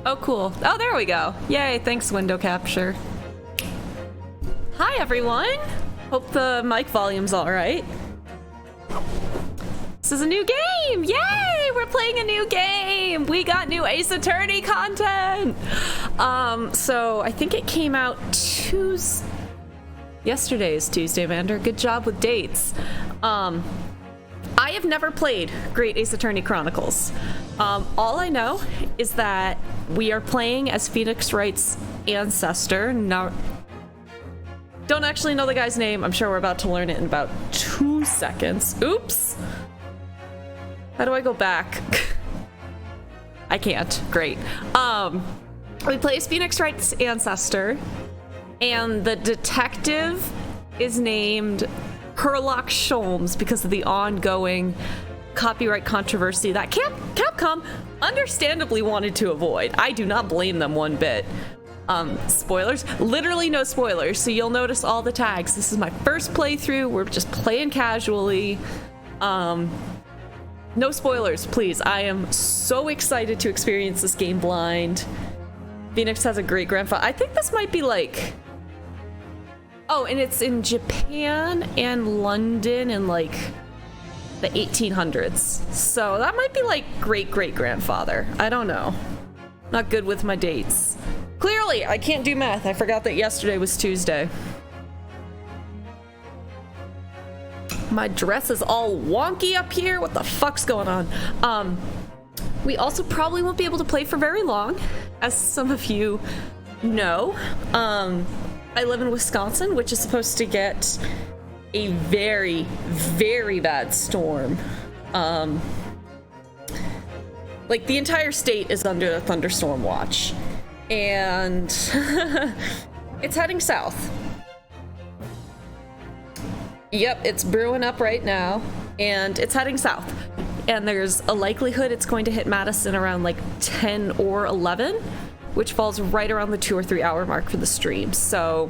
Oh, cool. Oh, there we go. Yay, thanks, window capture. Hi, everyone. Hope the mic volume's all right. This is a new game. Yay, we're playing a new game. We got new Ace Attorney content. So I think it came out Tuesday. Yesterday is Tuesday, Vander. Good job with dates. I have never played Great Ace Attorney Chronicles. All I know is that we are playing as Phoenix Wright's ancestor. Now, don't actually know the guy's name. I'm sure we're about to learn it in about 2 seconds. Oops. How do I go back? I can't. Great. We play as Phoenix Wright's ancestor, and the detective is named Herlock Sholmes because of the ongoing copyright controversy that Capcom understandably wanted to avoid. I do not blame them one bit. Spoilers? Literally no spoilers, so you'll notice all the tags. This is my first playthrough. We're just playing casually. No spoilers, please. I am so excited to experience this game blind. Phoenix has a great grandfather. I think this might be like... Oh, and it's in Japan and London in like the 1800s. So that might be like great-great-grandfather. I don't know. Not good with my dates. Clearly, I can't do math. I forgot that yesterday was Tuesday. My dress is all wonky up here. What the fuck's going on? We also probably won't be able to play for very long, as some of you know. I live in Wisconsin, which is supposed to get a very, very bad storm. Like, the entire state is under a thunderstorm watch. And it's heading south. Yep, it's brewing up right now, and it's heading south. And there's a likelihood it's going to hit Madison around like 10 or 11, which falls right around the 2 or 3 hour mark for the stream. So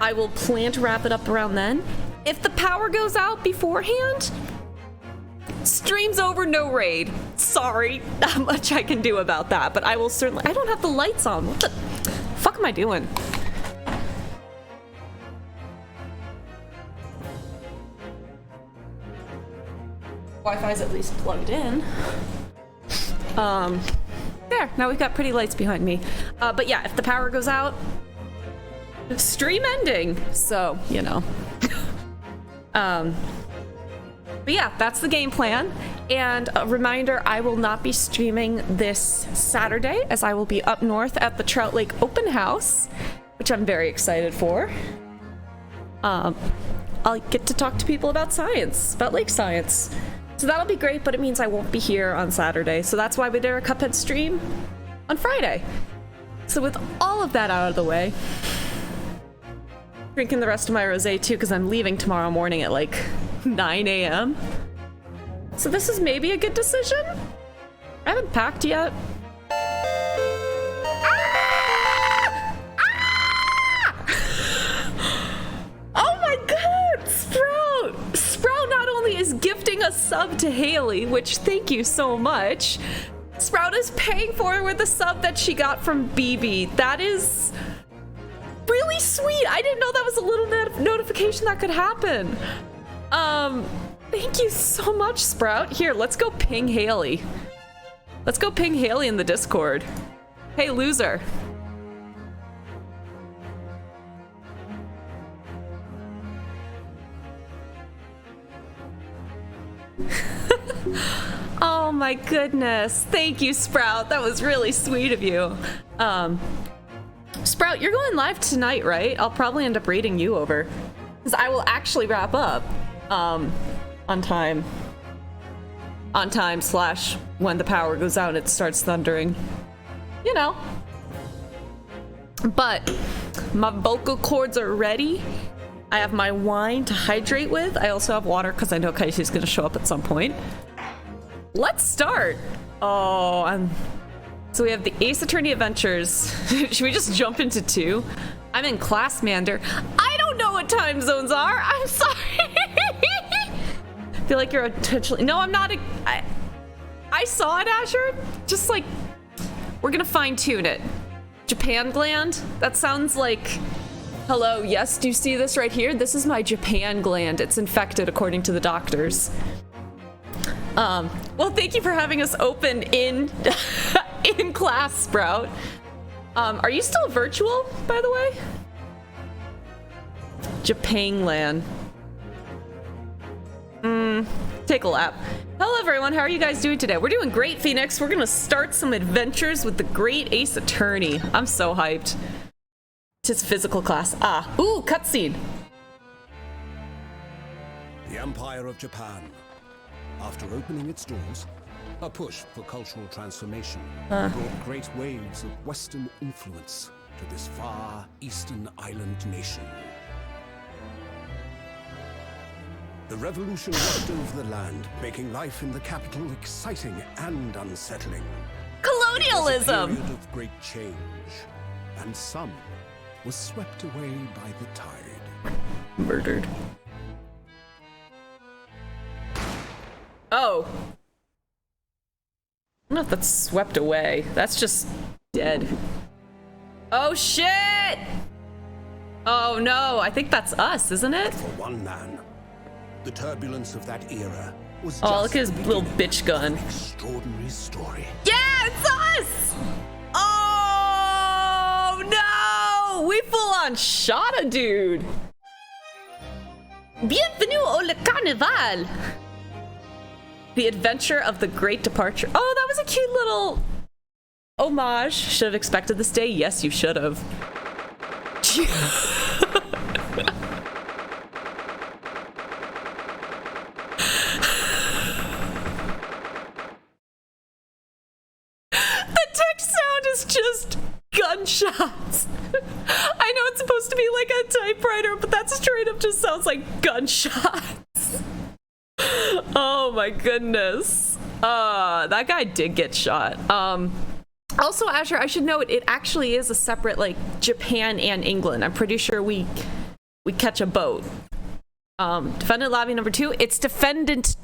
I will plan to wrap it up around then. If the power goes out beforehand, stream's over, no raid. Sorry, not much I can do about that, but I will certainly... I don't have the lights on. What the fuck am I doing? Wi-Fi's at least plugged in. There, now we've got pretty lights behind me. But yeah, if the power goes out, stream ending. So, you know. But yeah, that's the game plan. And a reminder, I will not be streaming this Saturday, as I will be up north at the Trout Lake Open House, which I'm very excited for. I'll get to talk to people about science, about lake science. So that'll be great, but it means I won't be here on Saturday. So that's why we did our Cuphead stream on Friday. So with all of that out of the way, drinking the rest of my rosé too, because I'm leaving tomorrow morning at like 9 a.m. So this is maybe a good decision. I haven't packed yet. Oh my god, Sprout! Sprout not only is gifting a sub to Haley, which thank you so much, Sprout is paying for her with a sub that she got from BB. That is really sweet. I didn't know that was a little notification that could happen. Thank you so much, Sprout. Here, let's go ping Haley. Let's go ping Haley in the Discord. Hey, loser. Oh my goodness. Thank you, Sprout. That was really sweet of you. Sprout, you're going live tonight, right? I'll probably end up raiding you over, because I will actually wrap up on time slash when the power goes out and it starts thundering. You know. But my vocal cords are ready. I have my wine to hydrate with. I also have water because I know Kaishi's going to show up at some point. Let's start. Oh, so we have the Ace Attorney Adventures. Should we just jump into 2? I'm in class, Mander. I don't know what time zones are. I'm sorry. feel like you're intentionally... No, I'm not... I saw it, Asher. Just like... We're gonna fine tune it. Japan gland? That sounds like, hello, yes, do you see this right here? This is my Japan gland. It's infected according to the doctors. Well, thank you for having us open in in class, Sprout. Are you still virtual, by the way? Japanland. Take a lap. Hello, everyone. How are you guys doing today? We're doing great, Phoenix. We're gonna start some adventures with the great Ace Attorney. I'm so hyped. It's his physical class. Ooh, cutscene. The Empire of Japan. After opening its doors, a push for cultural transformation brought great waves of Western influence to this far eastern island nation. The revolution rushed over the land, making life in the capital exciting and unsettling. Colonialism! It was a period of great change, and some was swept away by the tide. Murdered. Oh. I don't know if that's swept away. That's just dead. Oh shit! Oh no, I think that's us, isn't it? For one man, the turbulence of that era was just look at his little bitch gun. an extraordinary story. Yeah, it's us! Oh no! We full on shot a dude. Bienvenue au le carnaval. The Adventure of the Great Departure. Oh, that was a cute little homage. Should have expected this day? Yes, you should have. The text sound is just gunshots. I know it's supposed to be like a typewriter, but that straight up just sounds like gunshots. Oh my goodness. That guy did get shot. Also, Azure, I should note it actually is a separate, like, Japan and England. I'm pretty sure we catch a boat. Defendant lobby number 2. It's defendant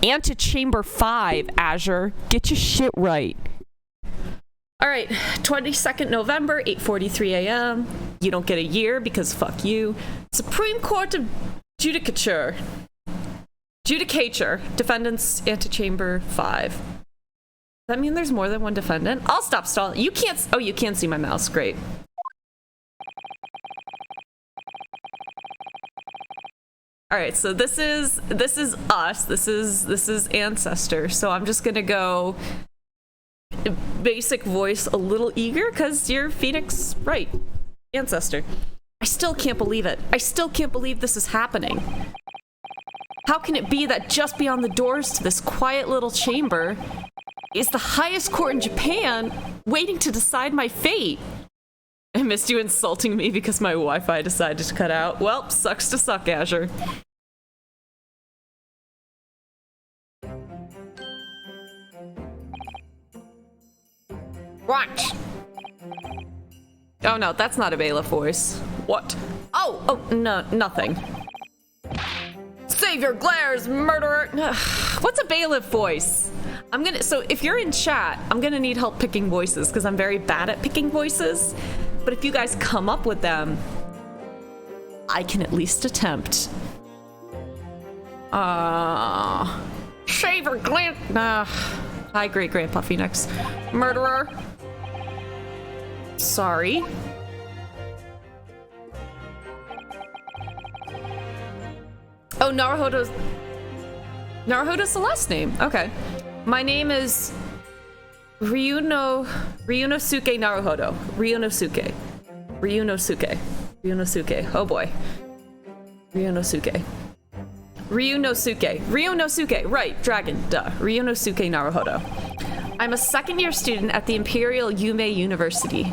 antechamber 5, Azure. Get your shit right. All right, 22nd November, 8:43 a.m. You don't get a year because fuck you. Supreme Court of Judicature. Judicature. Defendant's antechamber 5. Does that mean there's more than one defendant? I'll stop stalling. You can't. Oh, you can see my mouse. Great. All right, so this is us. This is Ancestor. So I'm just gonna go basic voice, a little eager, because you're Phoenix, right? Ancestor. I still can't believe it. I still can't believe this is happening. How can it be that just beyond the doors to this quiet little chamber is the highest court in Japan waiting to decide my fate? I missed you insulting me because my Wi-Fi decided to cut out. Well, sucks to suck, Azure. What? Oh no, that's not a bailiff voice. What? Oh, no, nothing. Save your glares, murderer! What's a bailiff voice? So if you're in chat, I'm gonna need help picking voices because I'm very bad at picking voices. But if you guys come up with them, I can at least attempt. Save your glare. Hi, Great Grandpa Phoenix. Murderer. Sorry. Oh, Naruhodo's the last name. Okay. My name is Ryunosuke Naruhodo. Ryunosuke. Oh boy. Ryunosuke. Right, dragon. Duh. Ryunosuke Naruhodo. I'm a second-year student at the Imperial Yume University.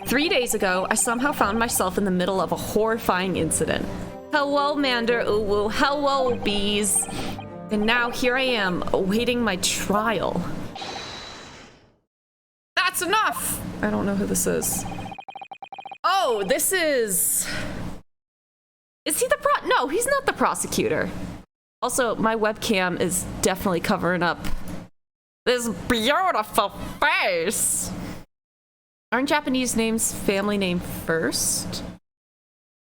3 days ago, I somehow found myself in the middle of a horrifying incident. Hello, Mander Uwu. Hello, bees. And now here I am, awaiting my trial. That's enough! I don't know who this is. Oh, this is... Is he the No, he's not the prosecutor. Also, my webcam is definitely covering up this beautiful face. Aren't Japanese names family name first?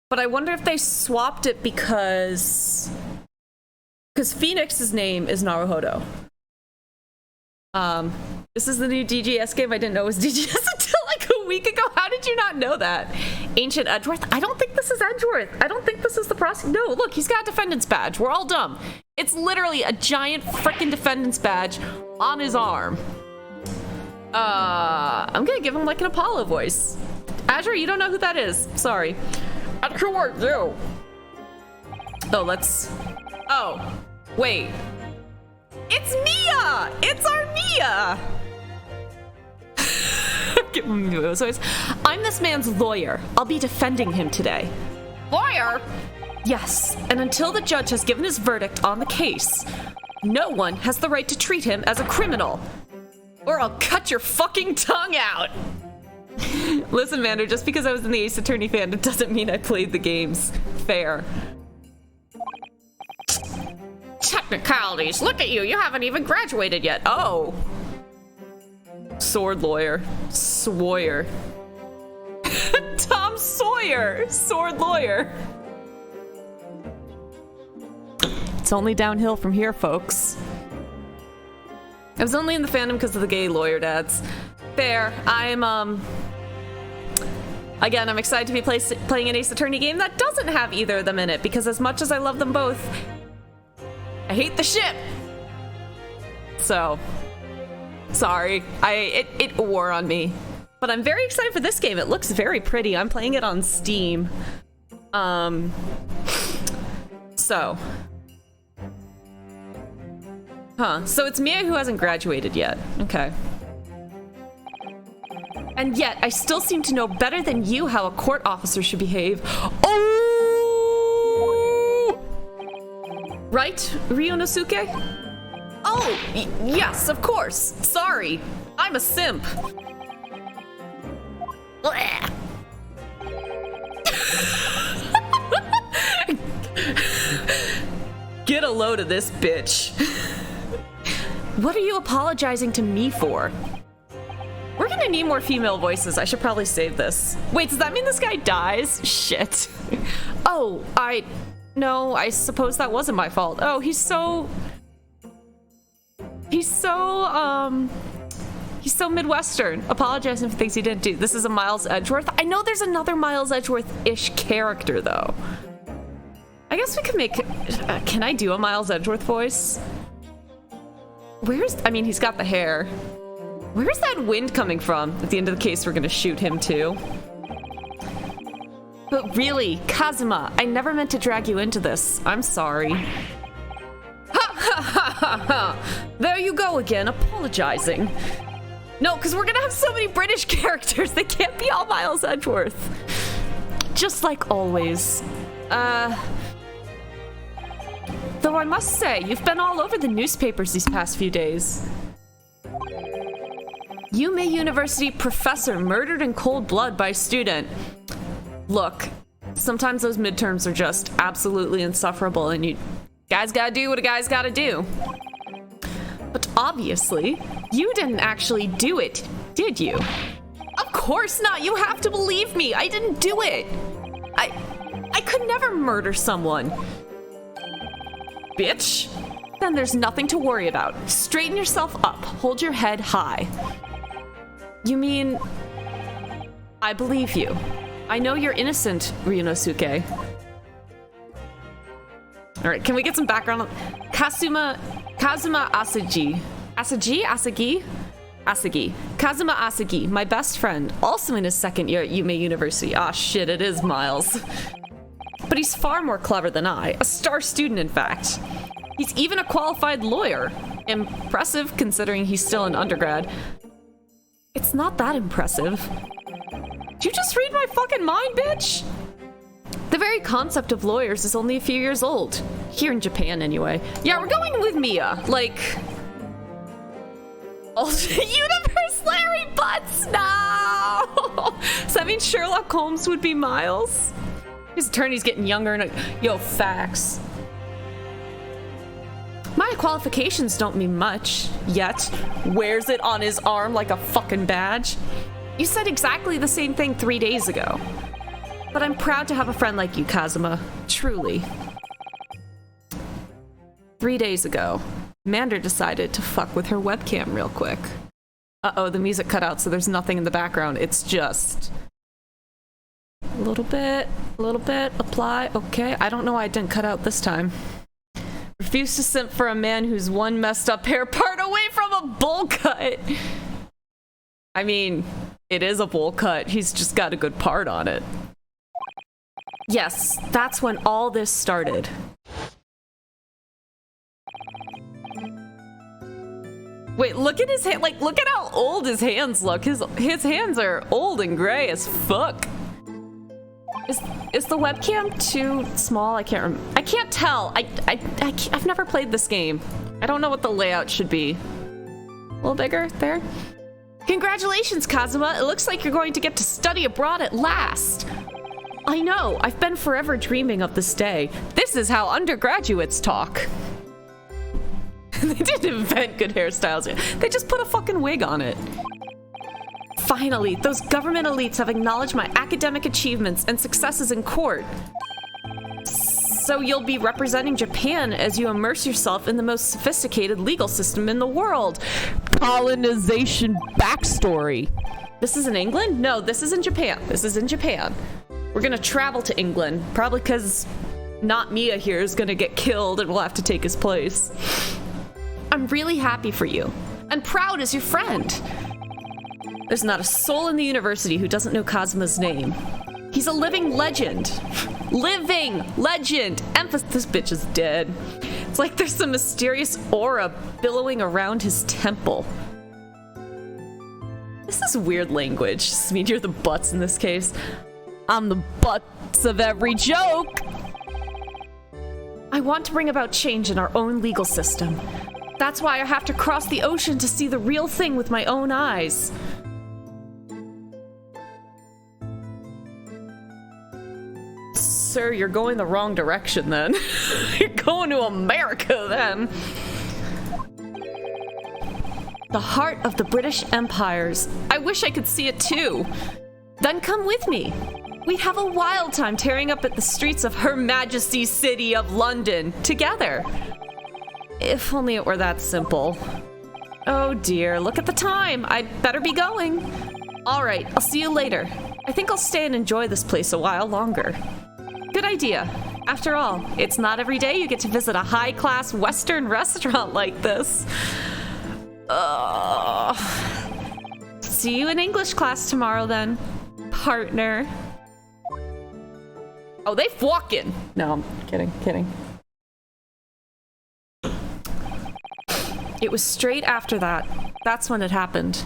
But I wonder if they swapped it because Phoenix's name is Naruhodo. This is the new DGS game. I didn't know it was DGS until like a week ago. How did you not know that? Ancient Edgeworth? I don't think this is Edgeworth. I don't think this is the No, look, he's got a defendant's badge. We're all dumb. It's literally a giant freaking defendant's badge on his arm. I'm gonna give him like an Apollo voice. Azure, you don't know who that is. Sorry. I'm sure you. Oh, let's... Oh, wait. It's Mia! It's our Mia! I'm this man's lawyer. I'll be defending him today. Lawyer? Yes, and until the judge has given his verdict on the case, no one has the right to treat him as a criminal. Or I'll cut your fucking tongue out! Listen, Mander, just because I was in the Ace Attorney fandom doesn't mean I played the games. Fair. Technicalities. Look at you. You haven't even graduated yet. Oh. Sword lawyer. Sawyer. Tom Sawyer. Sword lawyer. It's only downhill from here, folks. I was only in the fandom because of the gay lawyer dads. Fair. Again, I'm excited to be playing an Ace Attorney game that doesn't have either of them in it, because as much as I love them both, I hate the ship. So, sorry. It wore on me. But I'm very excited for this game. It looks very pretty. I'm playing it on Steam. So. Huh. So it's Mia who hasn't graduated yet. Okay. And yet, I still seem to know better than you how a court officer should behave. Oh! Right, Ryunosuke? Oh, yes, of course. Sorry. I'm a simp. Get a load of this, bitch. What are you apologizing to me for? We're gonna need more female voices. I should probably save this. Wait, does that mean this guy dies? Shit. Oh, no, I suppose that wasn't my fault. Oh, he's so Midwestern, apologizing for things he didn't do. This is a Miles Edgeworth. I know there's another Miles Edgeworth-ish character, though. I guess we could make... can I do a Miles Edgeworth voice? I mean, he's got the hair. Where's that wind coming from? At the end of the case, we're gonna shoot him, too. But really, Kazuma, I never meant to drag you into this. I'm sorry. Ha ha ha ha ha! There you go again, apologizing. No, because we're gonna have so many British characters, they can't be all Miles Edgeworth. Just like always. Though I must say, you've been all over the newspapers these past few days. Yume University professor murdered in cold blood by student. Look, sometimes those midterms are just absolutely insufferable and you guys gotta do what a guy's gotta do. But obviously, you didn't actually do it, did you? Of course not, you have to believe me, I didn't do it. I could never murder someone. Bitch. Then there's nothing to worry about. Straighten yourself up, hold your head high. You mean... I believe you. I know you're innocent, Ryunosuke. Alright, can we get some background on... Kazuma Asagi. Asagi? Kazuma Asagi, my best friend, also in his second year at Yume University. Ah, shit, it is Miles. But he's far more clever than I. A star student, in fact. He's even a qualified lawyer. Impressive, considering he's still an undergrad. It's not that impressive. Did you just read my fucking mind, bitch? The very concept of lawyers is only a few years old. Here in Japan, anyway. Yeah, we're going with Mia. Like... Universe Larry Butts! No! Does that mean Sherlock Holmes would be Miles? His attorney's getting younger and... Yo, facts. My qualifications don't mean much, yet. Wears it on his arm like a fucking badge. You said exactly the same thing 3 days ago. But I'm proud to have a friend like you, Kazuma. Truly. 3 days ago, Mander decided to fuck with her webcam real quick. Uh-oh, the music cut out, so there's nothing in the background. It's just... a little bit, apply. Okay, I don't know why it didn't cut out this time. Refuse to simp for a man who's one messed up hair part away from a bowl cut. I mean, it is a bowl cut. He's just got a good part on it. Yes, that's when all this started. Wait, look at his hand. Like, look at how old his hands look. His hands are old and gray as fuck. Is the webcam too small? I can't remember. I can't tell. I've never played this game. I don't know what the layout should be. A little bigger there. Congratulations, Kazuma. It looks like you're going to get to study abroad at last. I know. I've been forever dreaming of this day. This is how undergraduates talk. They didn't invent good hairstyles. They just put a fucking wig on it. Finally, those government elites have acknowledged my academic achievements and successes in court. So you'll be representing Japan as you immerse yourself in the most sophisticated legal system in the world. Colonization backstory. This is in England? No, this is in Japan. This is in Japan. We're gonna travel to England, probably because not Mia here is gonna get killed and we'll have to take his place. I'm really happy for you, and proud as your friend. There's not a soul in the university who doesn't know Kazuma's name. He's a living legend. Living legend! Emphasis, this bitch is dead. It's like there's some mysterious aura billowing around his temple. This is weird language. I mean, you're the butts in this case. I'm the butts of every joke! I want to bring about change in our own legal system. That's why I have to cross the ocean to see the real thing with my own eyes. Sir, you're going the wrong direction then. You're going to America then. The heart of the British Empires. I wish I could see it too. Then come with me. We'd have a wild time tearing up at the streets of Her Majesty's City of London together. If only it were that simple. Oh dear, look at the time. I'd better be going. All right, I'll see you later. I think I'll stay and enjoy this place a while longer. Good idea. After all, it's not every day you get to visit a high-class Western restaurant like this. See you in English class tomorrow then, partner. Oh, they walking. No, I'm kidding. It was straight after that. That's when it happened.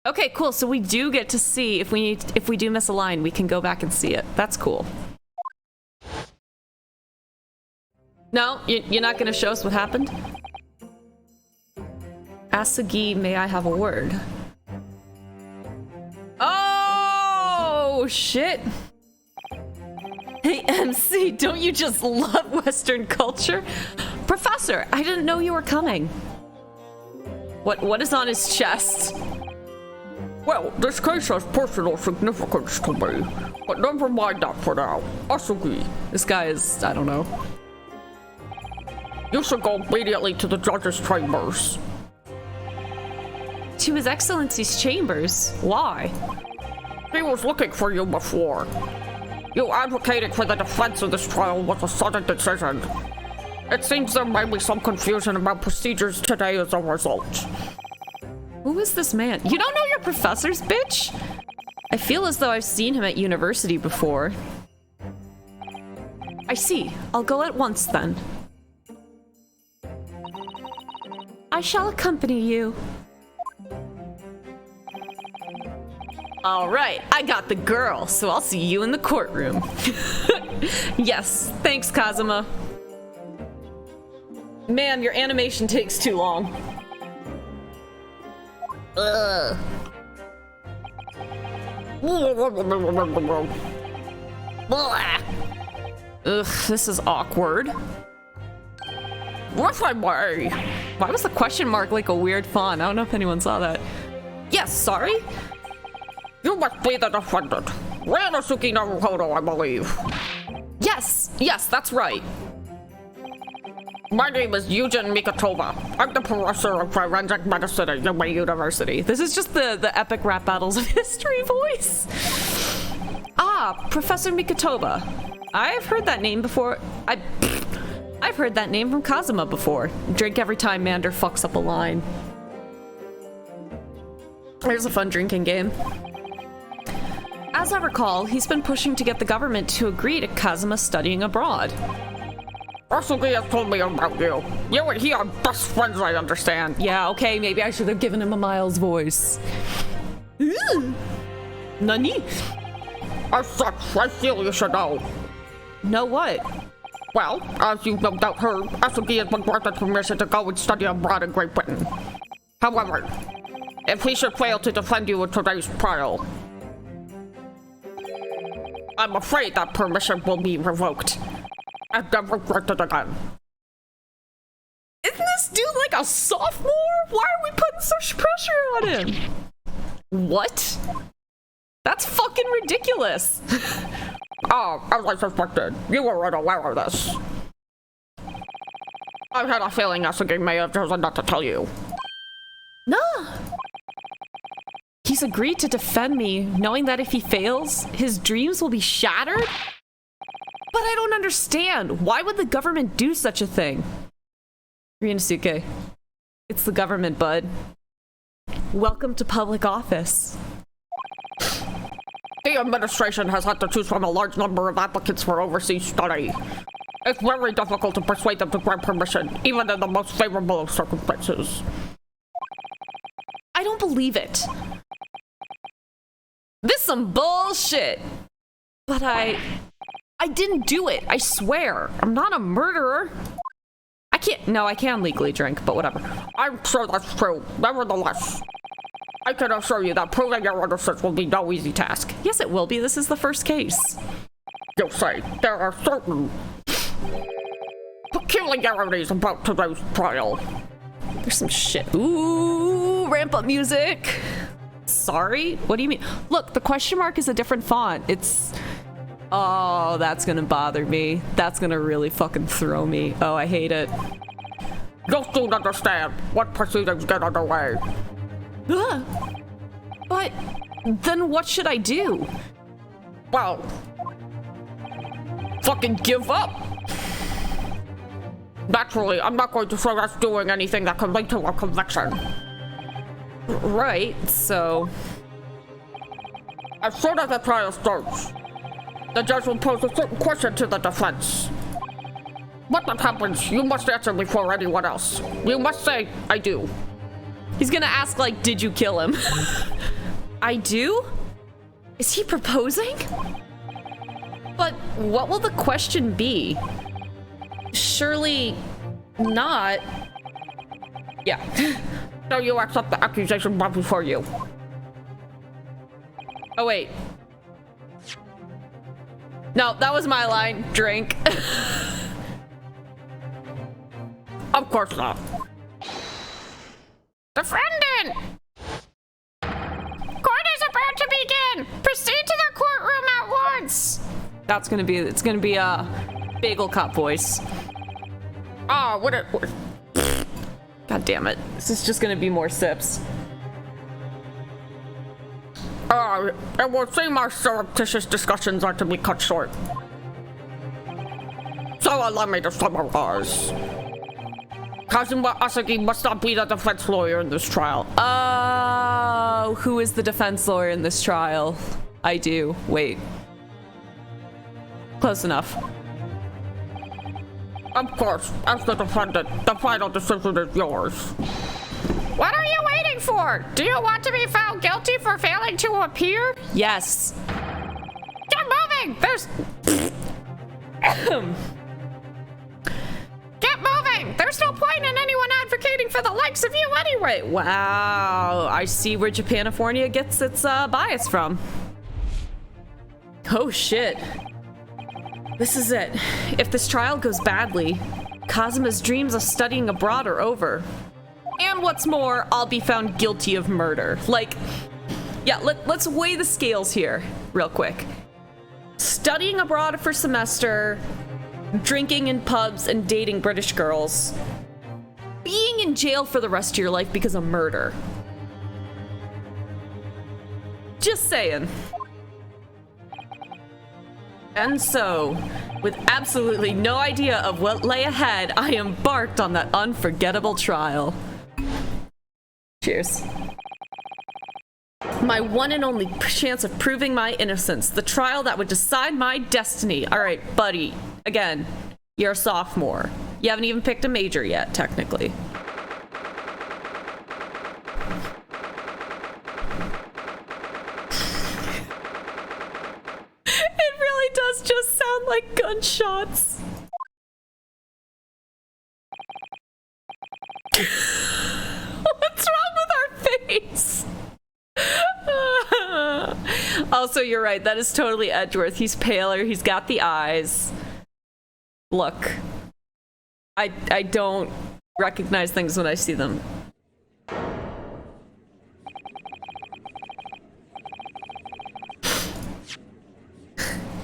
Okay, cool. So we do get to see if we do miss a line, we can go back and see it. That's cool. No, you're not going to show us what happened? Asugi, may I have a word? Oh, shit. Hey, MC, don't you just love Western culture? Professor, I didn't know you were coming. What is on his chest? Well, this case has personal significance to me, but never mind that for now. Asugi. This guy is, I don't know. You should go immediately to the judge's chambers. To His Excellency's chambers? Why? He was looking for you before. You advocated for the defense of this trial with a sudden decision. It seems there may be some confusion about procedures today as a result. Who is this man? You don't know your professors, bitch? I feel as though I've seen him at university before. I see. I'll go at once then. I shall accompany you. All right, I got the girl, so I'll see you in the courtroom. Yes, thanks, Kazuma. Man, your animation takes too long. Ugh. Ugh, this is awkward. If I may. Why was the question mark like a weird font? I don't know if anyone saw that. Yes, sorry? You must be the defendant. Ryanosuke Naruhodo, I believe. Yes, that's right. My name is Eugen Mikatova. I'm the professor of forensic medicine at Yuma University. This is just the epic rap battles of history voice. Ah, Professor Mikatoba. I've heard that name before. I've heard that name from Kazuma before. Drink every time Mander fucks up a line. Here's a fun drinking game. As I recall, he's been pushing to get the government to agree to Kazuma studying abroad. Asuki has told me about you. You and he are best friends, I understand. Yeah, okay, maybe I should have given him a Miles voice. Ooh. Nani? As such, I feel you should know. Know what? Well, as you've no doubt heard, Asuki has been granted permission to go and study abroad in Great Britain. However, if he should fail to defend you in today's trial, I'm afraid that permission will be revoked and never granted again. Isn't this dude like a sophomore? Why are we putting such pressure on him? What? That's fucking ridiculous. As I suspected, you were unaware of this. I had a feeling Asuki may have chosen not to tell you. No. He's agreed to defend me, knowing that if he fails, his dreams will be shattered? But I don't understand. Why would the government do such a thing? Ryanosuke, it's the government, bud. Welcome to public office. The administration has had to choose from a large number of applicants for overseas study. It's very difficult to persuade them to grant permission, even in the most favorable of circumstances. I don't believe it. This is some bullshit. But I didn't do it, I swear. I'm not a murderer. I can legally drink, but whatever. I'm sure that's true. Nevertheless, I can assure you that proving your innocence will be no easy task. Yes, it will be. This is the first case. You say there are certain peculiarities about today's trial. There's some shit. Ooh, ramp up music. Sorry? What do you mean? Look, the question mark is a different font. It's... Oh, that's gonna bother me. That's gonna really fucking throw me. Oh, I hate it. You'll soon understand what proceedings get underway. Ugh. But then what should I do? Well, fucking give up. Naturally, I'm not going to suggest doing anything that could lead to a conviction. Right, so... As soon as the trial starts, the judge will pose a certain question to the defense. What that happens, you must answer before anyone else. You must say, I do. He's gonna ask, like, did you kill him? I do? Is he proposing? But what will the question be? Surely not. Yeah. So you accept the accusation brought before you. Oh, wait. No, that was my line. Drink. Of course not. Defendant! Court is about to begin! Proceed to the courtroom at once! That's gonna be, it's gonna be a bagel cop voice. God damn it. This is just gonna be more sips. It will seem our surreptitious discussions are to be cut short. So allow me to summarize. Kazuma Asuki must not be the defense lawyer in this trial. Oh, who is the defense lawyer in this trial? I do. Wait. Close enough. Of course, as the defendant, the final decision is yours. What are you waiting for? Do you want to be found guilty for failing to appear? Yes. Get moving! Get moving! There's no point in anyone advocating for the likes of you anyway! Wow. I see where Japanifornia gets its bias from. Oh shit. This is it. If this trial goes badly, Kazuma's dreams of studying abroad are over. And what's more, I'll be found guilty of murder. Like, Yeah, let's weigh the scales here real quick. Studying abroad for a semester, drinking in pubs and dating British girls, being in jail for the rest of your life because of murder. Just saying. And so, with absolutely no idea of what lay ahead, I embarked on that unforgettable trial. Cheers. My one and only chance of proving my innocence. The trial that would decide my destiny. All right, buddy. Again, you're a sophomore. You haven't even picked a major yet, technically. It really does just sound like gunshots. What's wrong with our face? Also, you're right. That is totally Edgeworth. He's paler. He's got the eyes. Look. I don't recognize things when I see them.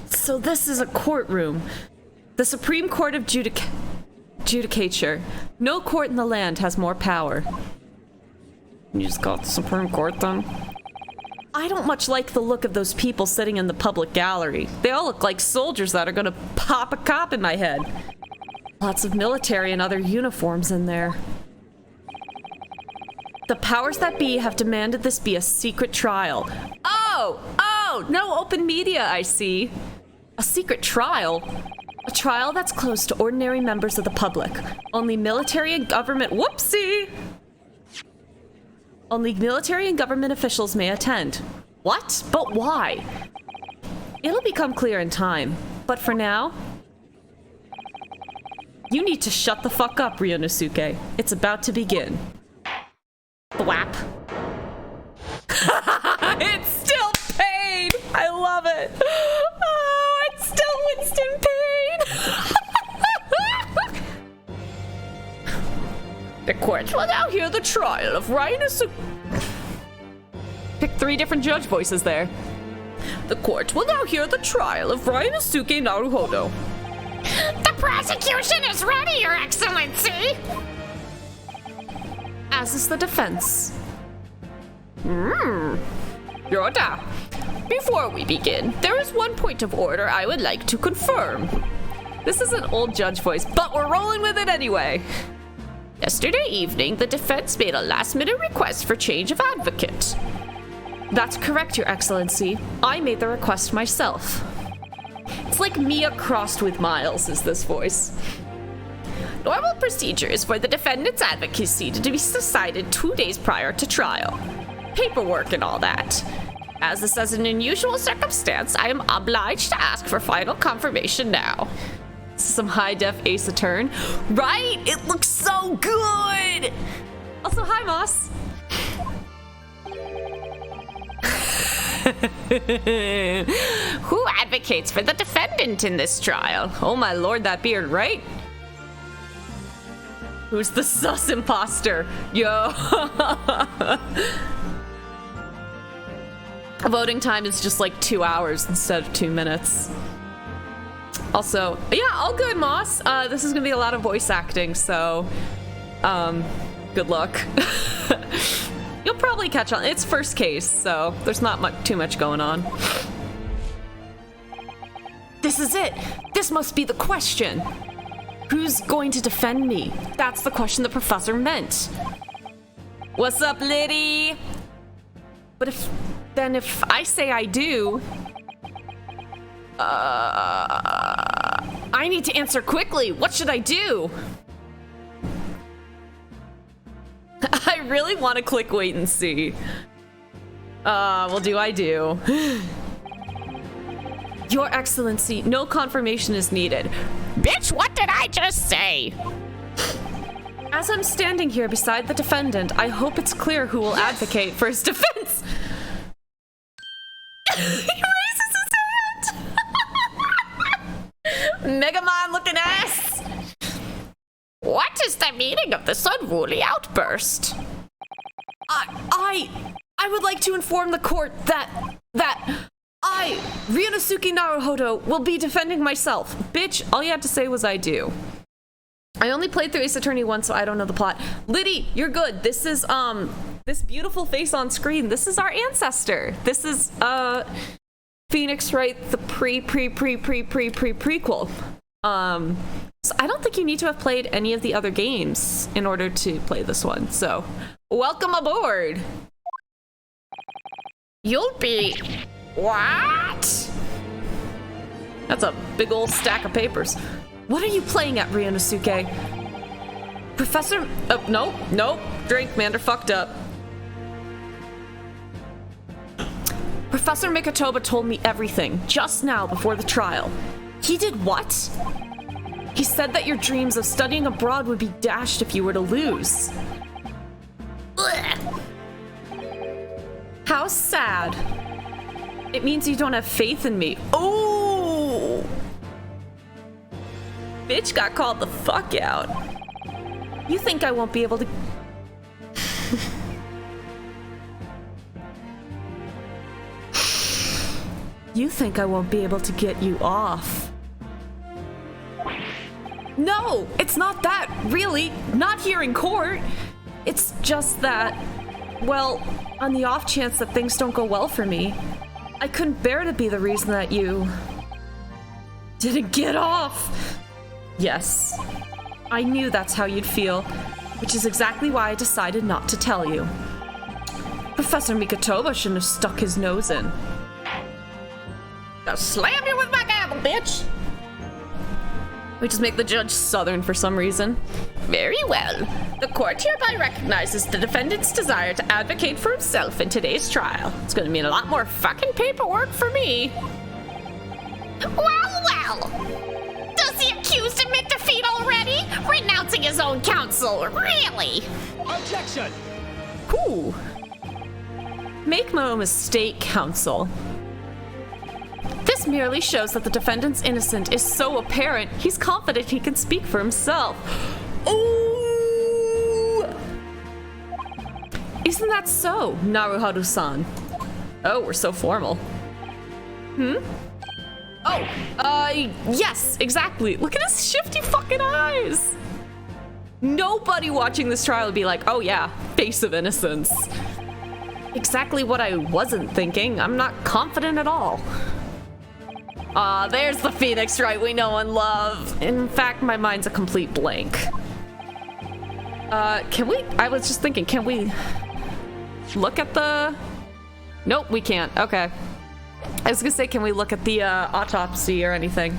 So this is a courtroom. The Supreme Court of Judicature. No court in the land has more power. You just call it the Supreme Court then? I don't much like the look of those people sitting in the public gallery. They all look like soldiers that are gonna pop a cop in my head. Lots of military and other uniforms in there. The powers that be have demanded this be a secret trial. Oh, no open media, I see. A secret trial? A trial that's closed to ordinary members of the public. Only military and government— whoopsie! Only military and government officials may attend. What? But why? It'll become clear in time. But for now, you need to shut the fuck up, Ryunosuke. It's about to begin. Thwap. It's still pain! I love it! Oh, it's still Winston Payne! The court will now hear the trial of Ryunosuke. Pick 3 different judge voices there. The court will now hear the trial of Ryunosuke Naruhodo. The prosecution is ready, Your Excellency! As is the defense. Yoda. Before we begin, there is one point of order I would like to confirm. This is an old judge voice, but we're rolling with it anyway. Yesterday evening, the defense made a last-minute request for change of advocate. That's correct, Your Excellency. I made the request myself. It's like Mia crossed with Miles, is this voice. Normal procedure is for the defendant's advocacy to be decided 2 days prior to trial. Paperwork and all that. As this is an unusual circumstance, I am obliged to ask for final confirmation now. Some high-def Ace Attorney. Right? It looks so good! Also, hi, Moss. Who advocates for the defendant in this trial? Oh my lord, that beard, right? Who's the sus imposter? Yo! Voting time is just like 2 hours instead of 2 minutes. Also, yeah, all good, Moss. This is gonna be a lot of voice acting, so good luck. You'll probably catch on. It's first case, so there's not too much going on. This is it. This must be the question. Who's going to defend me? That's the question the professor meant. What's up, Liddy? But if I say I do, I need to answer quickly. What should I do? I really want to click wait and see. Well, do I do? Your Excellency, no confirmation is needed. Bitch, what did I just say? As I'm standing here beside the defendant, I hope it's clear who will advocate for his defense. He raises his hand. Megamon looking ass. What is the meaning of this unruly outburst? I would like to inform the court that I, Ryunosuke Naruhodo, will be defending myself. Bitch, all you had to say was I do. I only played through Ace Attorney once, so I don't know the plot. Liddy, you're good. This is, this beautiful face on screen. This is our ancestor. This is, Phoenix Wright, the prequel. So I don't think you need to have played any of the other games in order to play this one. So, welcome aboard. You'll be... What? That's a big old stack of papers. What are you playing at, Ryunosuke? Professor... Oh, nope. Drink, Mander fucked up. Professor Mikotoba told me everything just now before the trial. He did what? He said that your dreams of studying abroad would be dashed if you were to lose. Ugh. How sad. It means you don't have faith in me. Oh! Bitch got called the fuck out. You think I won't be able to... You think I won't be able to get you off. No, it's not that, really. Not here in court. It's just that, well, on the off chance that things don't go well for me, I couldn't bear to be the reason that you didn't get off. Yes, I knew that's how you'd feel, which is exactly why I decided not to tell you. Professor Mikotoba shouldn't have stuck his nose in. I'll slam you with my gavel, bitch! We just make the judge Southern for some reason. Very well. The court hereby recognizes the defendant's desire to advocate for himself in today's trial. It's gonna mean a lot more fucking paperwork for me. Well. Does the accused admit defeat already? Renouncing his own counsel, really? Objection! Ooh. Make no mistake, counsel. This merely shows that the defendant's innocence is so apparent, he's confident he can speak for himself. Ooh! Isn't that so, Naruhodo-san? Oh, we're so formal. Yes, exactly. Look at his shifty fucking eyes. Nobody watching this trial would be like, oh yeah, face of innocence. Exactly what I wasn't thinking. I'm not confident at all. There's the Phoenix Wright we know and love. In fact, my mind's a complete blank. I was just thinking, can we look at the... Nope, we can't. Okay. I was gonna say, can we look at the autopsy or anything?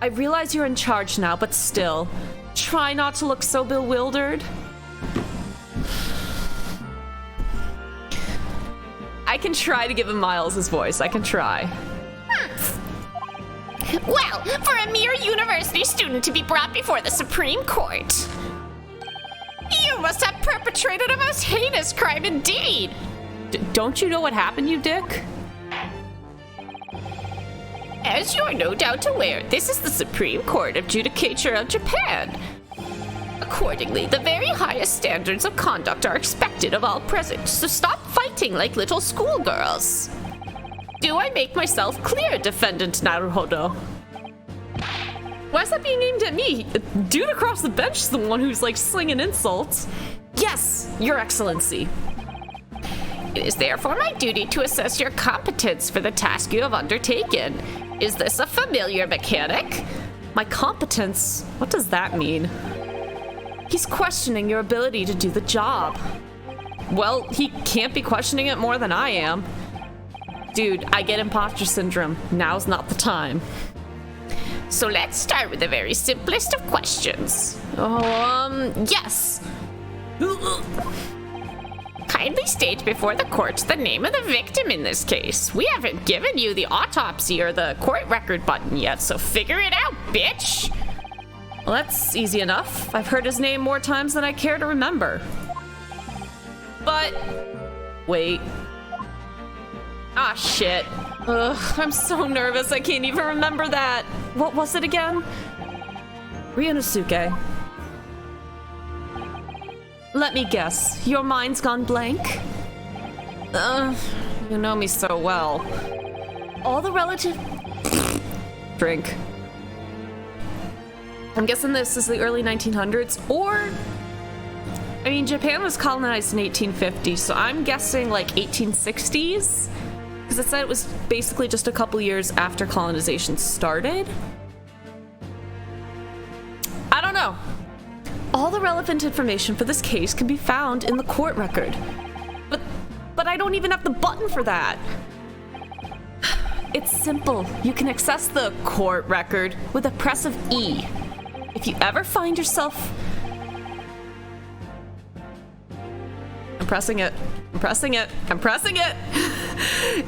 I realize you're in charge now, but still, try not to look so bewildered. I can try to give him Miles' voice. I can try. Well, for a mere university student to be brought before the Supreme Court, you must have perpetrated a most heinous crime indeed. Don't you know what happened, you dick? As you're no doubt aware, this is the Supreme Court of Judicature of Japan. Accordingly, the very highest standards of conduct are expected of all present, so stop fighting like little schoolgirls. Do I make myself clear, Defendant Naruhodo? Why is that being aimed at me? Dude across the bench is the one who's like slinging insults. Yes, Your Excellency. It is therefore my duty to assess your competence for the task you have undertaken. Is this a familiar mechanic? My competence? What does that mean? He's questioning your ability to do the job. Well, he can't be questioning it more than I am. Dude, I get imposter syndrome. Now's not the time. So let's start with the very simplest of questions. Yes. Kindly state before the court the name of the victim in this case. We haven't given you the autopsy or the court record button yet, so figure it out, bitch! Well, that's easy enough. I've heard his name more times than I care to remember. But... wait. Ah, shit. Ugh, I'm so nervous I can't even remember that. What was it again? Ryunosuke. Let me guess. Your mind's gone blank? You know me so well. All the relative... Drink. I'm guessing this is the early 1900s, or... I mean, Japan was colonized in 1850, so I'm guessing like 1860s? Because it said it was basically just a couple years after colonization started. I don't know. All the relevant information for this case can be found in the court record. But I don't even have the button for that. It's simple. You can access the court record with a press of E. If you ever find yourself... I'm pressing it. I'm pressing it. I'm pressing it.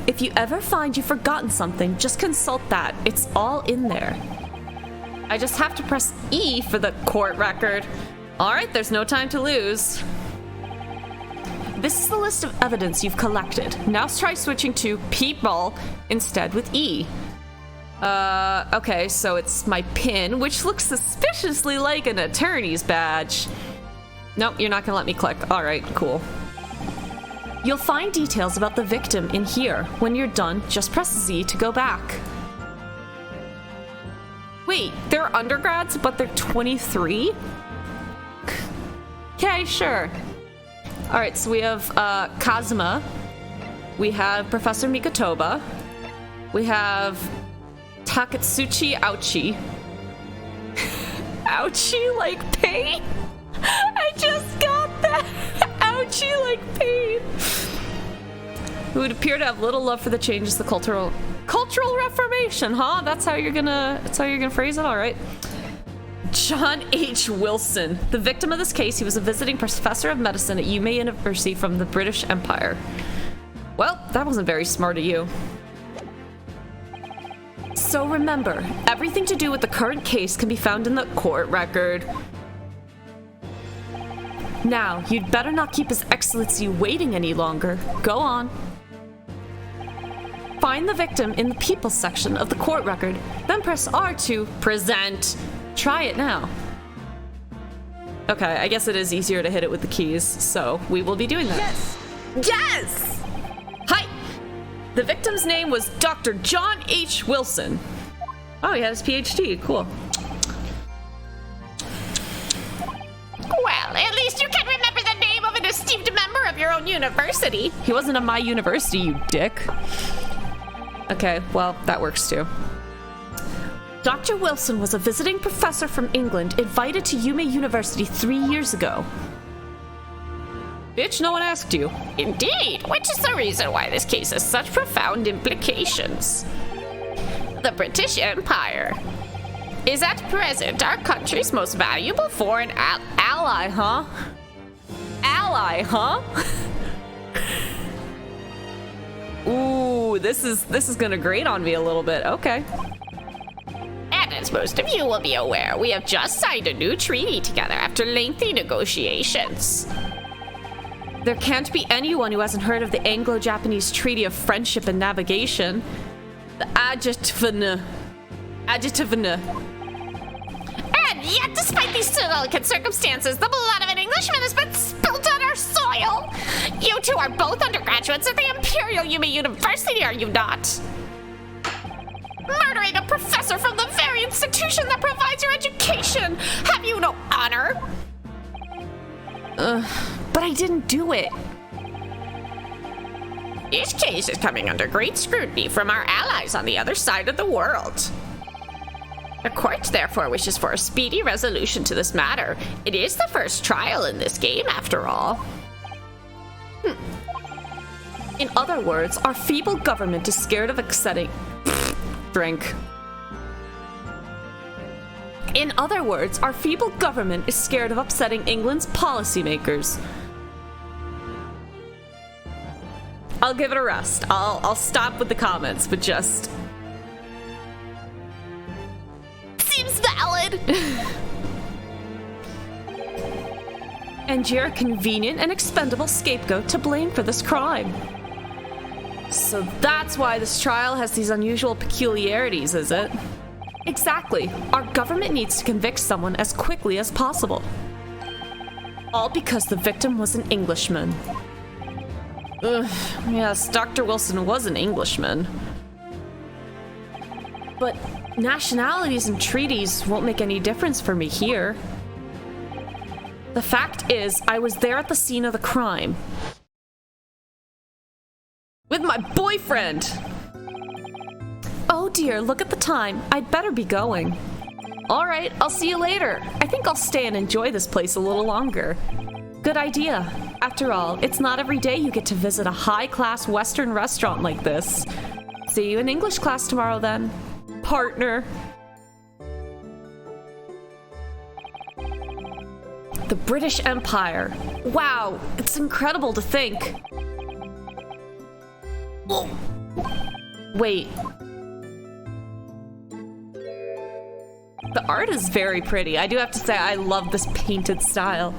If you ever find you've forgotten something, just consult that. It's all in there. I just have to press E for the court record. All right, there's no time to lose. This is the list of evidence you've collected. Now try switching to people instead with E. Okay, so it's my pin, which looks suspiciously like an attorney's badge. Nope, you're not gonna let me click. All right, cool. You'll find details about the victim in here. When you're done, just press Z to go back. Wait, they're undergrads, but they're 23? Okay, sure. All right, so we have Kazuma. We have Professor Mikotoba. We have Takatsuchi Ouchi. Ouchie like pain? I just got that. Ouchie like pain. Who would appear to have little love for the changes, the cultural reformation, huh? That's how you're gonna phrase it. All right. John H. Wilson. The victim of this case, he was a visiting professor of medicine at Yume University from the British Empire. Well, that wasn't very smart of you. So remember, everything to do with the current case can be found in the court record. Now, you'd better not keep His Excellency waiting any longer. Go on. Find the victim in the People section of the court record, then press R to present. Try it now. Okay, I guess it is easier to hit it with the keys, so we will be doing that. Yes! Yes! Hi! The victim's name was Dr. John H. Wilson. Oh, he had his PhD. Cool. Well, at least you can remember the name of an esteemed member of your own university. He wasn't at my university, you dick. Okay, well, that works too. Dr. Wilson was a visiting professor from England invited to Yume University 3 years ago. Bitch, no one asked you. Indeed, which is the reason why this case has such profound implications. The British Empire is at present our country's most valuable foreign ally, huh? Ally, huh? Ooh, this is gonna grate on me a little bit. Okay. And as most of you will be aware, we have just signed a new treaty together after lengthy negotiations. There can't be anyone who hasn't heard of the Anglo-Japanese Treaty of Friendship and Navigation. The Adjectivna. And yet, despite these delicate circumstances, the blood of an Englishman has been spilt on our soil. You two are both undergraduates at the Imperial Yume University, are you not? Murdering a professor from the very institution that provides your education! Have you no honor? But I didn't do it. This case is coming under great scrutiny from our allies on the other side of the world. The court therefore wishes for a speedy resolution to this matter. It is the first trial in this game, after all. In other words, our feeble government is scared of accepting... Drink. In other words, our feeble government is scared of upsetting England's policymakers. I'll give it a rest. I'll stop with the comments, but just... Seems valid! And you're a convenient and expendable scapegoat to blame for this crime. So that's why this trial has these unusual peculiarities, is it? Exactly. Our government needs to convict someone as quickly as possible. All because the victim was an Englishman. Yes, Dr. Wilson was an Englishman. But nationalities and treaties won't make any difference for me here. The fact is, I was there at the scene of the crime. With my boyfriend! Oh dear, look at the time. I'd better be going. Alright, I'll see you later. I think I'll stay and enjoy this place a little longer. Good idea. After all, it's not every day you get to visit a high-class Western restaurant like this. See you in English class tomorrow then, partner. The British Empire. Wow, it's incredible to think. Wait. The art is very pretty. I do have to say, I love this painted style.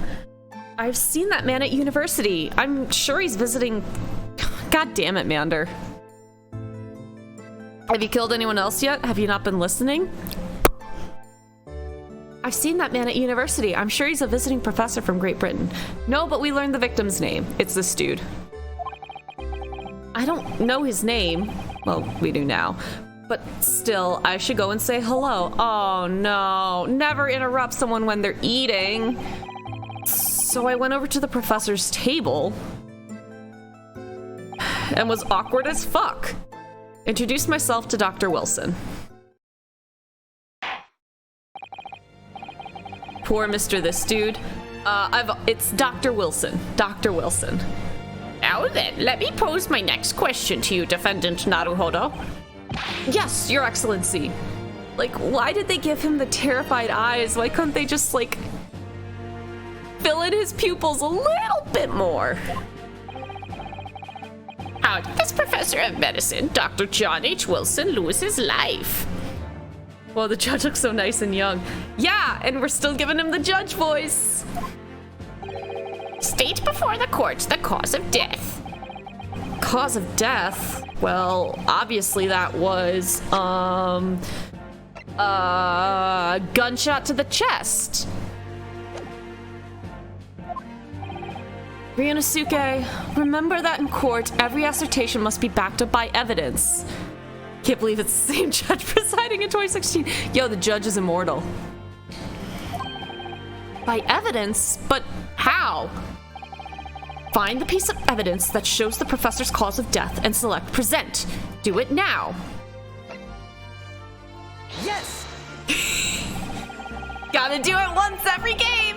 I've seen that man at university. I'm sure he's visiting... God damn it, Mander. Have you killed anyone else yet? Have you not been listening? I've seen that man at university. I'm sure he's a visiting professor from Great Britain. No, but we learned the victim's name. It's this dude. I don't know his name. Well, we do now. But still, I should go and say hello. Oh no, never interrupt someone when they're eating. So I went over to the professor's table and was awkward as fuck. Introduced myself to Dr. Wilson. Poor Mr. This Dude. It's Dr. Wilson. Dr. Wilson. Now then, let me pose my next question to you, Defendant Naruhodo. Yes, Your Excellency. Like, why did they give him the terrified eyes? Why couldn't they just, like, fill in his pupils a little bit more? How did this professor of medicine, Dr. John H. Wilson, lose his life? Well, the judge looks so nice and young. Yeah, and we're still giving him the judge voice. State before the court the cause of death. Cause of death? Well, obviously that was, gunshot to the chest. Ryunosuke, remember that in court, every assertion must be backed up by evidence. Can't believe it's the same judge presiding in 2016. Yo, the judge is immortal. By evidence? But how? Find the piece of evidence that shows the professor's cause of death and select present. Do it now. Yes! Gotta do it once every game!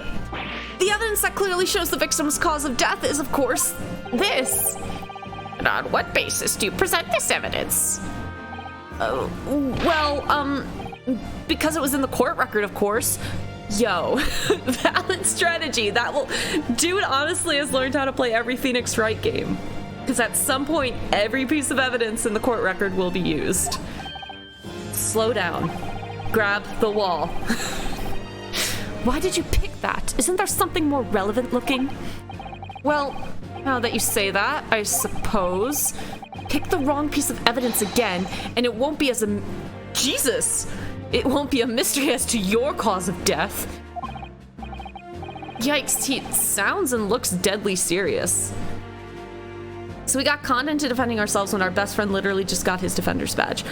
The evidence that clearly shows the victim's cause of death is, of course, this. And on what basis do you present this evidence? Because it was in the court record, of course. Yo, valid strategy. That will... Dude honestly has learned how to play every Phoenix Wright game. Because at some point, every piece of evidence in the court record will be used. Slow down. Grab the wall. Why did you pick that? Isn't there something more relevant looking? Well, now that you say that, I suppose. Pick the wrong piece of evidence again, and it won't be as a... Jesus! It won't be a mystery as to your cause of death. Yikes, he sounds and looks deadly serious. So we got conned into defending ourselves when our best friend literally just got his defender's badge.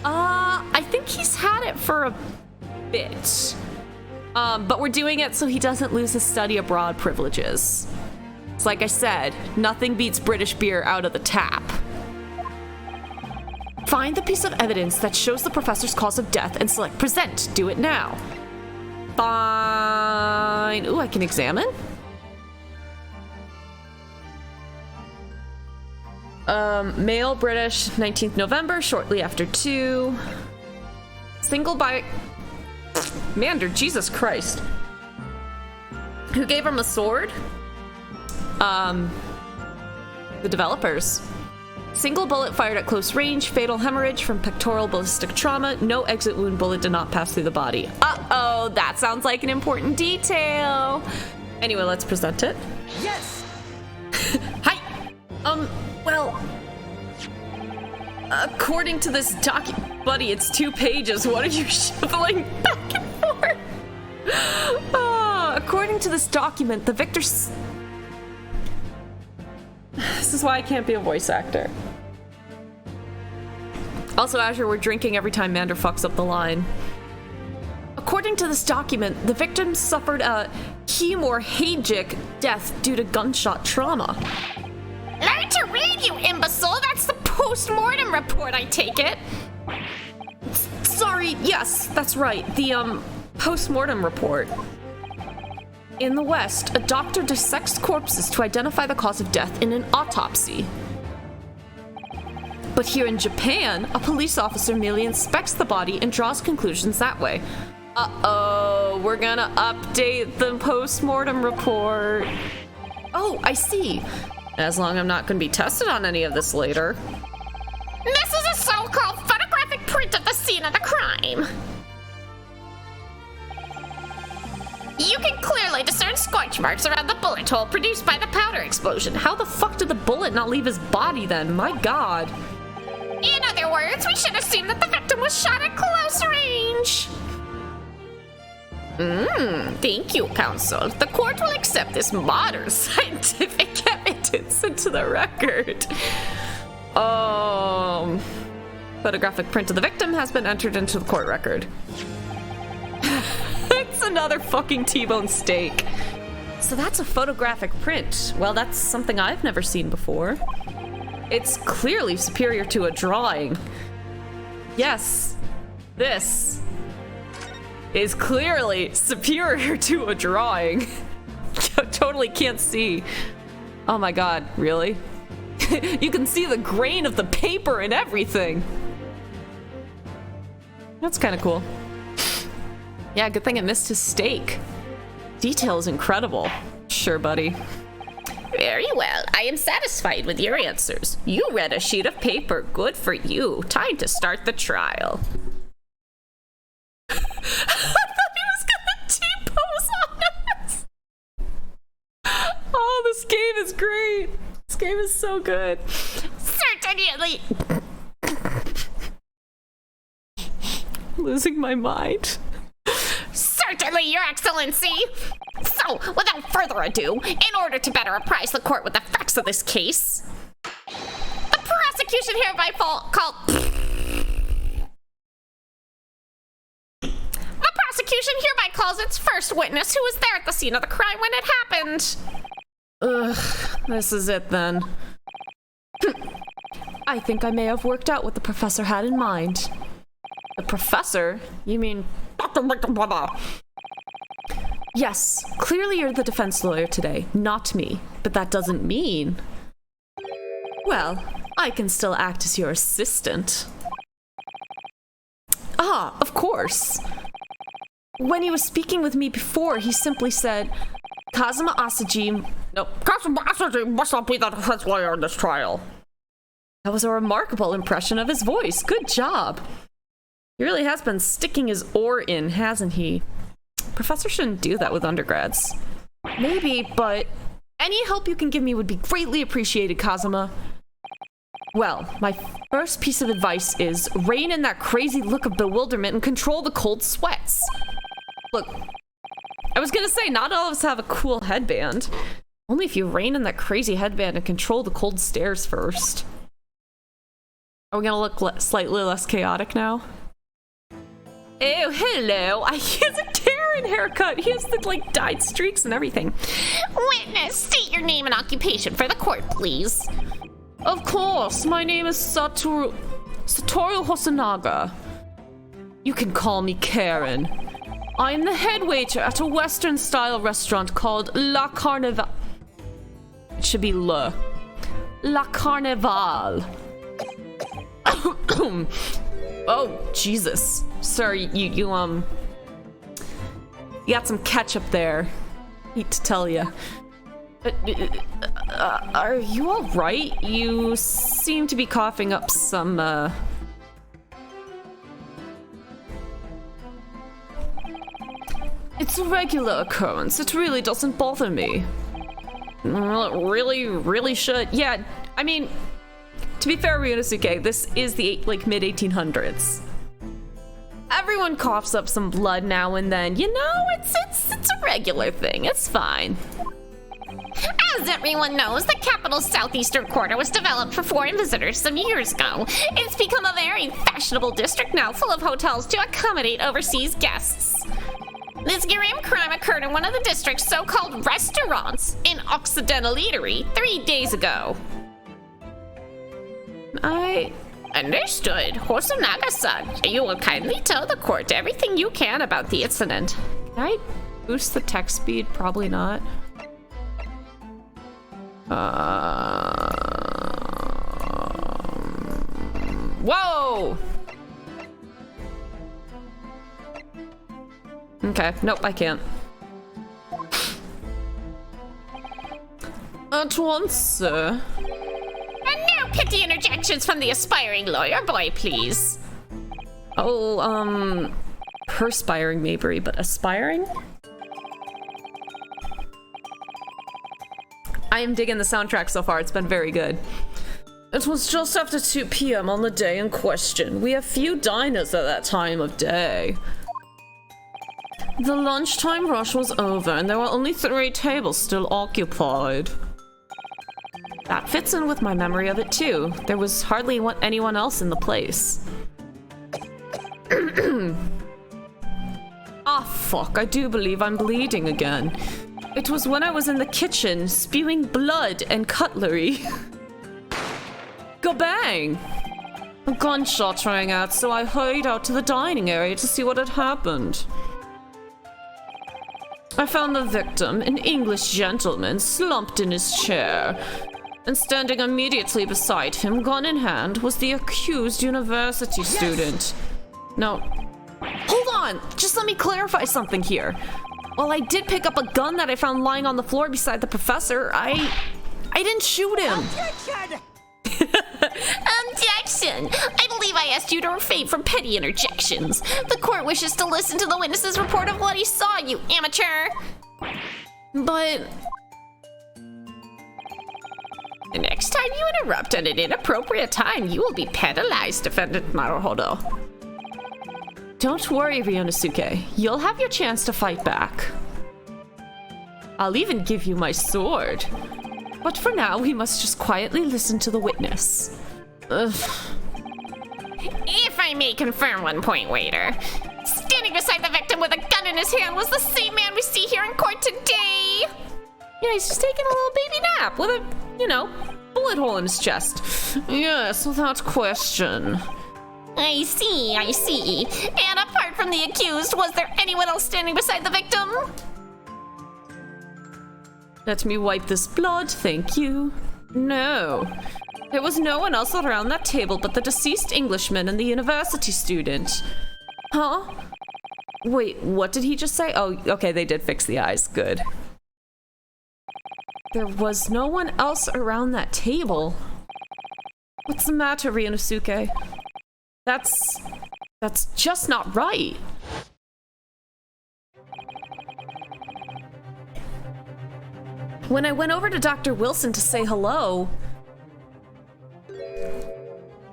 I think he's had it for a bit. But we're doing it so he doesn't lose his study abroad privileges. It's like I said, nothing beats British beer out of the tap. Find the piece of evidence that shows the professor's cause of death and select present. Do it now. Fine. Ooh, I can examine. Male, British, 19th November, shortly after 2. Single by... Mander, Jesus Christ. Who gave him a sword? The developers. Single bullet fired at close range, fatal hemorrhage from pectoral ballistic trauma, no exit wound, bullet did not pass through the body. Uh-oh, that sounds like an important detail. Anyway, let's present it. Yes! Hi! Well... According to this Buddy, it's 2 pages. What are you shuffling back and forth? According to this document, the victor's... This is why I can't be a voice actor. Also, Azure, we're drinking every time Mander fucks up the line. According to this document, the victim suffered a hemorrhagic death due to gunshot trauma. Learn to read, you imbecile! That's the post-mortem report, I take it. Sorry, yes, that's right. The, post-mortem report. In the West, a doctor dissects corpses to identify the cause of death in an autopsy. But here in Japan, a police officer merely inspects the body and draws conclusions that way. Uh-oh, we're gonna update the post-mortem report. Oh, I see. As long as I'm not gonna be tested on any of this later. This is a so-called photographic print of the scene of the crime. You can clearly discern scorch marks around the bullet hole produced by the powder explosion. How the fuck did the bullet not leave his body then? My god. In other words, we should assume that the victim was shot at close range. Thank you, counsel. The court will accept this modern scientific evidence into the record. Photographic print of the victim has been entered into the court record. It's another fucking T-bone steak. So that's a photographic print. Well, that's something I've never seen before. It's clearly superior to a drawing. Yes, this is clearly superior to a drawing. Totally can't see. Oh my god, really? You can see the grain of the paper and everything. That's kind of cool. Yeah, good thing I missed his steak. Detail is incredible. Sure, buddy. Very well. I am satisfied with your answers. You read a sheet of paper. Good for you. Time to start the trial. I thought he was gonna T-pose on us. Oh, this game is great. This game is so good. Certainly. Losing my mind. Certainly, Your Excellency. So, without further ado, in order to better apprise the court with the facts of this case, the prosecution hereby calls its first witness who was there at the scene of the crime when it happened. Ugh, this is it then. I think I may have worked out what the professor had in mind. The professor? You mean Dr. McDonald? Yes, clearly you're the defense lawyer today, not me. But that doesn't mean... Well, I can still act as your assistant. Ah, of course. When he was speaking with me before, he simply said, Kazuma Asaji... No, Kazuma Asaji must not be the defense lawyer in this trial. That was a remarkable impression of his voice. Good job. He really has been sticking his oar in, hasn't he? Professor shouldn't do that with undergrads. Maybe, but any help you can give me would be greatly appreciated, Kazuma. Well, my first piece of advice is rein in that crazy look of bewilderment and control the cold sweats. Look, I was gonna say, not all of us have a cool headband. Only if you rein in that crazy headband and control the cold stares first. Are we gonna look slightly less chaotic now? Oh, hello. He has a Karen haircut. He has the, like, dyed streaks and everything. Witness, state your name and occupation for the court, please. Of course. My name is Satoru Hosonaga. You can call me Karen. I am the head waiter at a Western-style restaurant called La Carnival. It should be La Carnival. Oh, Jesus. Sir, you got some ketchup there. Hate to tell you. Are you all right? You seem to be coughing up some, It's a regular occurrence. It really doesn't bother me. Well, it really should. Yeah, I mean, to be fair, Ryunosuke, this is the, mid-1800s. Everyone coughs up some blood now and then. You know, it's a regular thing. It's fine. As everyone knows, the capital's southeastern quarter was developed for foreign visitors some years ago. It's become a very fashionable district now, full of hotels to accommodate overseas guests. This grim crime occurred in one of the district's so-called restaurants, in Occidental Eatery, 3 days ago. I Understood. Hosonaga-san, you will kindly tell the court everything you can about the incident. Can I boost the text speed? Probably not. Whoa! Okay, nope, I can't. At once, sir. And no pithy interjections from the aspiring lawyer boy, please. Oh, perspiring maybe, but aspiring? I am digging the soundtrack so far, it's been very good. It was just after 2 p.m. on the day in question. We have few diners at that time of day. The lunchtime rush was over and there were only 3 tables still occupied. That fits in with my memory of it too. There was hardly anyone else in the place. Ah, fuck, I do believe I'm bleeding again. It was when I was in the kitchen, spewing blood and cutlery. Gabang! A gunshot rang out, so I hurried out to the dining area to see what had happened. I found the victim, an English gentleman, slumped in his chair. And standing immediately beside him, gun in hand, was the accused university student. Now, hold on! Just let me clarify something here. While I did pick up a gun that I found lying on the floor beside the professor, I didn't shoot him. Objection! I believe I asked you to refrain from petty interjections. The court wishes to listen to the witness's report of what he saw, you amateur! But... The next time you interrupt at an inappropriate time, you will be penalized, Defendant Maruhodo. Don't worry, Ryunosuke. You'll have your chance to fight back. I'll even give you my sword. But for now, we must just quietly listen to the witness. Ugh. If I may confirm one point, waiter. Standing beside the victim with a gun in his hand was the same man we see here in court today. Yeah, he's just taking a little baby nap with a, bullet hole in his chest. Yes, without question. I see. And apart from the accused, was there anyone else standing beside the victim? Let me wipe this blood, thank you. No. There was no one else around that table but the deceased Englishman and the university student. Huh? Wait, what did he just say? Oh, okay, they did fix the eyes. Good. There was no one else around that table. What's the matter, Ryunosuke? That's just not right. When I went over to Dr. Wilson to say hello...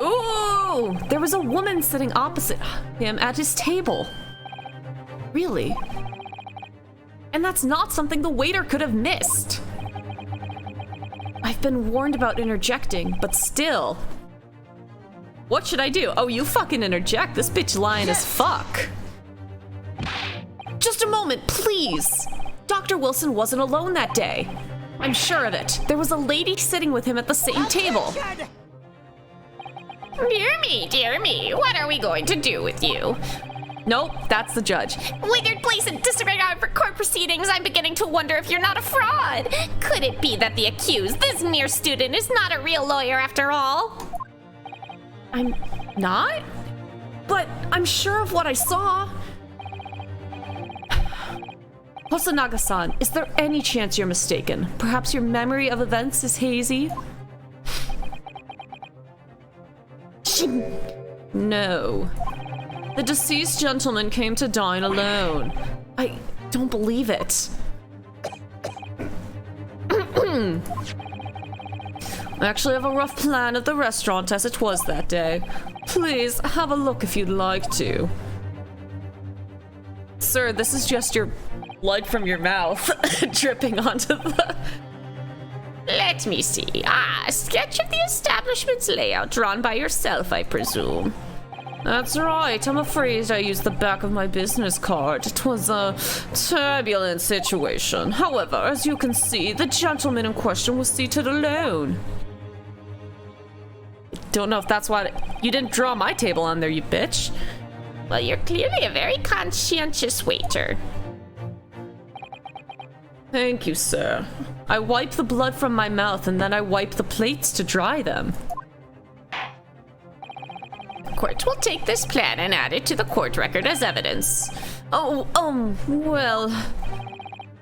Ooh! There was a woman sitting opposite him at his table. Really? And that's not something the waiter could have missed. I've been warned about interjecting, but still. What should I do? Oh, you fucking interject. This bitch lying as fuck. Just a moment, please. Dr. Wilson wasn't alone that day. I'm sure of it. There was a lady sitting with him at the same table. Dear me, what are we going to do with you? Nope, that's the judge. With your blatant disregard for court proceedings, I'm beginning to wonder if you're not a fraud. Could it be that the accused, this mere student, is not a real lawyer after all? I'm not? But I'm sure of what I saw. Hosonaga-san, is there any chance you're mistaken? Perhaps your memory of events is hazy? No. The deceased gentleman came to dine alone. I don't believe it. I actually have a rough plan of the restaurant as it was that day. Please, have a look if you'd like to. Sir, this is just your blood from your mouth dripping onto the... Let me see. A sketch of the establishment's layout drawn by yourself, I presume. That's right. I'm afraid I used the back of my business card. It was a turbulent situation. However, as you can see, the gentleman in question was seated alone. Don't know if that's why you didn't draw my table on there, you bitch. Well, you're clearly a very conscientious waiter. Thank you, sir. I wipe the blood from my mouth and then I wipe the plates to dry them. Court will take this plan and add it to the court record as evidence. Oh, well...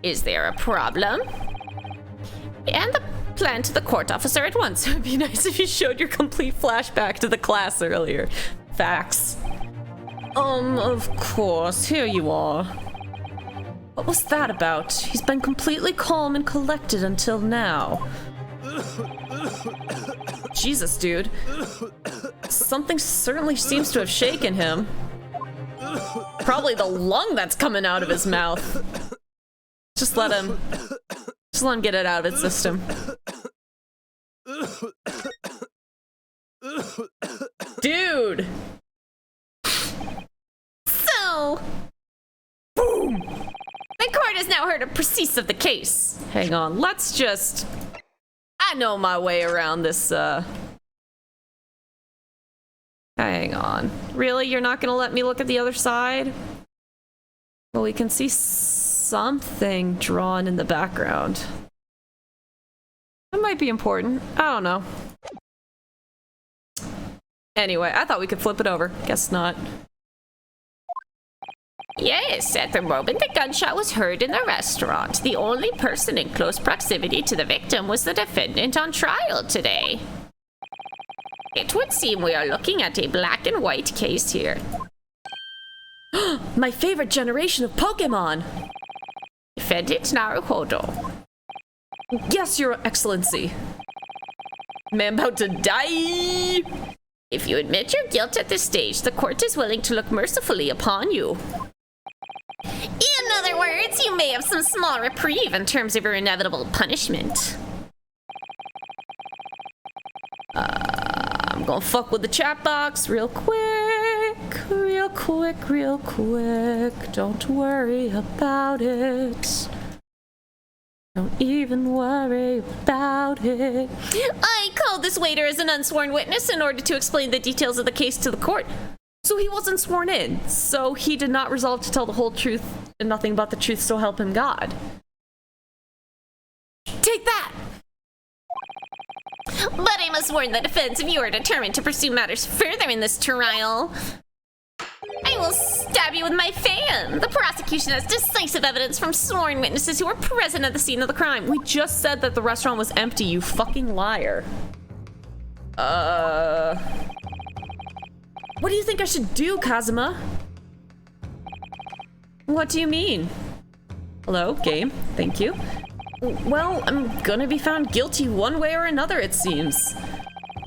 Is there a problem? And the plan to the court officer at once. It would be nice if you showed your complete flashback to the class earlier. Facts. Of course. Here you are. What was that about? He's been completely calm and collected until now. Jesus, dude. Something certainly seems to have shaken him. Probably the lung that's coming out of his mouth. Just let him get it out of its system. Dude! So... Boom! The court has now heard a proceeds of the case. Hang on, let's just... I know my way around this, Hang on. Really? You're not gonna let me look at the other side? Well, we can see something drawn in the background. That might be important. I don't know. Anyway, I thought we could flip it over. Guess not. Yes, at the moment the gunshot was heard in the restaurant, the only person in close proximity to the victim was the defendant on trial today. It would seem we are looking at a black and white case here. My favorite generation of Pokemon! Defendant Naruhodo. Yes, Your Excellency. Man about to die! If you admit your guilt at this stage, the court is willing to look mercifully upon you. In other words, you may have some small reprieve in terms of your inevitable punishment. I'm gonna fuck with the chat box real quick. Don't worry about it. Don't even worry about it. I called this waiter as an unsworn witness in order to explain the details of the case to the court. So he wasn't sworn in, so he did not resolve to tell the whole truth and nothing but the truth, so help him God. Take that! But I must warn the defense, if you are determined to pursue matters further in this trial, I will stab you with my fan. The prosecution has decisive evidence from sworn witnesses who were present at the scene of the crime. We just said that the restaurant was empty, you fucking liar. What do you think I should do, Kazuma? What do you mean? Hello, game. Thank you. Well, I'm gonna be found guilty one way or another, it seems.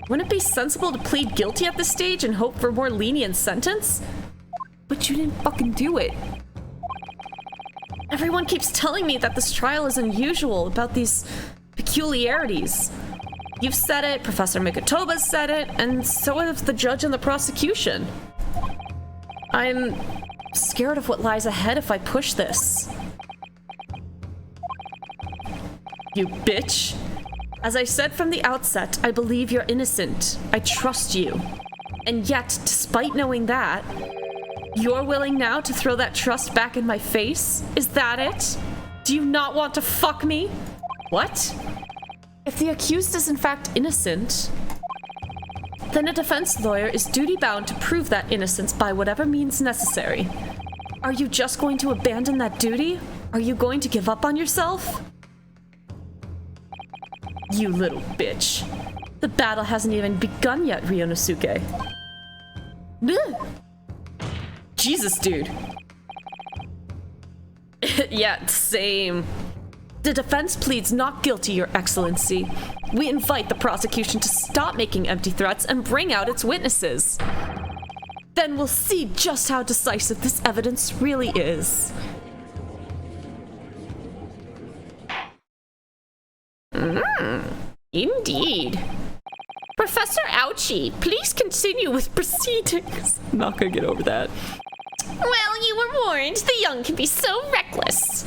Wouldn't it be sensible to plead guilty at this stage and hope for a more lenient sentence? But you didn't fucking do it. Everyone keeps telling me that this trial is unusual, about these peculiarities. You've said it, Professor Mikotoba's said it, and so have the judge and the prosecution. I'm scared of what lies ahead if I push this. You bitch. As I said from the outset, I believe you're innocent. I trust you. And yet, despite knowing that, you're willing now to throw that trust back in my face? Is that it? Do you not want to fuck me? What? If the accused is in fact innocent, then a defense lawyer is duty-bound to prove that innocence by whatever means necessary. Are you just going to abandon that duty? Are you going to give up on yourself? You little bitch. The battle hasn't even begun yet, Ryonosuke. Ugh. Jesus, dude. Yeah, same. The defense pleads not guilty, Your Excellency. We invite the prosecution to stop making empty threats and bring out its witnesses. Then we'll see just how decisive this evidence really is. Indeed. Professor Ouchie, please continue with proceedings. I'm not gonna get over that. Well, you were warned. The young can be so reckless.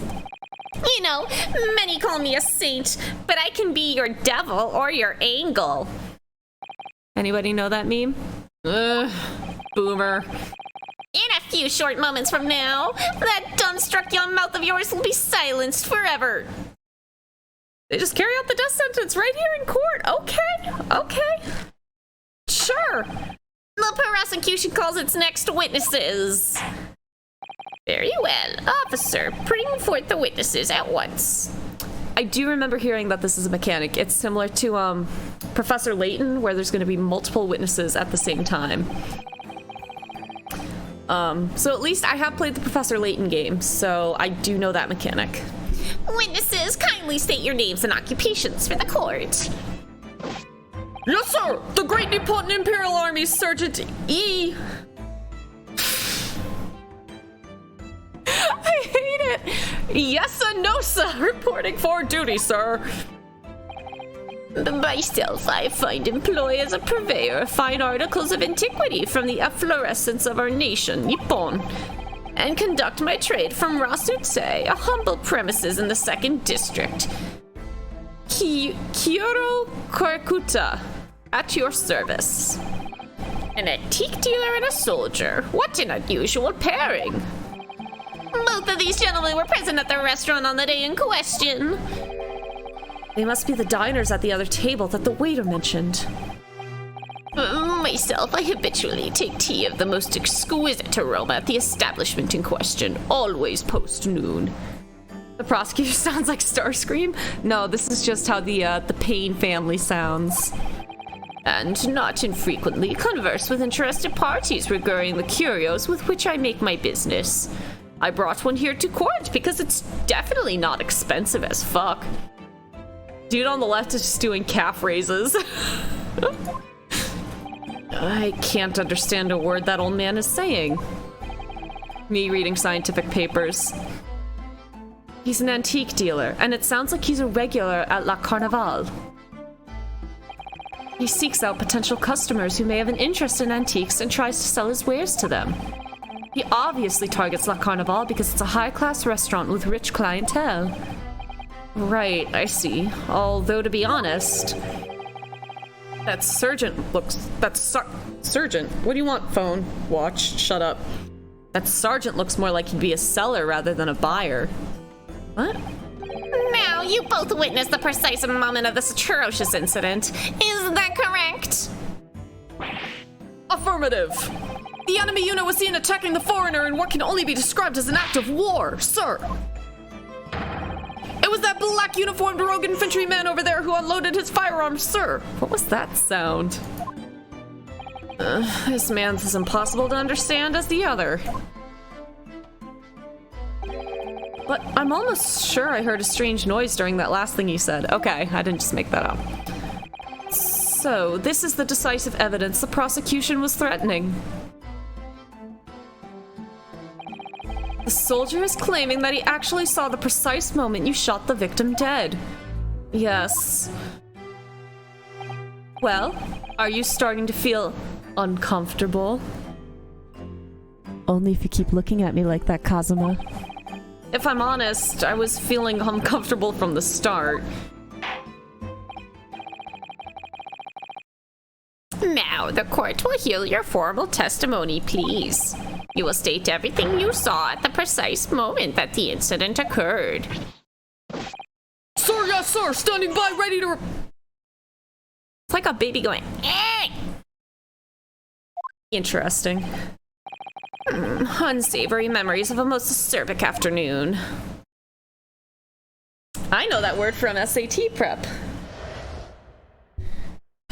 You know, many call me a saint, but I can be your devil or your angel. Anybody know that meme? Boomer. In a few short moments from now, that dumbstruck young mouth of yours will be silenced forever. They just carry out the death sentence right here in court. Okay. Sure. The prosecution calls its next witnesses. Very well. Officer, bring forth the witnesses at once. I do remember hearing that this is a mechanic. It's similar to Professor Layton, where there's going to be multiple witnesses at the same time. So at least I have played the Professor Layton game, so I do know that mechanic. Witnesses, kindly state your names and occupations for the court. Yes, sir! The Great Nippon Imperial Army Sergeant E. I hate it! Yesa Nosa, reporting for duty, sir. Myself, I find employ as a purveyor of fine articles of antiquity from the efflorescence of our nation, Nippon, and conduct my trade from Rasutse, a humble premises in the 2nd District. Kyoto Karakuta, at your service. An antique dealer and a soldier. What an unusual pairing. Both of these gentlemen were present at the restaurant on the day in question. They must be the diners at the other table that the waiter mentioned. Myself, I habitually take tea of the most exquisite aroma at the establishment in question, always post-noon. The prosecutor sounds like Starscream? No, this is just how the Payne family sounds. And not infrequently converse with interested parties regarding the curios with which I make my business. I brought one here to court because it's definitely not expensive as fuck. Dude on the left is just doing calf raises. I can't understand a word that old man is saying. Me reading scientific papers. He's an antique dealer, and it sounds like he's a regular at La Carnival. He seeks out potential customers who may have an interest in antiques and tries to sell his wares to them. He obviously targets La Carnival because it's a high-class restaurant with rich clientele. Right, I see. Although, to be honest, that sergeant looks... Sergeant? What do you want, phone? Watch, shut up. That sergeant looks more like he'd be a seller rather than a buyer. What? Now, you both witnessed the precise moment of this atrocious incident. Is that correct? Affirmative! The enemy unit was seen attacking the foreigner in what can only be described as an act of war, sir! It was that black uniformed rogue infantryman over there who unloaded his firearms, sir! What was that sound? This man's as impossible to understand as the other. But I'm almost sure I heard a strange noise during that last thing you said. Okay, I didn't just make that up. So, this is the decisive evidence the prosecution was threatening. The soldier is claiming that he actually saw the precise moment you shot the victim dead. Yes. Well, are you starting to feel uncomfortable? Only if you keep looking at me like that, Kazuma. If I'm honest, I was feeling uncomfortable from the start. Now, the court will hear your formal testimony, please. You will state everything you saw at the precise moment that the incident occurred. Sir, yes, sir! Standing by, ready to... It's like a baby going, eh! Interesting. Unsavory memories of a most acerbic afternoon. I know that word from SAT prep.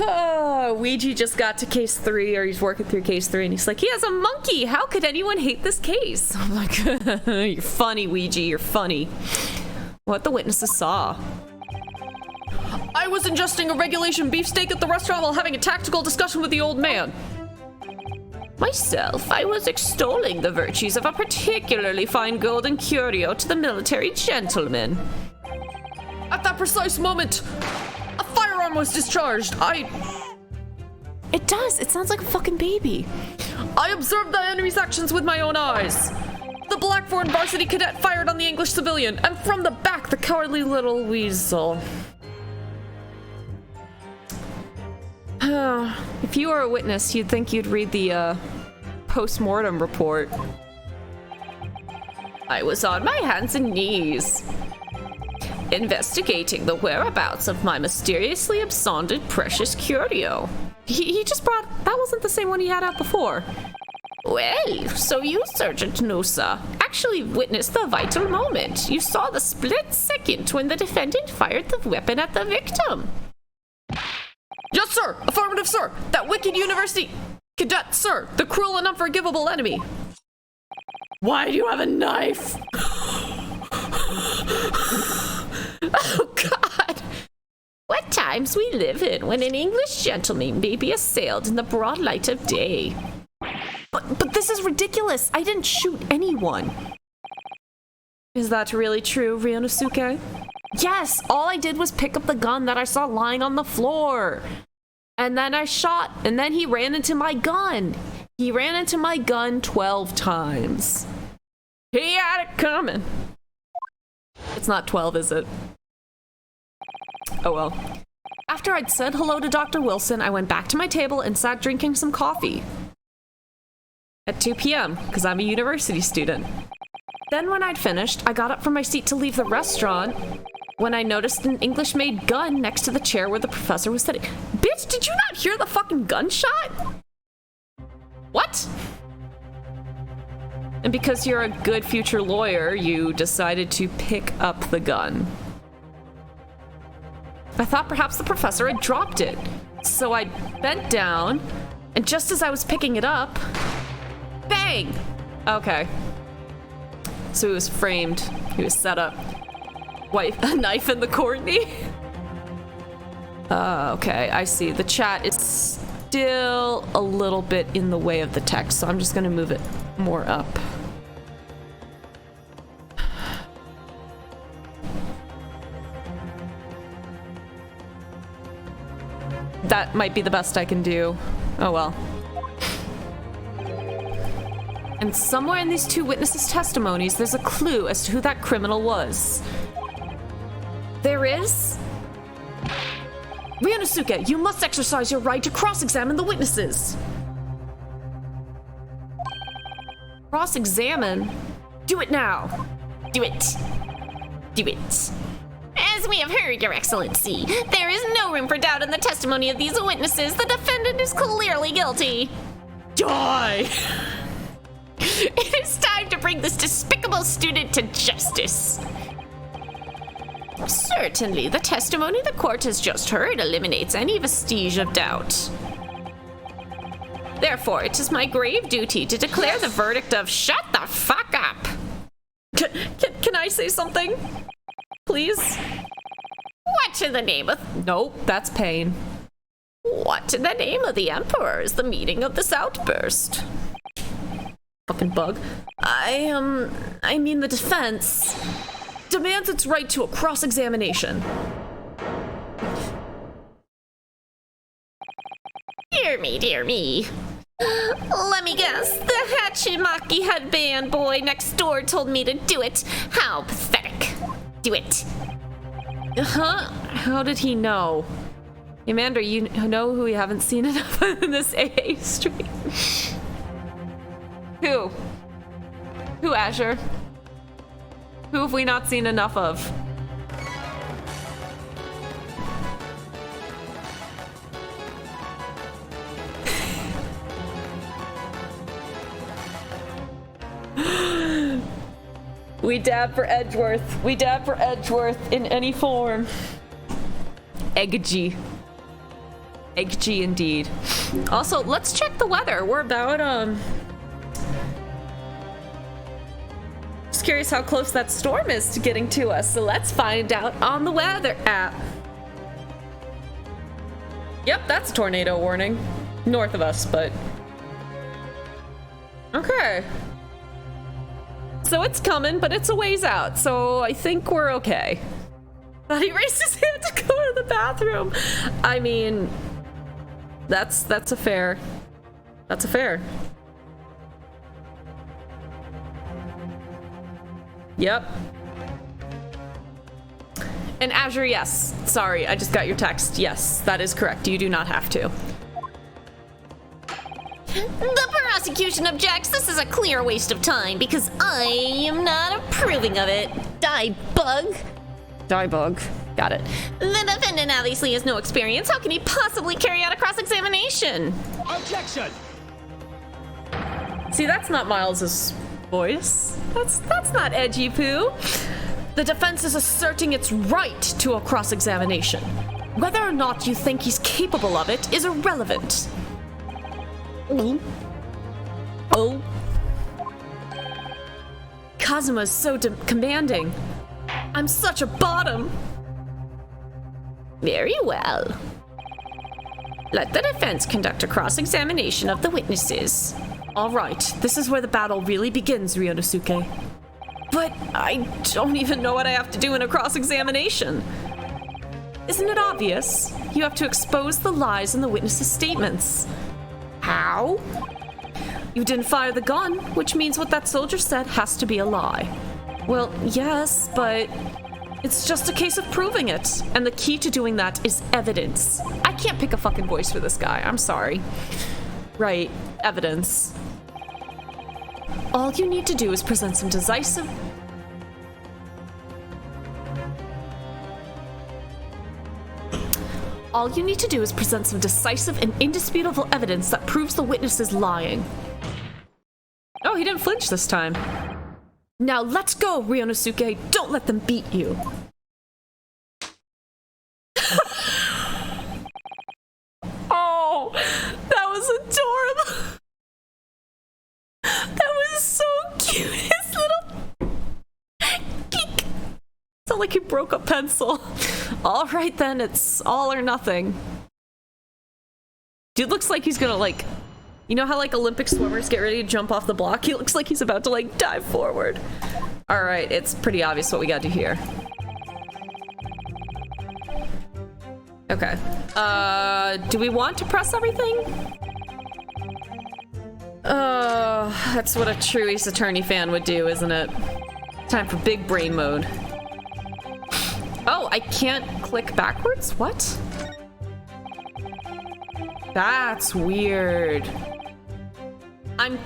Oh, Ouija just got to case 3, or he's working through case 3, and he's like, he has a monkey! How could anyone hate this case? I'm like, you're funny, Ouija, you're funny. What the witnesses saw. I was ingesting a regulation beefsteak at the restaurant while having a tactical discussion with the old man. Myself, I was extolling the virtues of a particularly fine golden curio to the military gentleman. At that precise moment, a firearm alarm was discharged. It does. It sounds like a fucking baby. I observed the enemy's actions with my own eyes. The Blackthorn varsity cadet fired on the English civilian, and from the back, the cowardly little weasel. If you were a witness, you'd think you'd read the, post-mortem report. I was on my hands and knees, investigating the whereabouts of my mysteriously absconded precious curio. He just brought... That wasn't the same one he had out before. Well, so you, Sergeant Noosa, actually witnessed the vital moment. You saw the split second when the defendant fired the weapon at the victim. Yes, sir! Affirmative, sir! That wicked university cadet, sir! The cruel and unforgivable enemy! Why do you have a knife? Oh, God! What times we live in when an English gentleman may be assailed in the broad light of day. But this is ridiculous! I didn't shoot anyone! Is that really true, Ryunosuke? Yes! All I did was pick up the gun that I saw lying on the floor! And then I shot, and then he ran into my gun! He ran into my gun 12 times. He had it coming! It's not 12, is it? Oh well. After I'd said hello to Dr. Wilson, I went back to my table and sat drinking some coffee. At 2 p.m., because I'm a university student. Then when I'd finished, I got up from my seat to leave the restaurant when I noticed an English-made gun next to the chair where the professor was sitting. Bitch, did you not hear the fucking gunshot? What? And because you're a good future lawyer, you decided to pick up the gun. I thought perhaps the professor had dropped it. So I bent down, and just as I was picking it up, bang! Okay. So he was framed. He was set up. A knife in the Courtney? Okay, I see. The chat is still a little bit in the way of the text, so I'm just gonna move it more up. That might be the best I can do. Oh well. And somewhere in these two witnesses' testimonies, there's a clue as to who that criminal was. There is? Ryunosuke, you must exercise your right to cross-examine the witnesses. Cross-examine? Do it now. Do it. Do it. As we have heard, Your Excellency, there is no room for doubt in the testimony of these witnesses. The defendant is clearly guilty. Die! It is time to bring this despicable student to justice. Certainly, the testimony the court has just heard eliminates any vestige of doubt. Therefore, it is my grave duty to declare the verdict of shut the fuck up. Can I say something? Please? What in the name of... Nope, that's pain. What in the name of the Emperor is the meaning of this outburst? Fucking bug. I mean the defense demands its right to a cross-examination. Dear me, dear me. Let me guess, the Hachimaki headband boy next door told me to do it. How pathetic. Do it. Huh? How did he know? Amanda, you know who we haven't seen enough of in this AA stream? Who? Who, Asher? Who have we not seen enough of? We dab for Edgeworth. We dab for Edgeworth in any form. Egg-G. Egg-G indeed. Also, let's check the weather. We're about, just curious how close that storm is to getting to us, so let's find out on the weather app. Yep, that's a tornado warning. North of us, but... Okay. So it's coming, but it's a ways out, so I think we're okay. Thought he raised his hand to go to the bathroom. I mean, that's a fair. That's a fair. Yep. And Azure, yes. Sorry, I just got your text. Yes, that is correct. You do not have to. The prosecution objects. This is a clear waste of time because I am not approving of it. Die, bug. Die bug. Got it. The defendant obviously has no experience. How can he possibly carry out a cross-examination? Objection! See, that's not Miles's voice. That's not Edgy Poo. The defense is asserting its right to a cross-examination. Whether or not you think he's capable of it is irrelevant. Oh. Kazuma's so commanding. I'm such a bottom. Very well. Let the defense conduct a cross-examination of the witnesses. All right, this is where the battle really begins, Ryonosuke. But I don't even know what I have to do in a cross-examination. Isn't it obvious? You have to expose the lies in the witnesses' statements. How? You didn't fire the gun, which means what that soldier said has to be a lie. Well, yes, but it's just a case of proving it. And the key to doing that is evidence. I can't pick a fucking voice for this guy. I'm sorry. Right, evidence. All you need to do is present some decisive... All you need to do is present some decisive and indisputable evidence that proves the witness is lying. Oh, he didn't flinch this time. Now let's go, Ryonosuke. Don't let them beat you. Oh, that was adorable. That was so cute. His little geek. Sound like he broke a pencil. All right then, it's all or nothing. Dude looks like he's gonna like, you know how like Olympic swimmers get ready to jump off the block? He looks like he's about to like dive forward. All right, it's pretty obvious what we got to do here. Okay. Do we want to press everything? That's what a true Ace Attorney fan would do, isn't it? Time for big brain mode. Oh, I can't click backwards? What? That's weird. I'm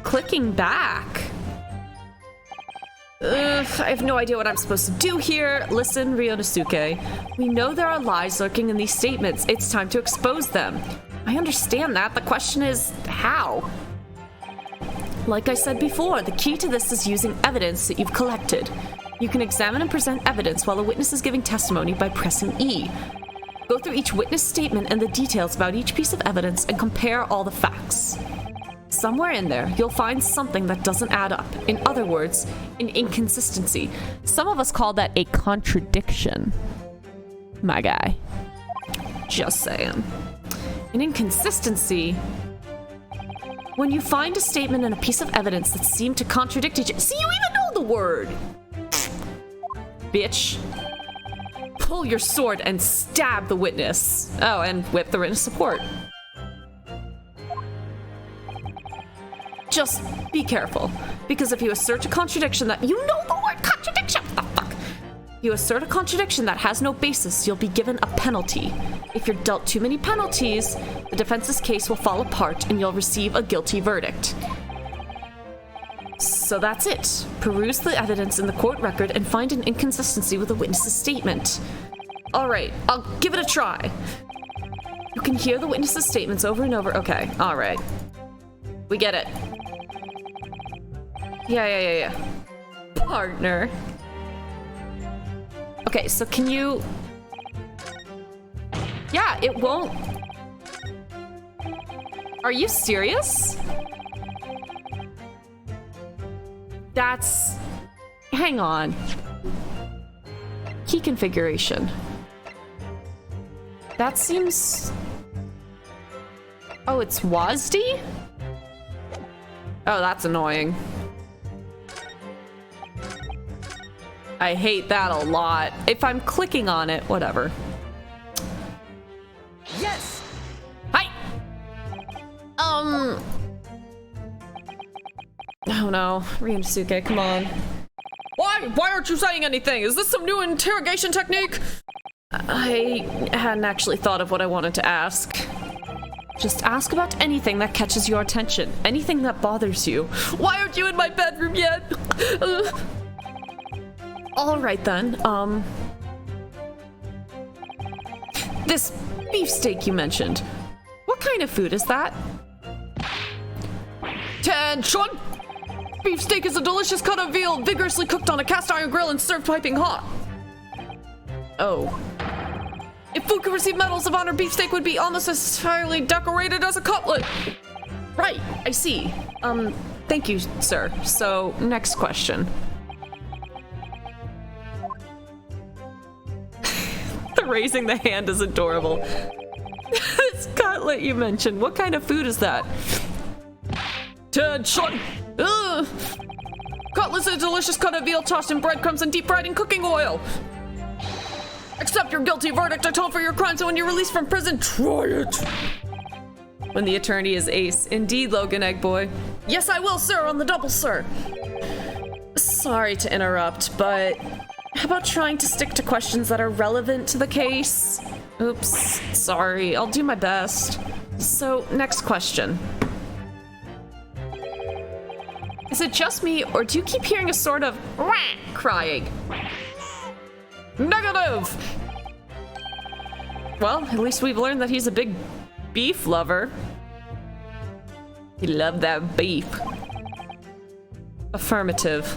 clicking back. Ugh, I have no idea what I'm supposed to do here. Listen, Ryonosuke. We know there are lies lurking in these statements. It's time to expose them. I understand that. The question is, how? Like I said before, the key to this is using evidence that you've collected. You can examine and present evidence while a witness is giving testimony by pressing E. Go through each witness statement and the details about each piece of evidence and compare all the facts. Somewhere in there, you'll find something that doesn't add up. In other words, an inconsistency. Some of us call that a contradiction. My guy. Just saying. An inconsistency. When you find a statement and a piece of evidence that seem to contradict each other. See, you even know the word! Bitch. Pull your sword and stab the witness. Oh, and whip the witness support. Just be careful, because if you assert a contradiction that— you know the word contradiction! What the fuck? You assert a contradiction that has no basis, you'll be given a penalty. If you're dealt too many penalties, the defense's case will fall apart and you'll receive a guilty verdict. So that's it. Peruse the evidence in the court record and find an inconsistency with the witness's statement. Alright, I'll give it a try. You can hear the witness's statements over and over. Okay, alright. We get it. Yeah. Partner. Okay, so can you... Yeah, it won't... Are you serious? That's... Hang on. Key configuration. That seems... Oh, it's WASD? Oh, that's annoying. I hate that a lot. If I'm clicking on it, whatever. Yes! Hi! Oh no, Ryunosuke, come on. Why aren't you saying anything? Is this some new interrogation technique? I hadn't actually thought of what I wanted to ask. Just ask about anything that catches your attention. Anything that bothers you. Why aren't you in my bedroom yet? Alright then, this beefsteak you mentioned. What kind of food is that? Attention! Beefsteak is a delicious cut of veal vigorously cooked on a cast iron grill and served piping hot. Oh. If food could receive medals of honor, beefsteak would be almost as entirely decorated as a cutlet. Right, I see. Thank you, sir. So, next question. The raising the hand is adorable. This cutlet you mentioned, what kind of food is that? Attention! Ugh. Cutlet is a delicious cut of veal tossed in breadcrumbs and deep fried in cooking oil. Accept your guilty verdict, atone for your crimes, and when you're released from prison, try it. When the attorney is ace. Indeed, Logan Eggboy. Yes, I will, sir, on the double, sir. Sorry to interrupt, but how about trying to stick to questions that are relevant to the case? Oops, sorry, I'll do my best. So, next question. Is it just me, or do you keep hearing a sort of wah crying? Negative! Well, at least we've learned that he's a big beef lover. He loved that beef. Affirmative.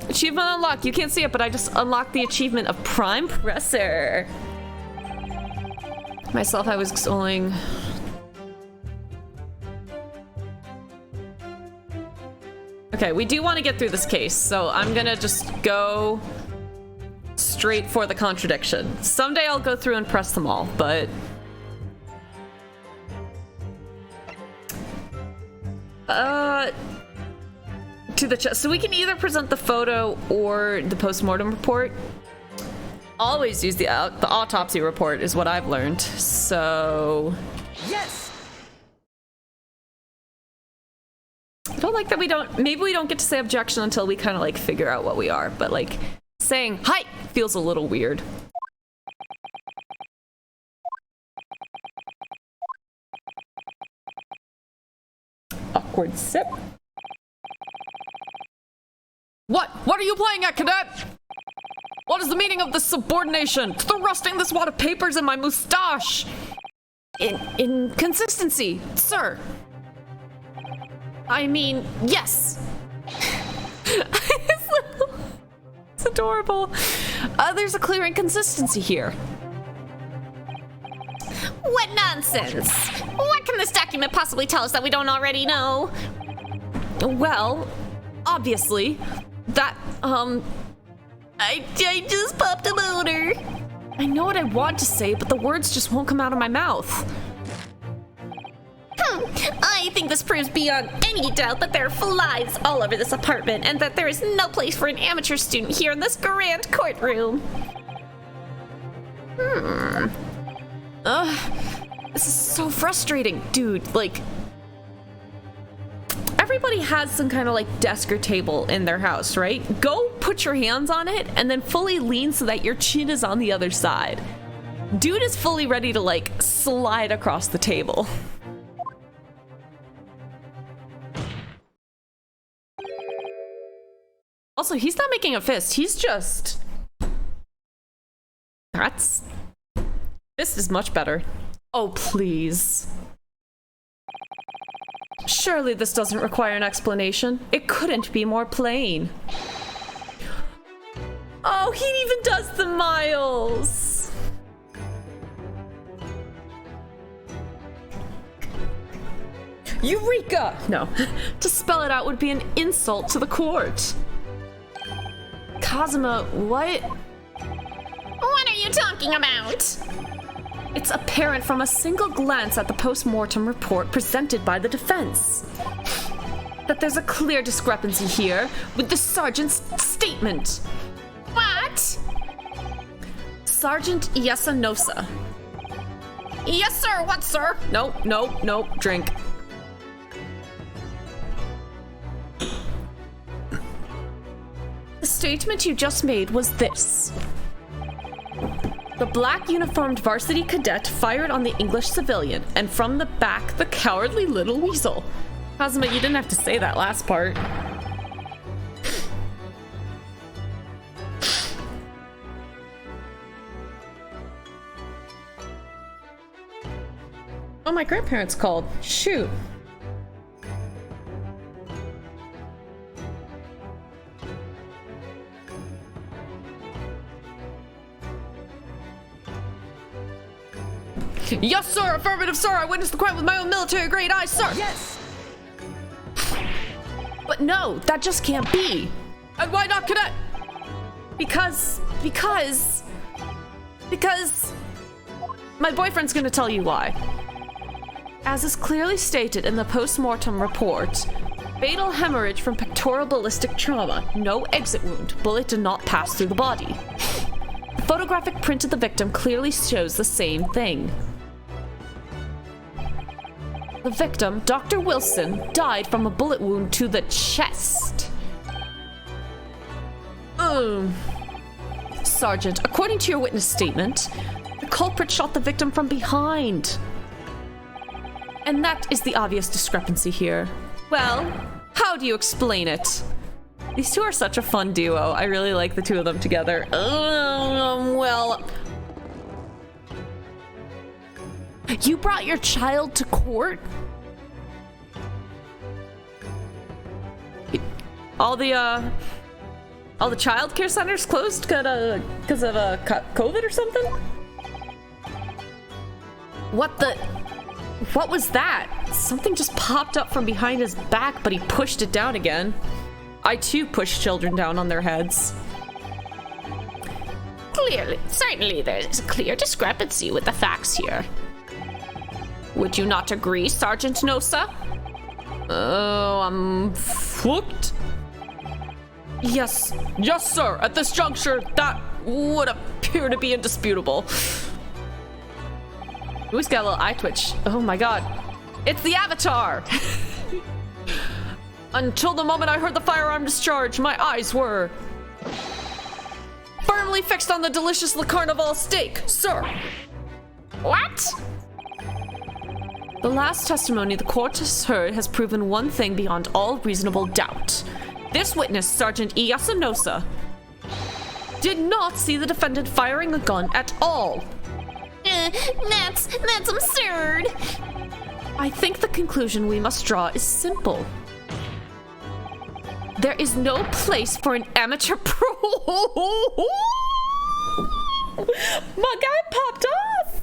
Achievement unlocked. You can't see it, but I just unlocked the achievement of Prime Presser. Myself, I was extolling. Okay, we do want to get through this case, so I'm gonna just go straight for the contradiction. Someday I'll go through and press them all, but to the chest. So we can either present the photo or the post-mortem report. Always use the autopsy report is what I've learned. So Yes! I don't like that maybe we don't get to say objection until we kind of like figure out what we are, but like saying hi feels a little weird. Awkward sip. What are you playing at, cadet? What is the meaning of this subordination? Thrusting this wad of papers in my mustache! Inconsistency, sir. I mean, yes. It's adorable. There's a clear inconsistency here. What nonsense! What can this document possibly tell us that we don't already know? Well, obviously, that, I just popped a motor. I know what I want to say, but the words just won't come out of my mouth. I think this proves beyond any doubt that there are flies all over this apartment and that there is no place for an amateur student here in this grand courtroom. This is so frustrating, dude. Like, everybody has some kind of like desk or table in their house, right? Go put your hands on it and then fully lean so that your chin is on the other side. Dude is fully ready to like slide across the table. Also, he's not making a fist. He's just... Fist is much better. Oh, please. Surely this doesn't require an explanation. It couldn't be more plain. Oh, he even does the miles. Eureka! No. To spell it out would be an insult to the court. Kazuma, what? What are you talking about? It's apparent from a single glance at the post-mortem report presented by the defense. that there's a clear discrepancy here with the sergeant's statement. What? Sergeant Yasanosa. Yes, sir. What, sir? Nope, drink. The statement you just made was this. The black uniformed varsity cadet fired on the English civilian, and from the back, the cowardly little weasel. Kazuma, you didn't have to say that last part. Oh, my grandparents called. Shoot. Yes, sir. Affirmative, sir. I witnessed the crime with my own military-grade eyes, sir. Yes! But no, that just can't be. And why not, cadet? Because my boyfriend's gonna tell you why. As is clearly stated in the post-mortem report, fatal hemorrhage from pectoral ballistic trauma, no exit wound, bullet did not pass through the body. The photographic print of the victim clearly shows the same thing. The victim, Dr. Wilson, died from a bullet wound to the chest. Sergeant, according to your witness statement, the culprit shot the victim from behind. And that is the obvious discrepancy here. Well, how do you explain it? These two are such a fun duo. I really like the two of them together. Well... You brought your child to court? All the child care centers closed because of COVID or something? What was that? Something just popped up from behind his back, but he pushed it down again. I too push children down on their heads. Certainly there's a clear discrepancy with the facts here. Would you not agree, Sergeant Nosa? Oh, I'm fucked. Yes. Yes, sir. At this juncture, that would appear to be indisputable. Ooh, he's got a little eye twitch. Oh my god. It's the Avatar! Until the moment I heard the firearm discharge, my eyes were firmly fixed on the delicious Le Carnival steak, sir. What? The last testimony the court has heard has proven one thing beyond all reasonable doubt. This witness, Sergeant Iyasanosa, did not see the defendant firing a gun at all. That's absurd. I think the conclusion we must draw is simple. There is no place for an amateur pro. My guy popped off.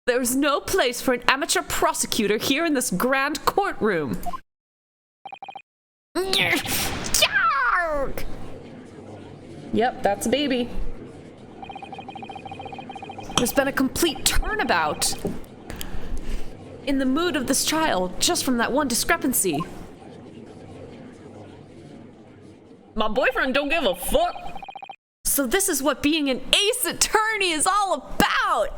There's no place for an amateur prosecutor here in this grand courtroom. Yep, that's a baby. There's been a complete turnabout in the mood of this child just from that one discrepancy. My boyfriend don't give a fuck. So this is what being an ace attorney is all about.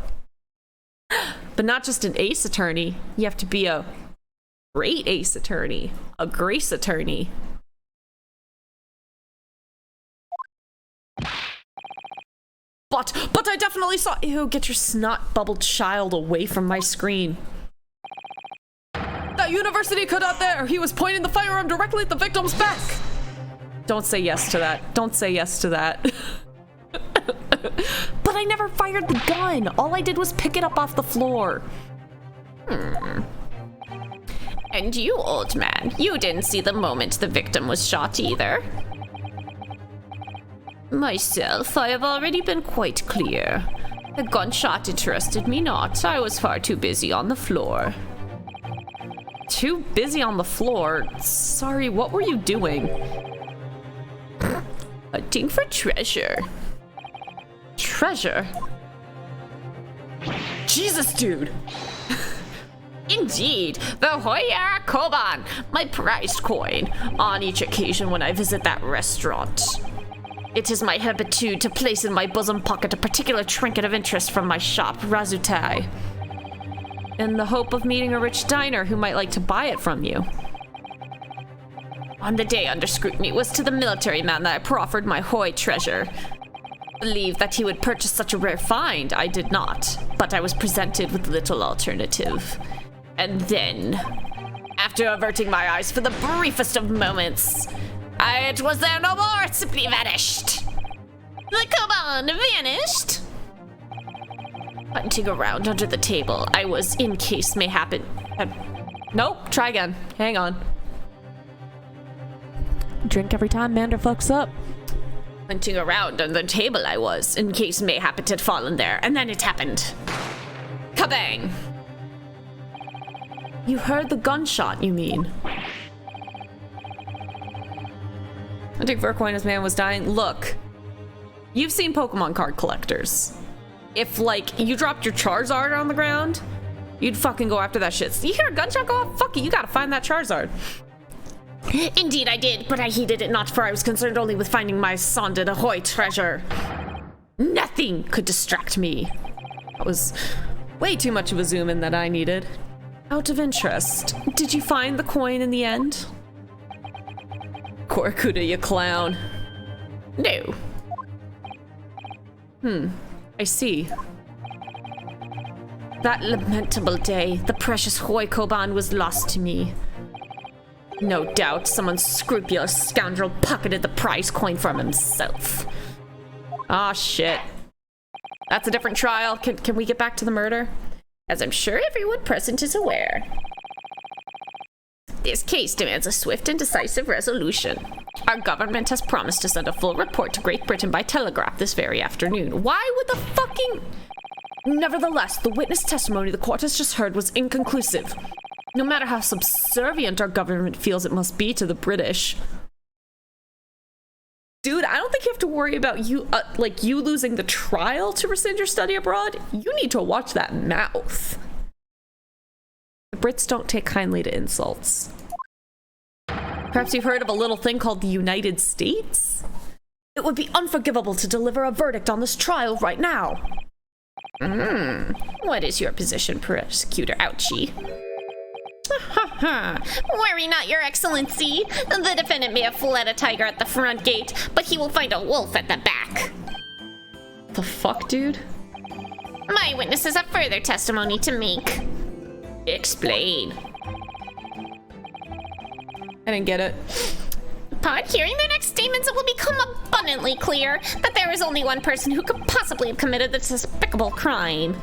But not just an ace attorney. You have to be a great ace attorney. A grace attorney. But I definitely saw— Ew, get your snot-bubbled child away from my screen. That university cadet there, he was pointing the firearm directly at the victim's back. Don't say yes to that. Don't say yes to that. But I never fired the gun. All I did was pick it up off the floor. And you, old man, you didn't see the moment the victim was shot either. Myself, I have already been quite clear. The gunshot interested me not. I was far too busy on the floor. Too busy on the floor? Sorry, what were you doing? Hunting for treasure. Treasure? Jesus, dude. Indeed, the Hoya Koban, my prized coin, on each occasion when I visit that restaurant. It is my habitude to place in my bosom pocket a particular trinket of interest from my shop, Razutai, in the hope of meeting a rich diner who might like to buy it from you. On the day under scrutiny, it was to the military man that I proffered my Hoi treasure. Believed that he would purchase such a rare find. I did not, but I was presented with little alternative. And then, after averting my eyes for the briefest of moments, it was there no more. It simply vanished. The Koban vanished. Hunting around under the table, I was in case may happen. Nope, try again. Hang on. Drink every time Mander fucks up. Hunting around under the table I was, in case mayhap it had fallen there, and then it happened. Kabang! You heard the gunshot, you mean? Hunting for a coin as man was dying. Look, you've seen Pokemon card collectors. If, like, you dropped your Charizard on the ground, you'd fucking go after that shit. You hear a gunshot go off? Fuck it, you gotta find that Charizard. Indeed I did, but I heeded it not, for I was concerned only with finding my Sonda de Hoy treasure. Nothing could distract me. That was way too much of a zoom in that I needed. Out of interest, did you find the coin in the end? Korakuda, you clown. No. I see. That lamentable day, the precious Hoi Koban was lost to me. No doubt some unscrupulous scoundrel pocketed the prize coin from himself. Ah, shit. That's a different trial. Can we get back to the murder? As I'm sure everyone present is aware. This case demands a swift and decisive resolution. Our government has promised to send a full report to Great Britain by telegraph this very afternoon. Why would the fucking... Nevertheless, the witness testimony the court has just heard was inconclusive. No matter how subservient our government feels it must be to the British. Dude, I don't think you have to worry about you losing the trial to rescind your study abroad. You need to watch that mouth. The Brits don't take kindly to insults. Perhaps you've heard of a little thing called the United States? It would be unforgivable to deliver a verdict on this trial right now. What is your position, Prosecutor Ouchie? Worry not, Your Excellency. The defendant may have fled a tiger at the front gate, but he will find a wolf at the back. The fuck, dude? My witnesses have further testimony to make. Explain. I didn't get it. Upon hearing their next statements, it will become abundantly clear that there is only one person who could possibly have committed this despicable crime.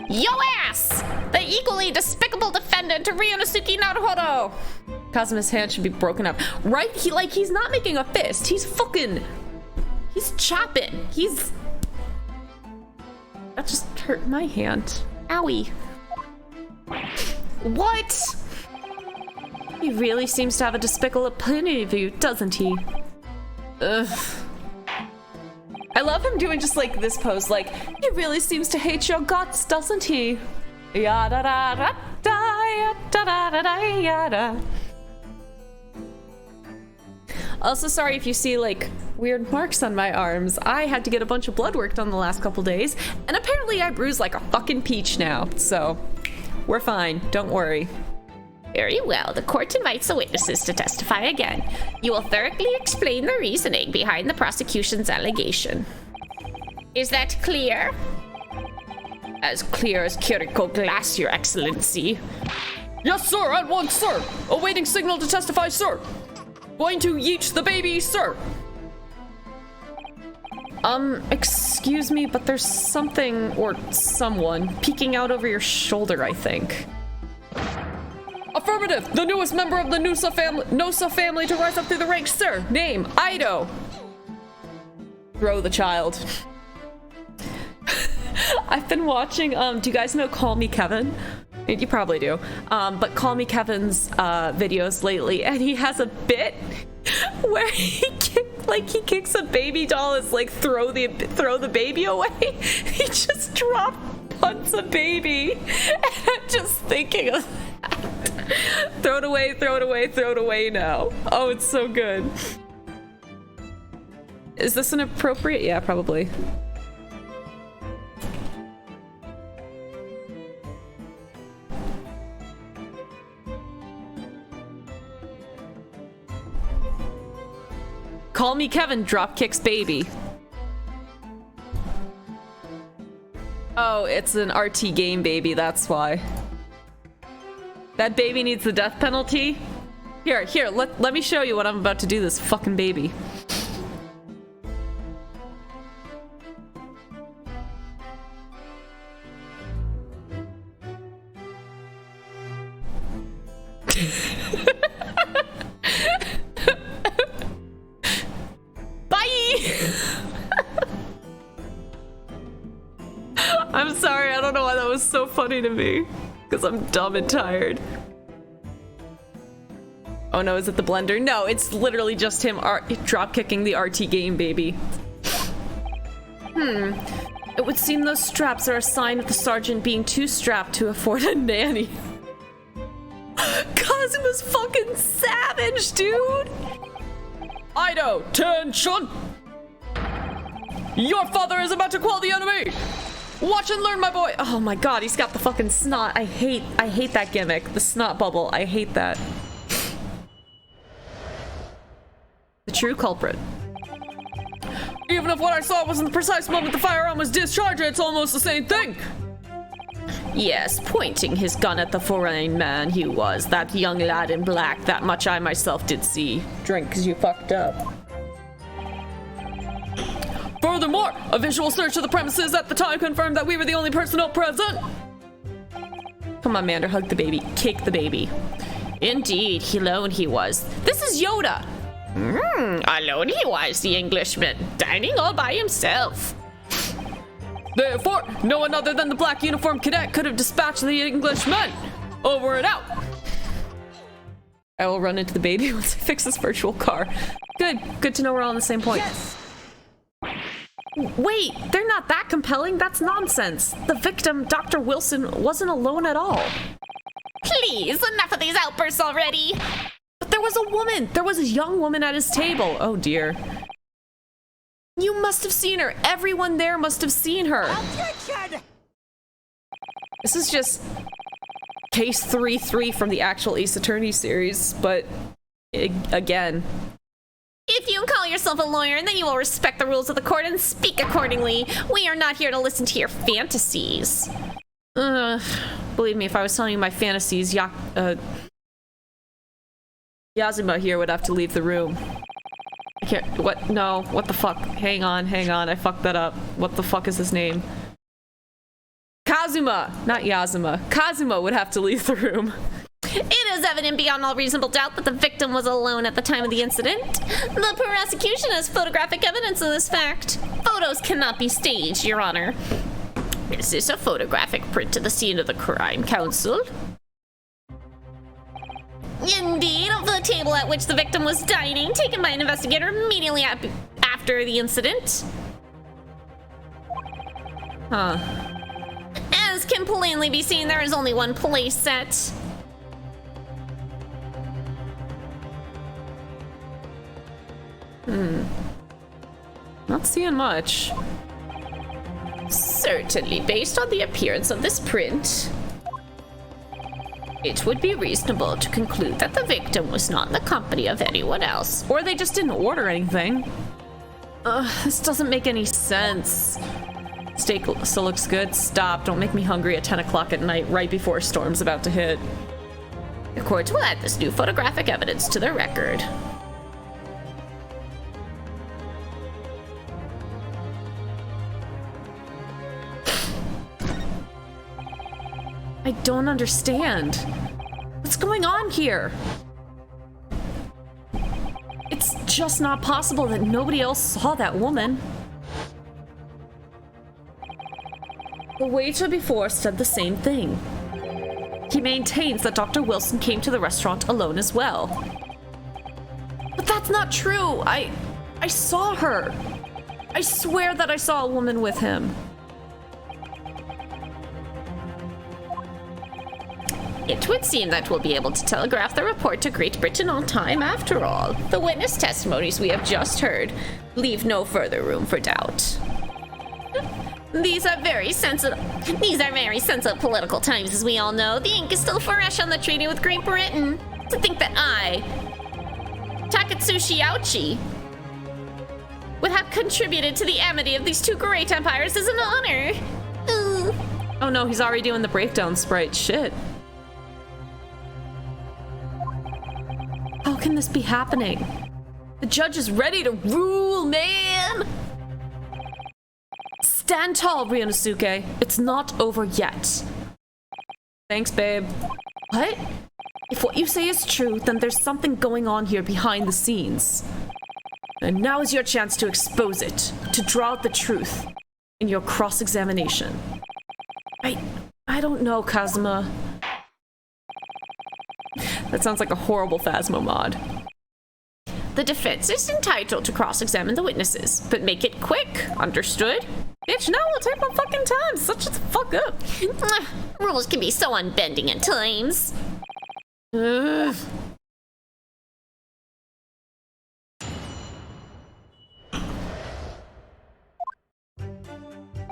Yo ass! The equally despicable defendant, Ryunosuke Naruhodo! Kazuma's hand should be broken up. Right? He's not making a fist. He's chopping. That just hurt my hand. Owie. What? He really seems to have a despicable opinion of you, doesn't he? Ugh. I love him doing just like this pose, like, he really seems to hate your guts, doesn't he? Yada da da da yada da da da yada. Also, sorry if you see like weird marks on my arms. I had to get a bunch of blood work done the last couple days, and apparently I bruise like a fucking peach now, so we're fine, don't worry. Very well, the court invites the witnesses to testify again. You will thoroughly explain the reasoning behind the prosecution's allegation. Is that clear? As clear as Kiriko glass, Your Excellency. Yes, sir, at once, sir. Awaiting signal to testify, sir. Going to yeet the baby, sir. Excuse me, but there's something or someone peeking out over your shoulder, I think. Affirmative! The newest member of the Nosa family to rise up through the ranks, sir! Name, Ido! Throw the child. I've been watching, do you guys know Call Me Kevin? You probably do. But Call Me Kevin's videos lately, and he has a bit where he kicks a baby doll as like throw the baby away. He just wants a baby. And I'm just thinking of that. Throw it away, throw it away, throw it away now. Oh, it's so good. Is this inappropriate? Yeah, probably. Call me Kevin, Dropkick's baby. Oh, it's an RT game baby, that's why. That baby needs the death penalty? Here, let me show you what I'm about to do to this fucking baby. I'm sorry, I don't know why that was so funny to me. Because I'm dumb and tired. Oh no, is it the blender? No, it's literally just him drop kicking the RT game baby. It would seem those straps are a sign of the sergeant being too strapped to afford a nanny. Kazuma's fucking savage, dude! Ido, attention! Your father is about to quell the enemy! Watch and learn, my boy! Oh my god, he's got the fucking snot. I hate that gimmick. The snot bubble. I hate that. The true culprit. Even if what I saw was in the precise moment the firearm was discharged, it's almost the same thing! Yes, pointing his gun at the foreign man he was. That young lad in black. That much I myself did see. Drink, because you fucked up. Furthermore, a visual search of the premises at the time confirmed that we were the only personnel present. Come on, Mander, hug the baby. Kick the baby. Indeed, alone he was. This is Yoda! Alone he was, the Englishman, dining all by himself. Therefore, no one other than the black uniformed cadet could have dispatched the Englishmen. Over and out. I will run into the baby once I fix this virtual car. Good to know we're all on the same point. Yes! Wait, they're not that compelling. That's nonsense. The victim, Dr. Wilson, wasn't alone at all. Please, enough of these outbursts already. But there was a woman. There was a young woman at his table. Oh dear. You must have seen her. Everyone there must have seen her. Objection! This is just case 3-3 from the actual Ace Attorney series, but again. If you call yourself a lawyer, then you will respect the rules of the court and speak accordingly. We are not here to listen to your fantasies. Believe me, if I was telling you my fantasies, Yazuma here would have to leave the room. I can't. What? No. What the fuck? Hang on. I fucked that up. What the fuck is his name? Kazuma! Not Yazuma. Kazuma would have to leave the room. It is evident beyond all reasonable doubt that the victim was alone at the time of the incident. The prosecution has photographic evidence of this fact. Photos cannot be staged, Your Honor. Is this a photographic print of the scene of the crime, Counsel? Indeed, of the table at which the victim was dining, taken by an investigator immediately after the incident. Huh. As can plainly be seen, there is only one play set. Not seeing much. Certainly, based on the appearance of this print, it would be reasonable to conclude that the victim was not in the company of anyone else. Or they just didn't order anything. This doesn't make any sense. Steak still looks good. Stop. Don't make me hungry at 10 o'clock at night right before a storm's about to hit. The court will add this new photographic evidence to their record. I don't understand. What's going on here? It's just not possible that nobody else saw that woman. The waiter before said the same thing. He maintains that Dr. Wilson came to the restaurant alone as well. But that's not true. I saw her. I swear that I saw a woman with him. It would seem that we'll be able to telegraph the report to Great Britain on time after all. The witness testimonies we have just heard leave no further room for doubt. These are very sensitive political times, as we all know. The ink is still fresh on the treaty with Great Britain. To think that I, Takatsuchi Ouchi, would have contributed to the amity of these two great empires is an honor. Ooh. Oh no, he's already doing the breakdown sprite. Shit. How can this be happening? The judge is ready to rule, man! Stand tall, Ryunosuke. It's not over yet. Thanks, babe. What? If what you say is true, then there's something going on here behind the scenes. And now is your chance to expose it, to draw out the truth in your cross-examination. I don't know, Kazuma. That sounds like a horrible Phasmo mod. The defense is entitled to cross-examine the witnesses, but make it quick, understood? Bitch, now we'll take my fucking time. Shut the fuck up. Rules can be so unbending at times. Ugh.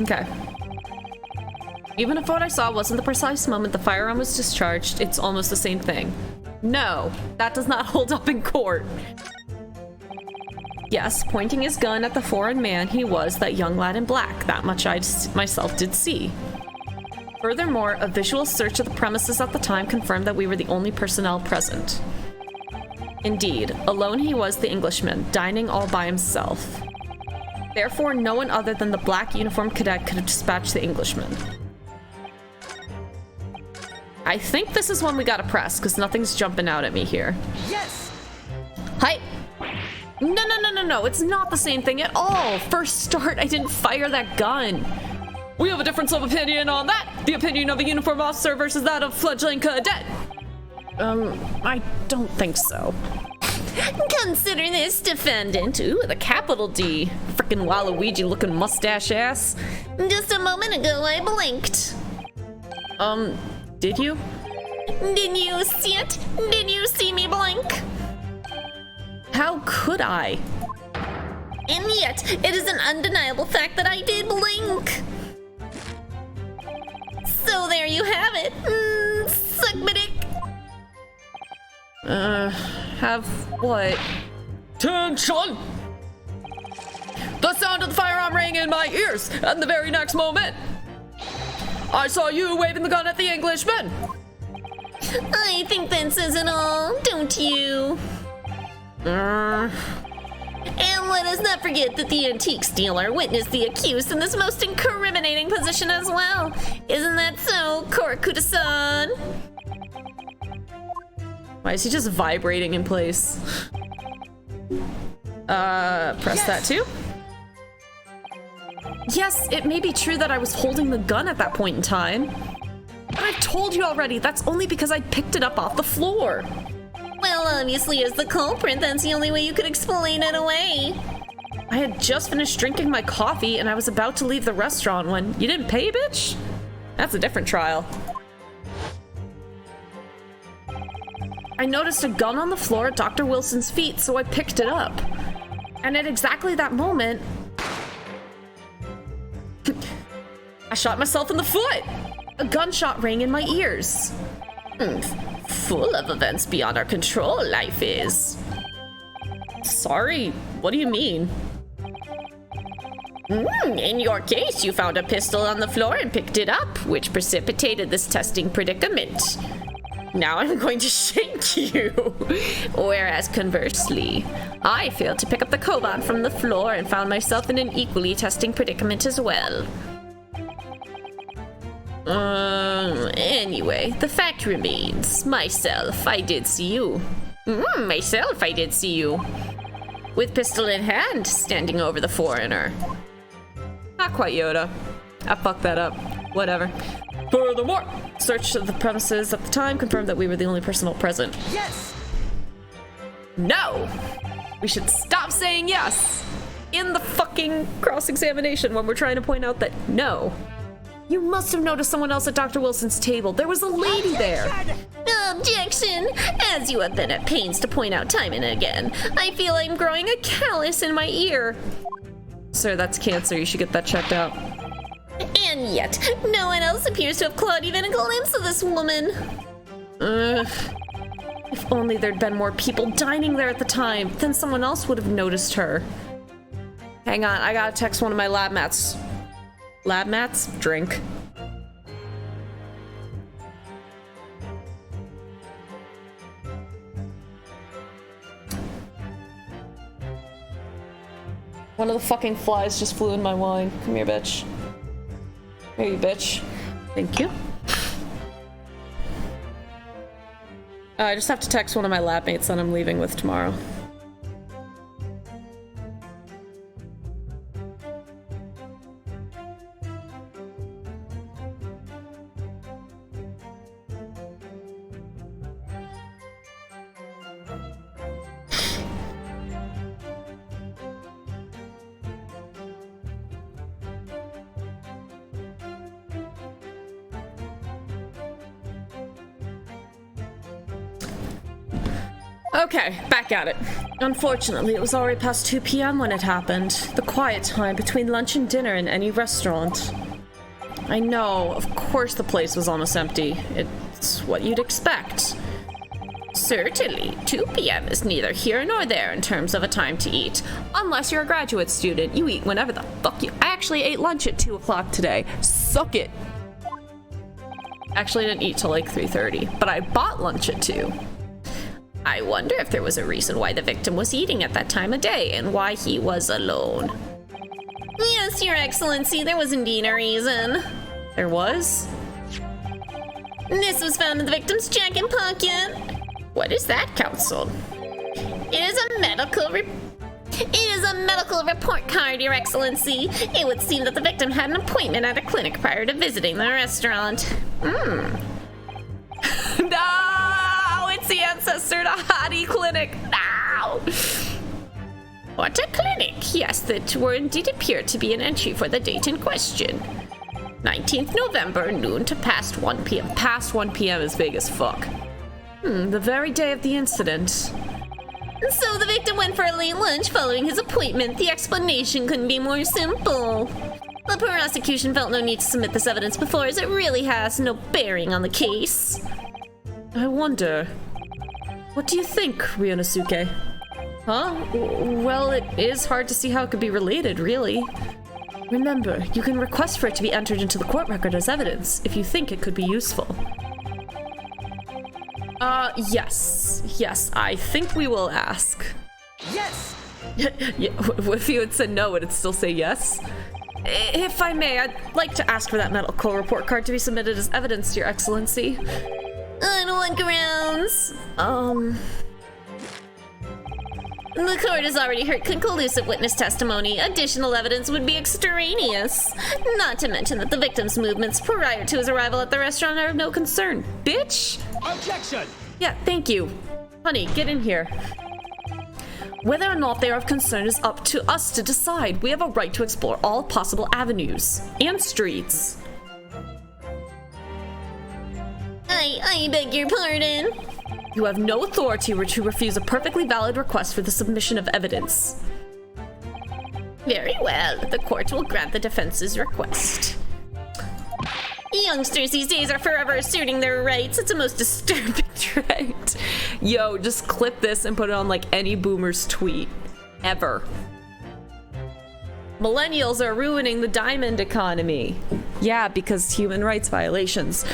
Okay. Even if what I saw wasn't the precise moment the firearm was discharged, it's almost the same thing. No, that does not hold up in court. Yes, pointing his gun at the foreign man, he was that young lad in black. That much I myself did see. Furthermore, a visual search of the premises at the time confirmed that we were the only personnel present. Indeed, alone he was the Englishman, dining all by himself. Therefore, no one other than the black uniformed cadet could have dispatched the Englishman. I think this is one we gotta press, because nothing's jumping out at me here. Yes! Hi! No, it's not the same thing at all. First start, I didn't fire that gun. We have a difference of opinion on that. The opinion of a uniformed officer versus that of fledgling cadet. I don't think so. Consider this, defendant. Ooh, the capital D. Frickin' Waluigi looking mustache ass. Just a moment ago, I blinked. Did you? Didn't you see it? Did you see me blink? How could I? And yet, it is an undeniable fact that I did blink. So there you have it. Suck my dick. Have what? Tension! The sound of the firearm rang in my ears, and the very next moment, I saw you waving the gun at the Englishman. I think that says it all, don't you? And let us not forget that the antiques dealer witnessed the accused in this most incriminating position as well. Isn't that so, Korakuta-san? Why is he just vibrating in place? Press that too? Yes, it may be true that I was holding the gun at that point in time. But I've told you already, that's only because I picked it up off the floor. Well, obviously, as the culprit, that's the only way you could explain it away. I had just finished drinking my coffee and I was about to leave the restaurant when you didn't pay, bitch? That's a different trial. I noticed a gun on the floor at Dr. Wilson's feet, so I picked it up. And at exactly that moment, I shot myself in the foot. A gunshot rang in my ears. Full of events beyond our control, life is. Sorry, what do you mean? In your case, you found a pistol on the floor and picked it up, which precipitated this testing predicament. Now I'm going to shank you. Whereas conversely, I failed to pick up the Koban from the floor and found myself in an equally testing predicament as well. Anyway, the fact remains, myself, I did see you. With pistol in hand, standing over the foreigner. Not quite Yoda. I fucked that up. Whatever. Furthermore, search of the premises at the time confirmed that we were the only personnel present. Yes! No! We should stop saying yes in the fucking cross-examination when we're trying to point out that no. You must have noticed someone else at Dr. Wilson's table. There was a lady there. objection! As you have been at pains to point out time and again, I feel I'm growing a callus in my ear. Sir, that's cancer. You should get that checked out. And yet, no one else appears to have caught even a glimpse of this woman. If only there'd been more people dining there at the time, then someone else would have noticed her. Hang on, I gotta text one of my lab mats. Lab mats? Drink. One of the fucking flies just flew in my wine. Come here, bitch. Here, you bitch. Thank you. I just have to text one of my lab mates that I'm leaving with tomorrow. Okay, back at it. Unfortunately, it was already past 2 p.m. when it happened. The quiet time between lunch and dinner in any restaurant. I know, of course the place was almost empty. It's what you'd expect. Certainly, 2 p.m. is neither here nor there in terms of a time to eat. Unless you're a graduate student, you eat whenever the fuck you... I actually ate lunch at 2 o'clock today. Suck it. Actually, I didn't eat till like 3:30, but I bought lunch at 2. I wonder if there was a reason why the victim was eating at that time of day and why he was alone. Yes, Your Excellency, there was indeed a reason. There was? This was found in the victim's jacket pocket. What is that, Counsel? It is a medical report card, Your Excellency. It would seem that the victim had an appointment at a clinic prior to visiting the restaurant. No! It's the ancestor to Hottie Clinic. No! What a clinic! Yes, that would indeed appear to be an entry for the date in question. 19th November, noon to past 1 p.m. Past 1 p.m. is vague as fuck. The very day of the incident. So the victim went for a late lunch following his appointment. The explanation couldn't be more simple. The prosecution felt no need to submit this evidence before, as it really has no bearing on the case. I wonder... What do you think, Ryunosuke? Huh? Well, it is hard to see how it could be related, really. Remember, you can request for it to be entered into the court record as evidence if you think it could be useful. Yes, I think we will ask. Yes! Yeah, if you had said no, would it still say yes? If I may, I'd like to ask for that medical report card to be submitted as evidence, Your Excellency. On what grounds? The court has already heard conclusive witness testimony. Additional evidence would be extraneous. Not to mention that the victim's movements prior to his arrival at the restaurant are of no concern. Bitch! Objection! Yeah, thank you. Honey, get in here. Whether or not they are of concern is up to us to decide. We have a right to explore all possible avenues and streets. I beg your pardon. You have no authority to refuse a perfectly valid request for the submission of evidence. Very well. The court will grant the defense's request. Youngsters these days are forever asserting their rights. It's a most disturbing trait. Yo, just clip this and put it on like any boomer's tweet. Ever. Millennials are ruining the diamond economy. Yeah, because human rights violations.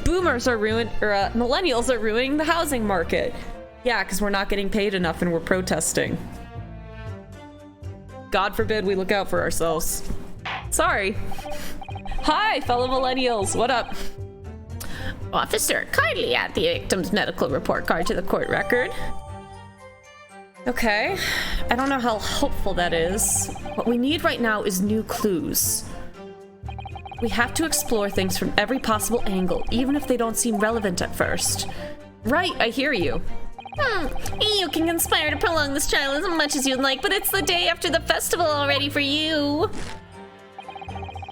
Millennials are ruining the housing market. Yeah, because we're not getting paid enough and we're protesting. God forbid we look out for ourselves. Sorry. Hi, fellow millennials. What up? Officer, kindly add the victim's medical report card to the court record. Okay. I don't know how helpful that is. What we need right now is new clues. We have to explore things from every possible angle, even if they don't seem relevant at first. Right, I hear you. You can conspire to prolong this trial as much as you'd like, but it's the day after the festival already for you.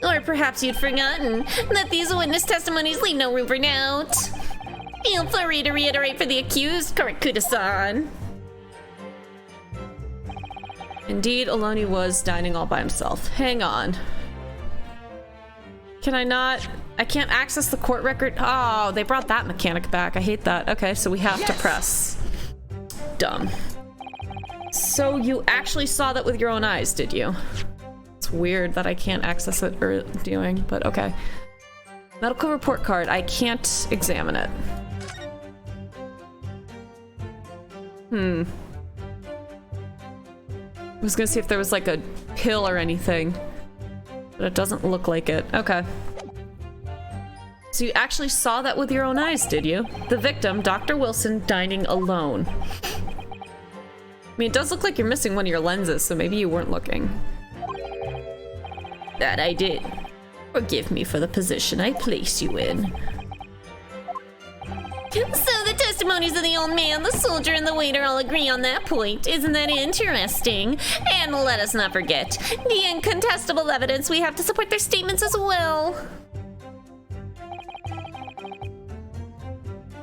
Or perhaps you'd forgotten that these witness testimonies leave no room for doubt. Feel free to reiterate for the accused, Karakuda-san. Indeed, Aloni was dining all by himself. Hang on. Can I not? I can't access the court record. Oh, they brought that mechanic back. I hate that. Okay, so we have to press. Dumb. So you actually saw that with your own eyes, did you? It's weird that I can't access it or doing, but okay. Medical report card. I can't examine it. I was gonna see if there was like a pill or anything, but it doesn't look like it. Okay. So you actually saw that with your own eyes, did you? The victim, Dr. Wilson, dining alone. I mean, it does look like you're missing one of your lenses, so maybe you weren't looking. That I did. Forgive me for the position I place you in. So the testimonies of the old man, the soldier, and the waiter all agree on that point. Isn't that interesting? And let us not forget the incontestable evidence we have to support their statements as well.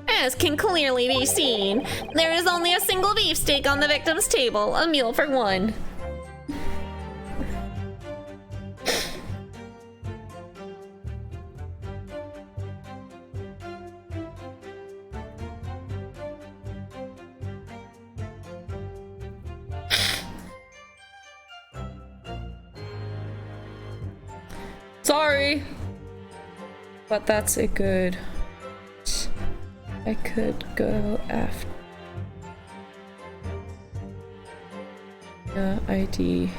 As can clearly be seen, there is only a single beefsteak on the victim's table, a meal for one. Sorry, but that's a good. I could go after ID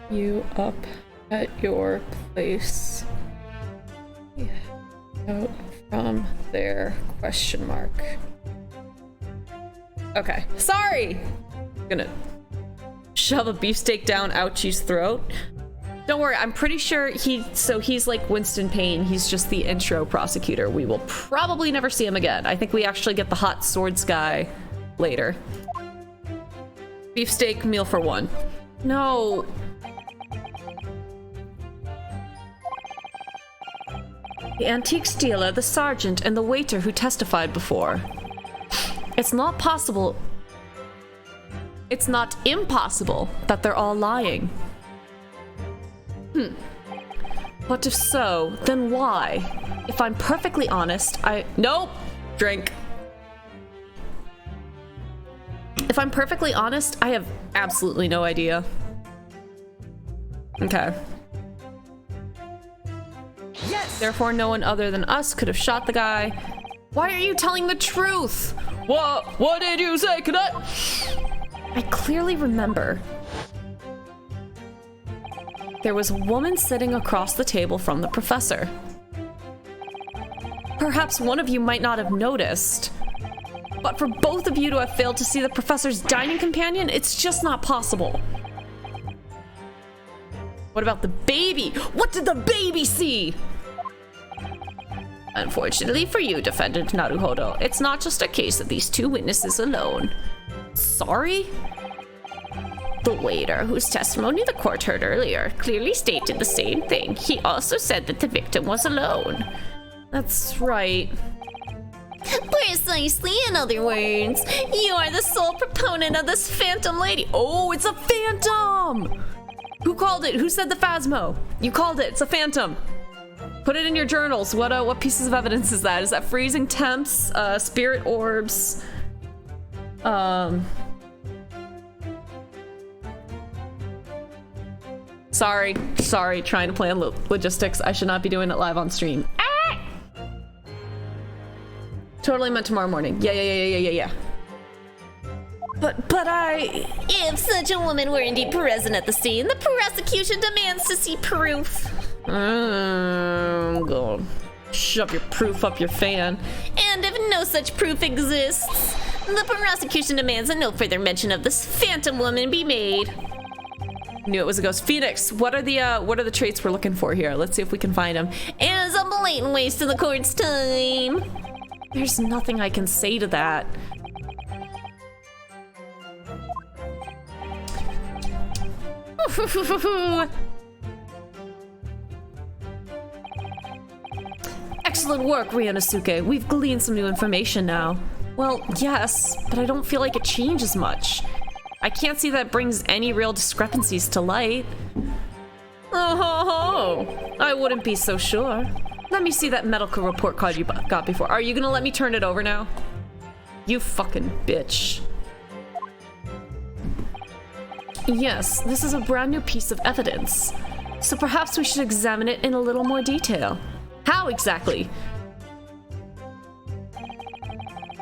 you up at your place. Yeah. Out from there? Question mark. Okay, sorry. I'm gonna shove a beefsteak down Ouchie's throat. Don't worry, I'm pretty sure he's like Winston Payne. He's just the intro prosecutor. We will probably never see him again. I think we actually get the hot swords guy later. Beefsteak, meal for one. No. The antiques dealer, the sergeant, and the waiter who testified before. It's not possible. It's not impossible that they're all lying. But if so, then why? If I'm perfectly honest, Nope! Drink. If I'm perfectly honest, I have absolutely no idea. Okay. Yes! Therefore, no one other than us could have shot the guy. Why are you telling the truth? What did you say, cadet? I clearly remember. There was a woman sitting across the table from the professor. Perhaps one of you might not have noticed, but for both of you to have failed to see the professor's dining companion, it's just not possible. What about the baby? What did the baby see? Unfortunately for you, Defendant Naruhodo, it's not just a case of these two witnesses alone. Sorry? The waiter, whose testimony the court heard earlier, clearly stated the same thing. He also said that the victim was alone. That's right. Precisely, in other words, you are the sole proponent of this phantom lady. Oh, it's a phantom! Who called it? Who said the Phasmo? You called it. It's a phantom. Put it in your journals. What pieces of evidence is that? Is that freezing temps, spirit orbs, Sorry, trying to plan logistics. I should not be doing it live on stream. Ah! Totally meant tomorrow morning. Yeah. But If such a woman were indeed present at the scene, the prosecution demands to see proof. Go shove your proof up your fan. And if no such proof exists, the prosecution demands that no further mention of this phantom woman be made. Knew it was a ghost. Phoenix, what are the traits we're looking for here? Let's see if we can find them. As a blatant waste of the court's time. There's nothing I can say to that. Excellent work, Ryunosuke. We've gleaned some new information now. Well, yes, but I don't feel like it changes much. I can't see that brings any real discrepancies to light. Oh, I wouldn't be so sure. Let me see that medical report card you got before. Are you gonna let me turn it over now? You fucking bitch. Yes, this is a brand new piece of evidence. So perhaps we should examine it in a little more detail. How exactly?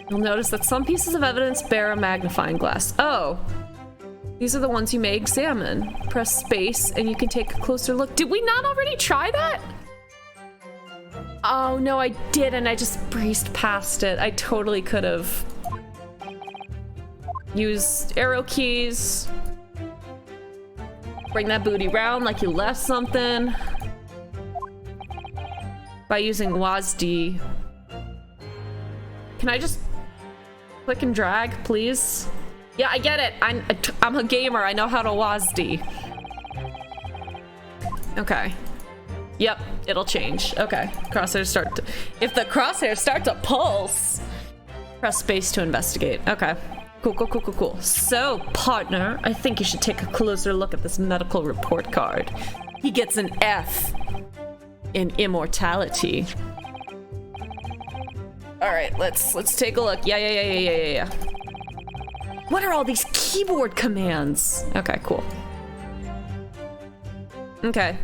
You'll notice that some pieces of evidence bear a magnifying glass. Oh. These are the ones you may examine. Press space and you can take a closer look. Did we not already try that? Oh, no, I didn't. I just breezed past it. I totally could have. Used arrow keys. Bring that booty round like you left something. By using WASD. Can I just click and drag, please? Yeah, I get it. I'm a gamer. I know how to WASD. Okay. Yep, it'll change. Okay. Crosshairs start to... If the crosshairs start to pulse, press space to investigate. Okay. Cool. So, partner, I think you should take a closer look at this medical report card. He gets an F in immortality. All right, let's take a look. Yeah. What are all these keyboard commands? Okay, cool. Okay.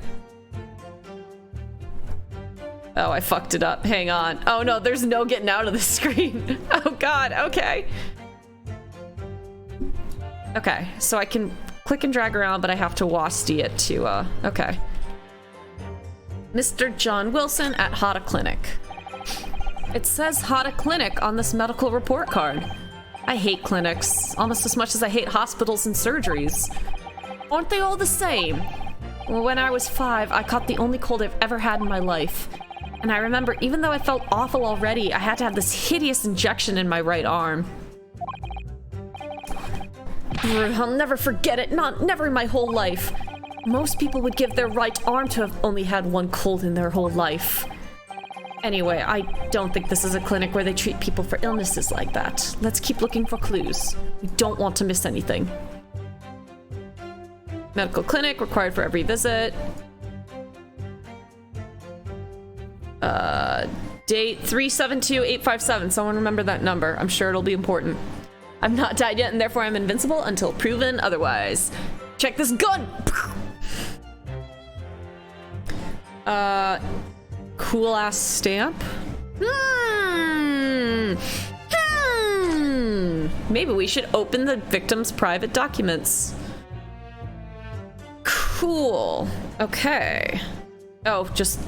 Oh, I fucked it up. Hang on. Oh no, there's no getting out of the screen. Oh god, okay. Okay, so I can click and drag around, but I have to WASD it to, okay. Mr. John Wilson at Hata Clinic. It says Hata Clinic on this medical report card. I hate clinics, almost as much as I hate hospitals and surgeries. Aren't they all the same? When I was 5, I caught the only cold I've ever had in my life. And I remember, even though I felt awful already, I had to have this hideous injection in my right arm. I'll never forget it, never in my whole life. Most people would give their right arm to have only had one cold in their whole life. Anyway, I don't think this is a clinic where they treat people for illnesses like that. Let's keep looking for clues. We don't want to miss anything. Medical clinic required for every visit. Date 372857. Someone remember that number. I'm sure it'll be important. I'm not died yet, and therefore I'm invincible until proven otherwise. Check this gun! Cool ass stamp. Maybe we should open the victim's private documents. Cool. Okay. Oh, just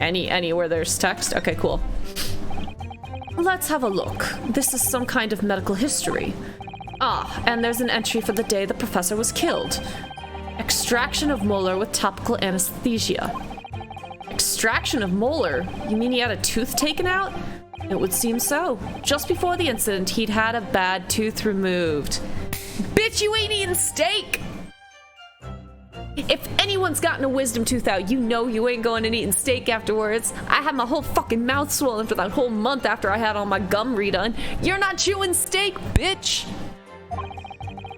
anywhere there's text. Okay, cool. Let's have a look. This is some kind of medical history. Ah, and there's an entry for the day the professor was killed. Extraction of molar with topical anesthesia. Extraction of molar? You mean he had a tooth taken out? It would seem so. Just before the incident, he'd had a bad tooth removed. Bitch, you ain't eating steak! If anyone's gotten a wisdom tooth out, you know you ain't going and eating steak afterwards. I had my whole fucking mouth swollen for that whole month after I had all my gum redone. You're not chewing steak, bitch!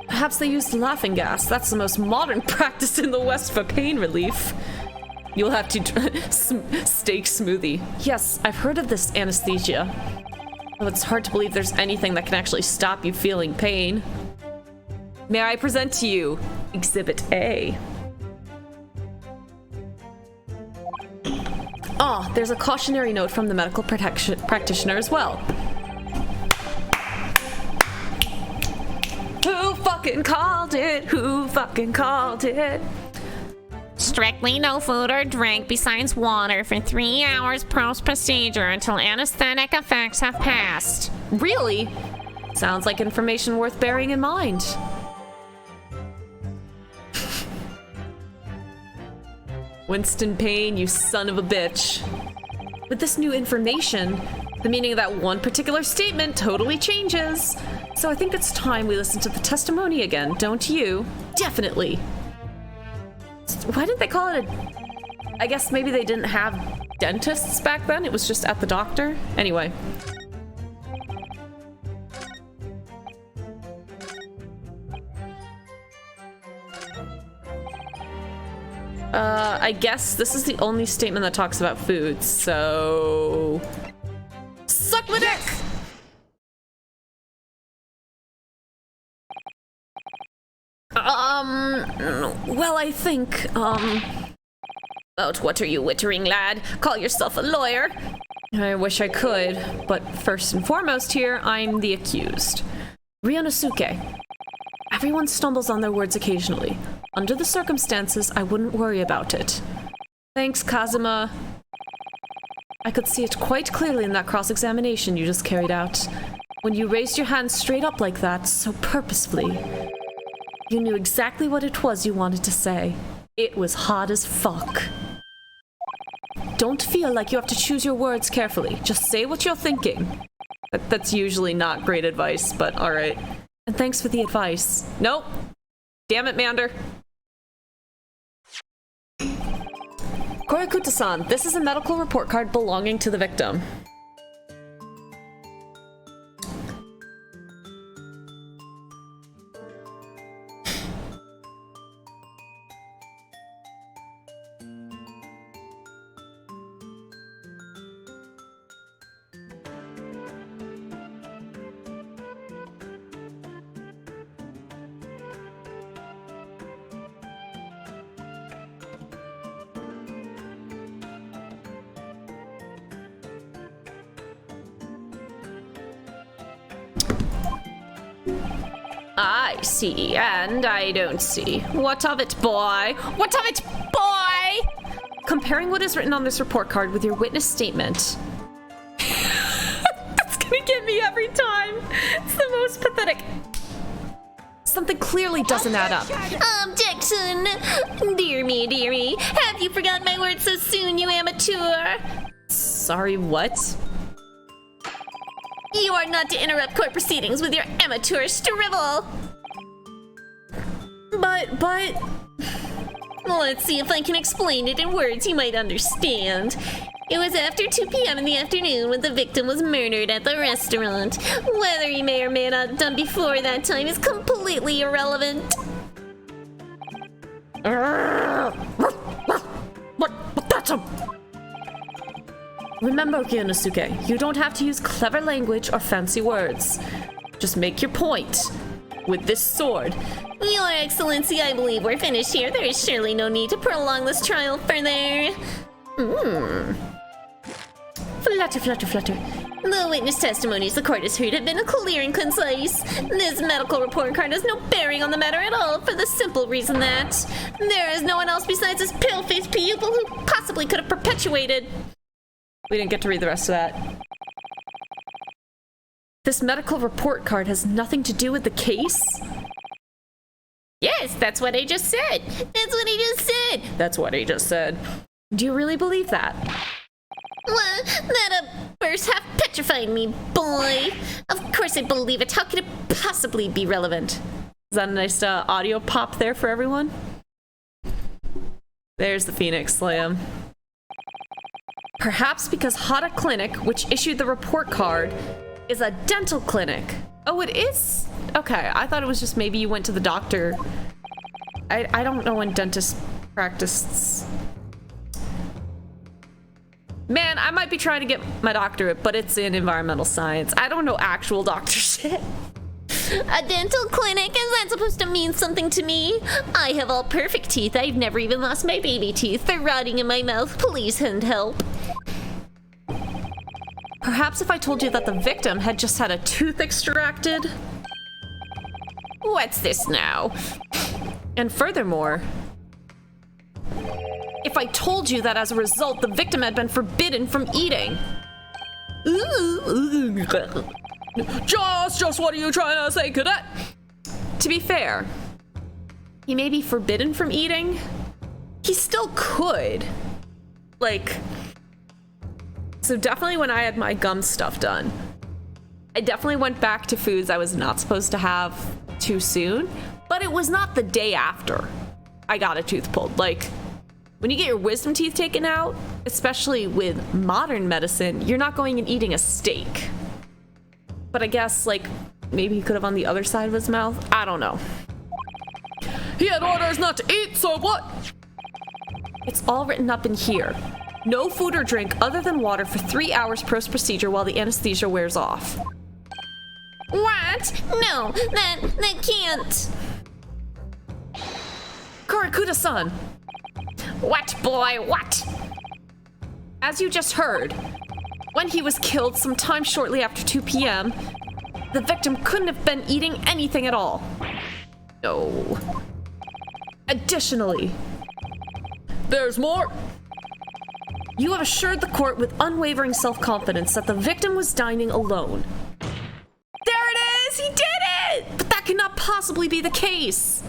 Perhaps they used laughing gas. That's the most modern practice in the West for pain relief. You'll have to steak smoothie. Yes, I've heard of this anesthesia. Oh, it's hard to believe there's anything that can actually stop you feeling pain. May I present to you Exhibit A? Oh, there's a cautionary note from the medical practitioner as well. Who fucking called it? Who fucking called it? Strictly no food or drink besides water for 3 hours post-procedure until anesthetic effects have passed. Really? Sounds like information worth bearing in mind. Winston Payne, you son of a bitch. With this new information, the meaning of that one particular statement totally changes. So I think it's time we listen to the testimony again, don't you? Definitely. Why didn't they call it a... I guess maybe they didn't have dentists back then. It was just at the doctor. Anyway. I guess this is the only statement that talks about food, so... Suck my dick! Well, I think, About what are you wittering, lad? Call yourself a lawyer? I wish I could, but first and foremost here, I'm the accused. Ryunosuke. Everyone stumbles on their words occasionally. Under the circumstances, I wouldn't worry about it. Thanks, Kazuma. I could see it quite clearly in that cross-examination you just carried out. When you raised your hand straight up like that, so purposefully, you knew exactly what it was you wanted to say. It was hot as fuck. Don't feel like you have to choose your words carefully. Just say what you're thinking. That's usually not great advice, but alright. And thanks for the advice. Nope. Damn it, Mander. Koyakuta-san, this is a medical report card belonging to the victim. I see, and I don't see. What of it, boy? What of it, boy? Comparing what is written on this report card with your witness statement. That's gonna get me every time. It's the most pathetic. Something clearly doesn't add up. Objection! Dear me, have you forgotten my words so soon, you amateur? Sorry, what? You are not to interrupt court proceedings with your amateurish drivel. But... Let's see if I can explain it in words you might understand. It was after 2 p.m. in the afternoon when the victim was murdered at the restaurant. Whether he may or may not have done before that time is completely irrelevant. But that's a... Remember, Ryunosuke, you don't have to use clever language or fancy words. Just make your point. With this sword. Your Excellency, I believe we're finished here. There is surely no need to prolong this trial further. Flutter. The witness testimonies the court has heard have been clear and concise. This medical report card has no bearing on the matter at all for the simple reason that there is no one else besides this pale-faced pupil who possibly could have perpetuated. We didn't get to read the rest of that. This medical report card has nothing to do with the case? Yes, that's what I just said. That's what he just said. Do you really believe that? Well, that burst half petrified me, boy. Of course I believe it. How could it possibly be relevant? Is that a nice audio pop there for everyone? There's the Phoenix Slam. Perhaps because Hata Clinic, which issued the report card, is a dental clinic. Oh, it is? Okay, I thought it was just maybe you went to the doctor. I don't know when dentists practice. Man, I might be trying to get my doctorate, but it's in environmental science. I don't know actual doctor shit. A dental clinic? Is that supposed to mean something to me? I have all perfect teeth. I've never even lost my baby teeth. They're rotting in my mouth. Please send help. Perhaps if I told you that the victim had just had a tooth extracted? What's this now? And furthermore, if I told you that as a result, the victim had been forbidden from eating. Just what are you trying to say, cadet? To be fair, he may be forbidden from eating. He still could. Like, so definitely when I had my gum stuff done, I definitely went back to foods I was not supposed to have too soon, but it was not the day after I got a tooth pulled. Like, When you get your wisdom teeth taken out, especially with modern medicine, you're not going and eating a steak. But I guess, like, maybe he could have on the other side of his mouth. I don't know. He had orders not to eat, so what? It's all written up in here. No food or drink other than water for 3 hours post-procedure while the anesthesia wears off. What? No, that can't. Karakuda-san! What, boy, what? As you just heard, when he was killed sometime shortly after 2 p.m., the victim couldn't have been eating anything at all. No. Additionally, There's more. you have assured the court with unwavering self-confidence that the victim was dining alone. There it is! He did it! But that cannot possibly be the case.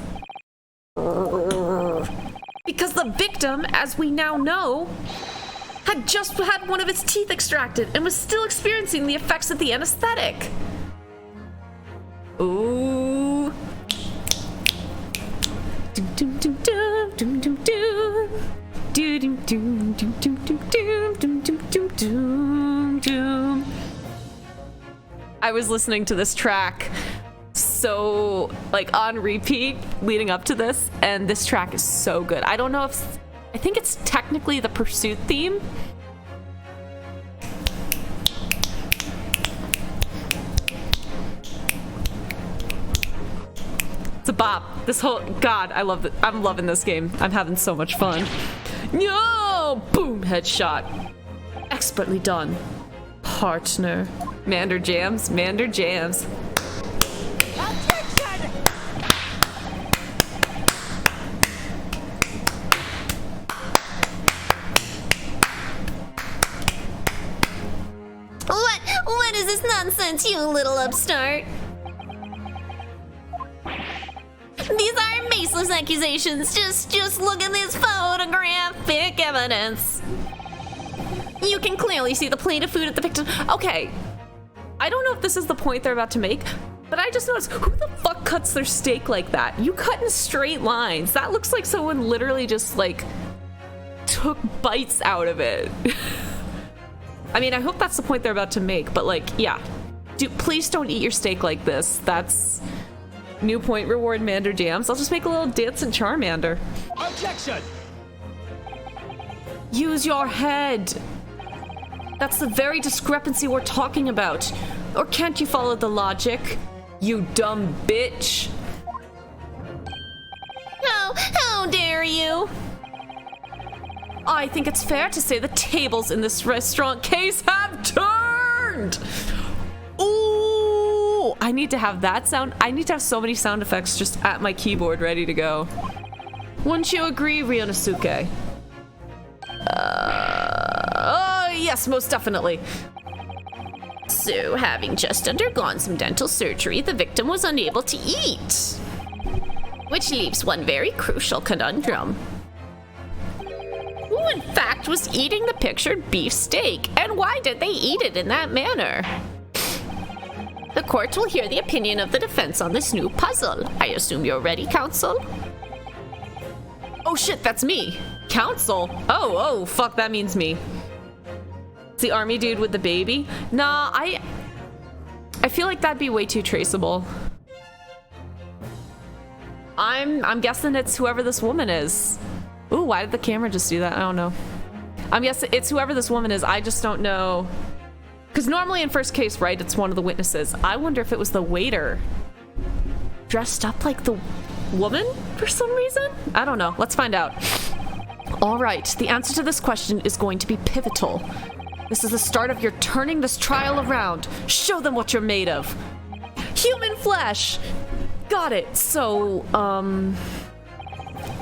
Because the victim, as we now know, had just had one of its teeth extracted and was still experiencing the effects of the anesthetic. Ooh. Doom doom doom doom doom doom doom. Doom doom doom doom doom doom doom doom doom doom. I was listening to this track so like on repeat leading up to this, and this track is so good. I don't know if I think it's technically the Pursuit theme. It's a bop. This whole God, I love it. I'm loving this game. I'm having so much fun. No! Boom! Headshot. Expertly done. Partner. Mander jams. Mander jams. What is this nonsense, you little upstart? These are baseless accusations. Just look at this photographic evidence. You can clearly see the plate of food at the victim. Okay. I don't know if this is the point they're about to make, but I just noticed, who the fuck cuts their steak like that? You cut in straight lines. That looks like someone literally just like took bites out of it. I mean, I hope that's the point they're about to make, but like, yeah. Please don't eat your steak like this. That's new point reward Mander jams. I'll just make a little dance and Charmander. Objection! Use your head. That's the very discrepancy we're talking about. Or can't you follow the logic? You dumb bitch. How dare you? I think it's fair to say the tables in this restaurant case have turned. Ooh, I need to have that sound. I need to have so many sound effects just at my keyboard ready to go. Wouldn't you agree, Ryunosuke? Oh, yes, most definitely. So, having just undergone some dental surgery, the victim was unable to eat. Which leaves one very crucial conundrum. Who, in fact, was eating the pictured beef steak, and why did they eat it in that manner? The court will hear the opinion of the defense on this new puzzle. I assume you're ready, counsel? Oh shit, that's me. Counsel? Oh, fuck, that means me. It's the army dude with the baby? Nah, I feel like that'd be way too traceable. I'm guessing it's whoever this woman is. Ooh, why did the camera just do that? I don't know. I'm guessing it's whoever this woman is. I just don't know. Because normally in first case, right, it's one of the witnesses. I wonder if it was the waiter dressed up like the woman for some reason? I don't know. Let's find out. All right, the answer to this question is going to be pivotal. This is the start of your turning this trial around. Show them what you're made of. Human flesh! Got it. So,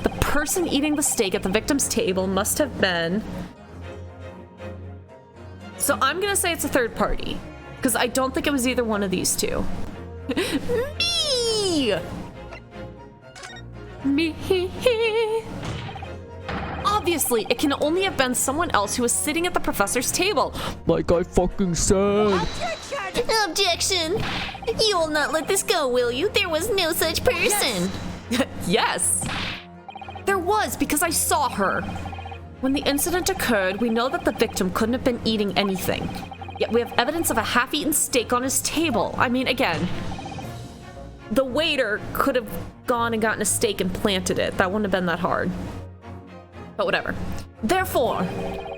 the person eating the steak at the victim's table must have been... So I'm gonna say it's a third party, because I don't think it was either one of these two. Me! Obviously, it can only have been someone else who was sitting at the professor's table. Like I fucking said. Objection! You will not let this go, will you? There was no such person. Yes! There was, because I saw her. When the incident occurred, we know that the victim couldn't have been eating anything. Yet we have evidence of a half-eaten steak on his table. I mean, again, the waiter could have gone and gotten a steak and planted it. That wouldn't have been that hard. But whatever. Therefore,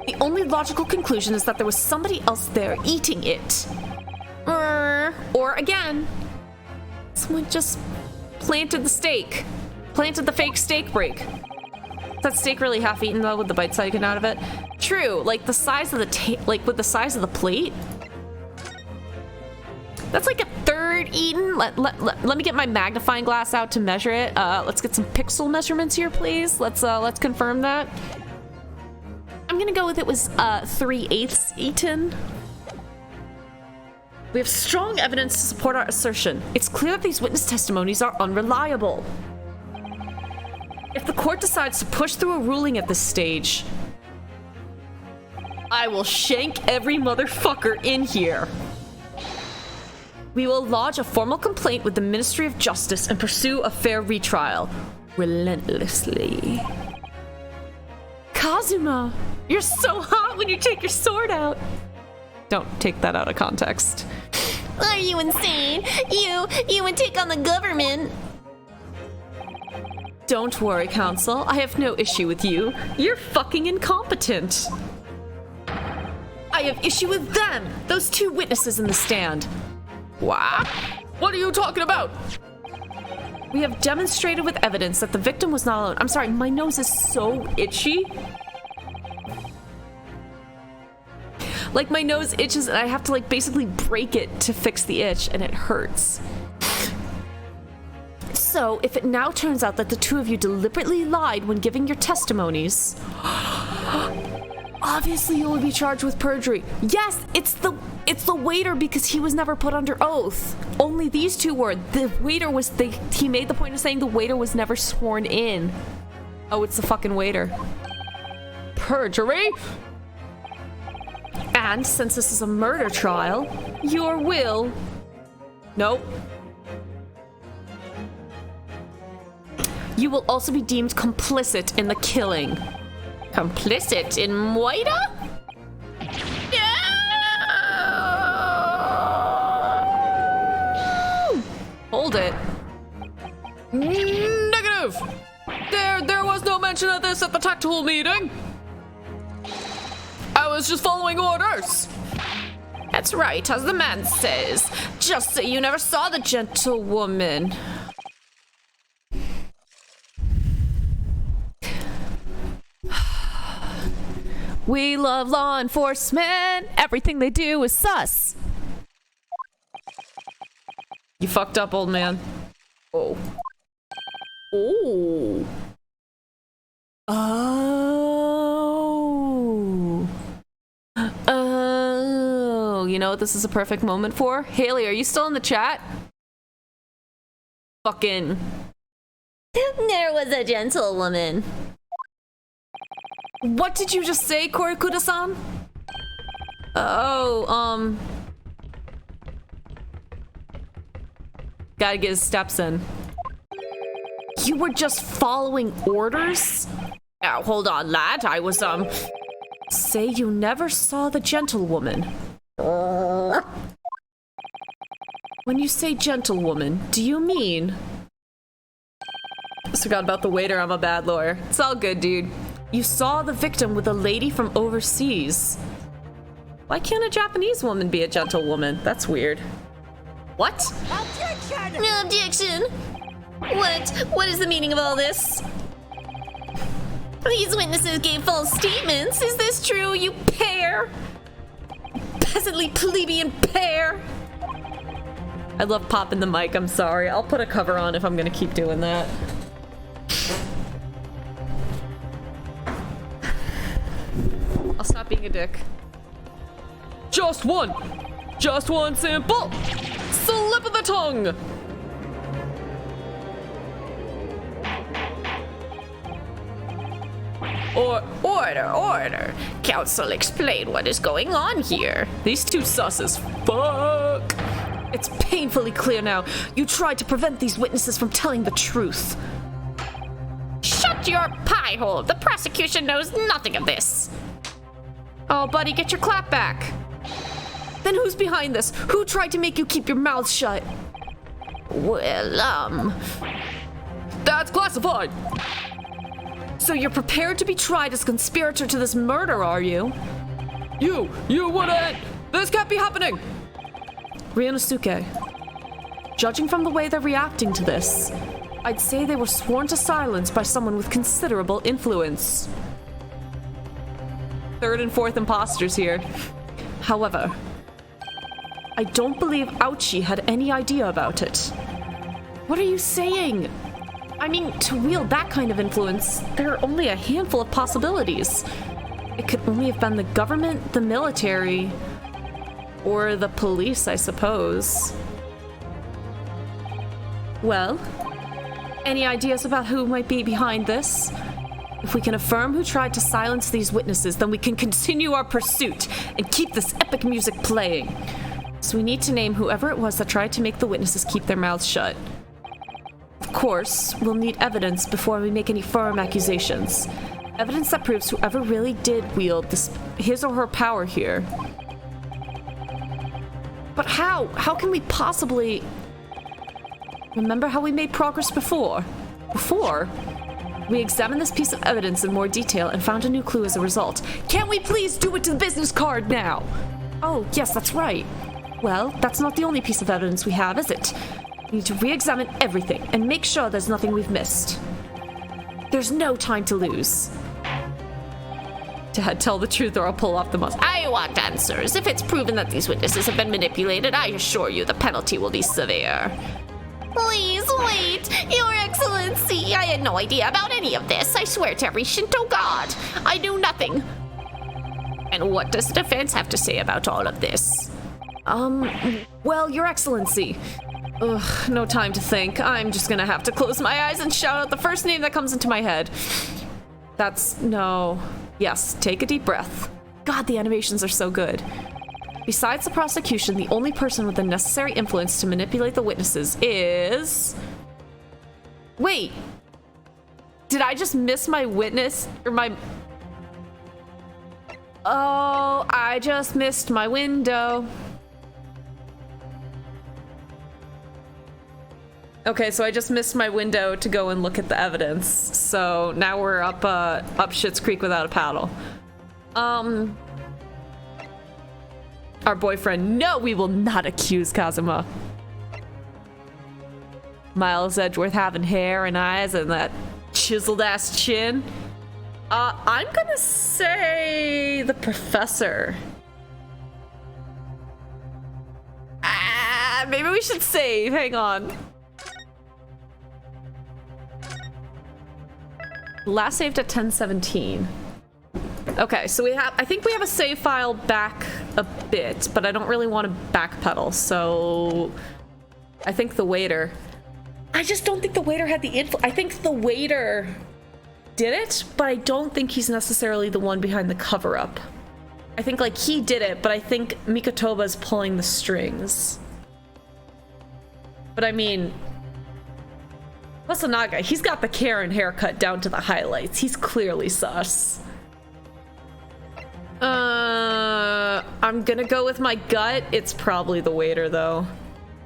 the only logical conclusion is that there was somebody else there eating it. Or again, someone just planted the steak. Planted the fake steak break. Is that steak really half-eaten though, with the bites taken out of it? True, like the size of the with the size of the plate. That's like a third eaten. Let me get my magnifying glass out to measure it. Let's get some pixel measurements here, please. Let's confirm that. I'm gonna go with it was 3/8 eaten. We have strong evidence to support our assertion. It's clear that these witness testimonies are unreliable. If the court decides to push through a ruling at this stage, I will shank every motherfucker in here. We will lodge a formal complaint with the Ministry of Justice and pursue a fair retrial. Relentlessly. Kazuma, you're so hot when you take your sword out. Don't take that out of context. Are you insane? You would take on the government. Don't worry, Counsel. I have no issue with you. You're fucking incompetent. I have issue with them, those two witnesses in the stand. What? What are you talking about? We have demonstrated with evidence that the victim was not alone. I'm sorry, my nose is so itchy. Like, my nose itches and I have to, like, basically break it to fix the itch, and it hurts. So, if it now turns out that the two of you deliberately lied when giving your testimonies, obviously you will be charged with perjury. Yes, it's the waiter because he was never put under oath. Only these two were. The waiter was, he made the point of saying the waiter was never sworn in. Oh, it's the fucking waiter. Perjury? And since this is a murder trial, your will... Nope. You will also be deemed complicit in the killing. Complicit in Moida? No! Hold it. Negative! There was no mention of this at the tactical meeting. I was just following orders. That's right, as the man says. Just say you never saw the gentlewoman. We love law enforcement. Everything they do is sus. You fucked up, old man. Oh. Oh. Oh. Oh. You know what this is a perfect moment for? Haley, are you still in the chat? Fucking. There was a gentlewoman. What did you just say, Korikuda-san? Oh, gotta get his steps in. You were just following orders? Now, hold on, lad. I was, Say you never saw the gentlewoman. When you say gentlewoman, do you mean... Just forgot about the waiter, I'm a bad lawyer. It's all good, dude. You saw the victim with a lady from overseas. Why can't a Japanese woman be a gentlewoman? That's weird. What? Objection! No objection! What is the meaning of all this? These witnesses gave false statements. Is this true, you pair? Peasantly plebeian pair? I love popping the mic, I'm sorry. I'll put a cover on if I'm gonna keep doing that. I'll stop being a dick. Just one simple slip of the tongue. Order. Counsel, explain what is going on here. These two sus as fuck. It's painfully clear now. You tried to prevent these witnesses from telling the truth. Shut your pie hole. The prosecution knows nothing of this. Oh, buddy, get your clap back. Then who's behind this? Who tried to make you keep your mouth shut? Well, That's classified. So you're prepared to be tried as conspirator to this murder, are you? You wouldn't! This can't be happening! Ryunosuke, judging from the way they're reacting to this, I'd say they were sworn to silence by someone with considerable influence. Third and fourth imposters here. However, I don't believe Ouchi had any idea about it. What are you saying? I mean, to wield that kind of influence, there are only a handful of possibilities. It could only have been the government, the military, or the police, I suppose. Well, any ideas about who might be behind this? If we can affirm who tried to silence these witnesses, then we can continue our pursuit and keep this epic music playing. So we need to name whoever it was that tried to make the witnesses keep their mouths shut. Of course, we'll need evidence before we make any firm accusations. Evidence that proves whoever really did wield his or her power here. But how? How can we possibly... Remember how we made progress before? We examined this piece of evidence in more detail and found a new clue as a result. Can't we please do it to the business card now? Oh, yes, that's right. Well, that's not the only piece of evidence we have, is it? We need to re-examine everything and make sure there's nothing we've missed. There's no time to lose. Dad, tell the truth or I'll pull off the muzzle. I want answers. If it's proven that these witnesses have been manipulated, I assure you the penalty will be severe. Please wait, Your Excellency. I had no idea about any of this. I swear to every Shinto god, I knew nothing. And what does the defense have to say about all of this? Well, Your Excellency. Ugh, no time to think. I'm just gonna have to close my eyes and shout out the first name that comes into my head. No. Yes, take a deep breath. God, the animations are so good. Besides the prosecution, the only person with the necessary influence to manipulate the witnesses is... Wait. Did I just miss my witness? Or my... Oh, I just missed my window. Okay, so I just missed my window to go and look at the evidence. So now we're up Schitt's Creek without a paddle. Our boyfriend. No, we will not accuse Kazuma. Miles Edgeworth having hair and eyes and that chiseled ass chin. I'm gonna say the professor. Maybe we should save. Hang on. Last saved at 10:17. Okay, so I think we have a save file back a bit, but I don't really want to backpedal, so I think the waiter. I just don't think the waiter had the info. I think the waiter did it, but I don't think he's necessarily the one behind the cover-up. I think, like, he did it, but I think Mikotoba's pulling the strings. But I mean, Wasanaga, he's got the Karen haircut down to the highlights. He's clearly sus. I'm gonna go with my gut. It's probably the waiter, though.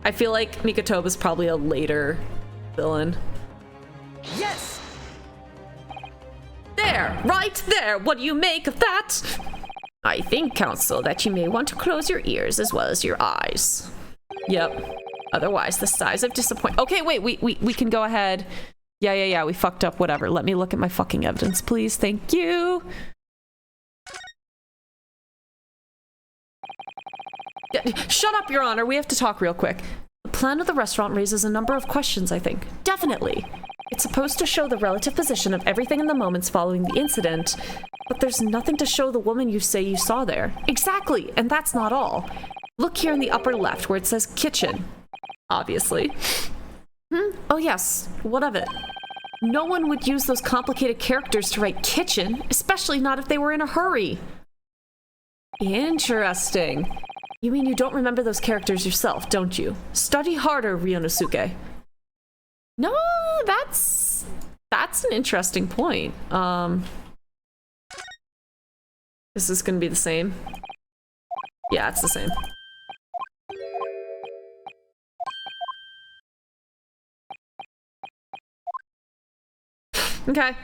I feel like Mikotoba's probably a later villain. Yes! There! Right there! What do you make of that? I think, Counsel, that you may want to close your ears as well as your eyes. Yep. Otherwise, the size of disappointment. Okay, wait, we can go ahead. Yeah, we fucked up, whatever. Let me look at my fucking evidence, please. Thank you. Shut up, Your Honor. We have to talk real quick. The plan of the restaurant raises a number of questions, I think. Definitely. It's supposed to show the relative position of everything in the moments following the incident, but there's nothing to show the woman you say you saw there. Exactly, and that's not all. Look here in the upper left where it says kitchen. Obviously. Oh yes, what of it? No one would use those complicated characters to write kitchen, especially not if they were in a hurry. Interesting. You mean you don't remember those characters yourself, don't you? Study harder, Ryunosuke. No, that's That's an interesting point. Is this gonna be the same? Yeah, it's the same. Okay.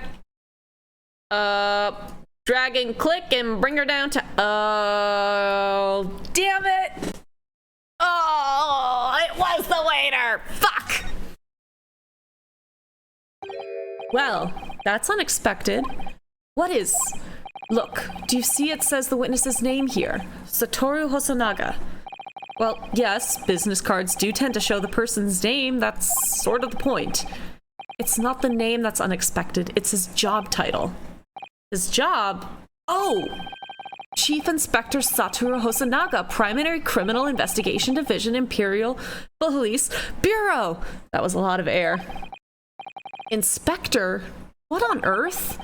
Drag and click and bring her down to... Oh, damn it! Oh, it was the waiter! Fuck! Well, that's unexpected. What is... Look, do you see it says the witness's name here? Satoru Hosonaga. Well, yes, business cards do tend to show the person's name. That's sort of the point. It's not the name that's unexpected, it's his job title. His job? Oh! Chief Inspector Satoru Hosonaga, Primary Criminal Investigation Division, Imperial Police Bureau. That was a lot of air. Inspector? What on earth?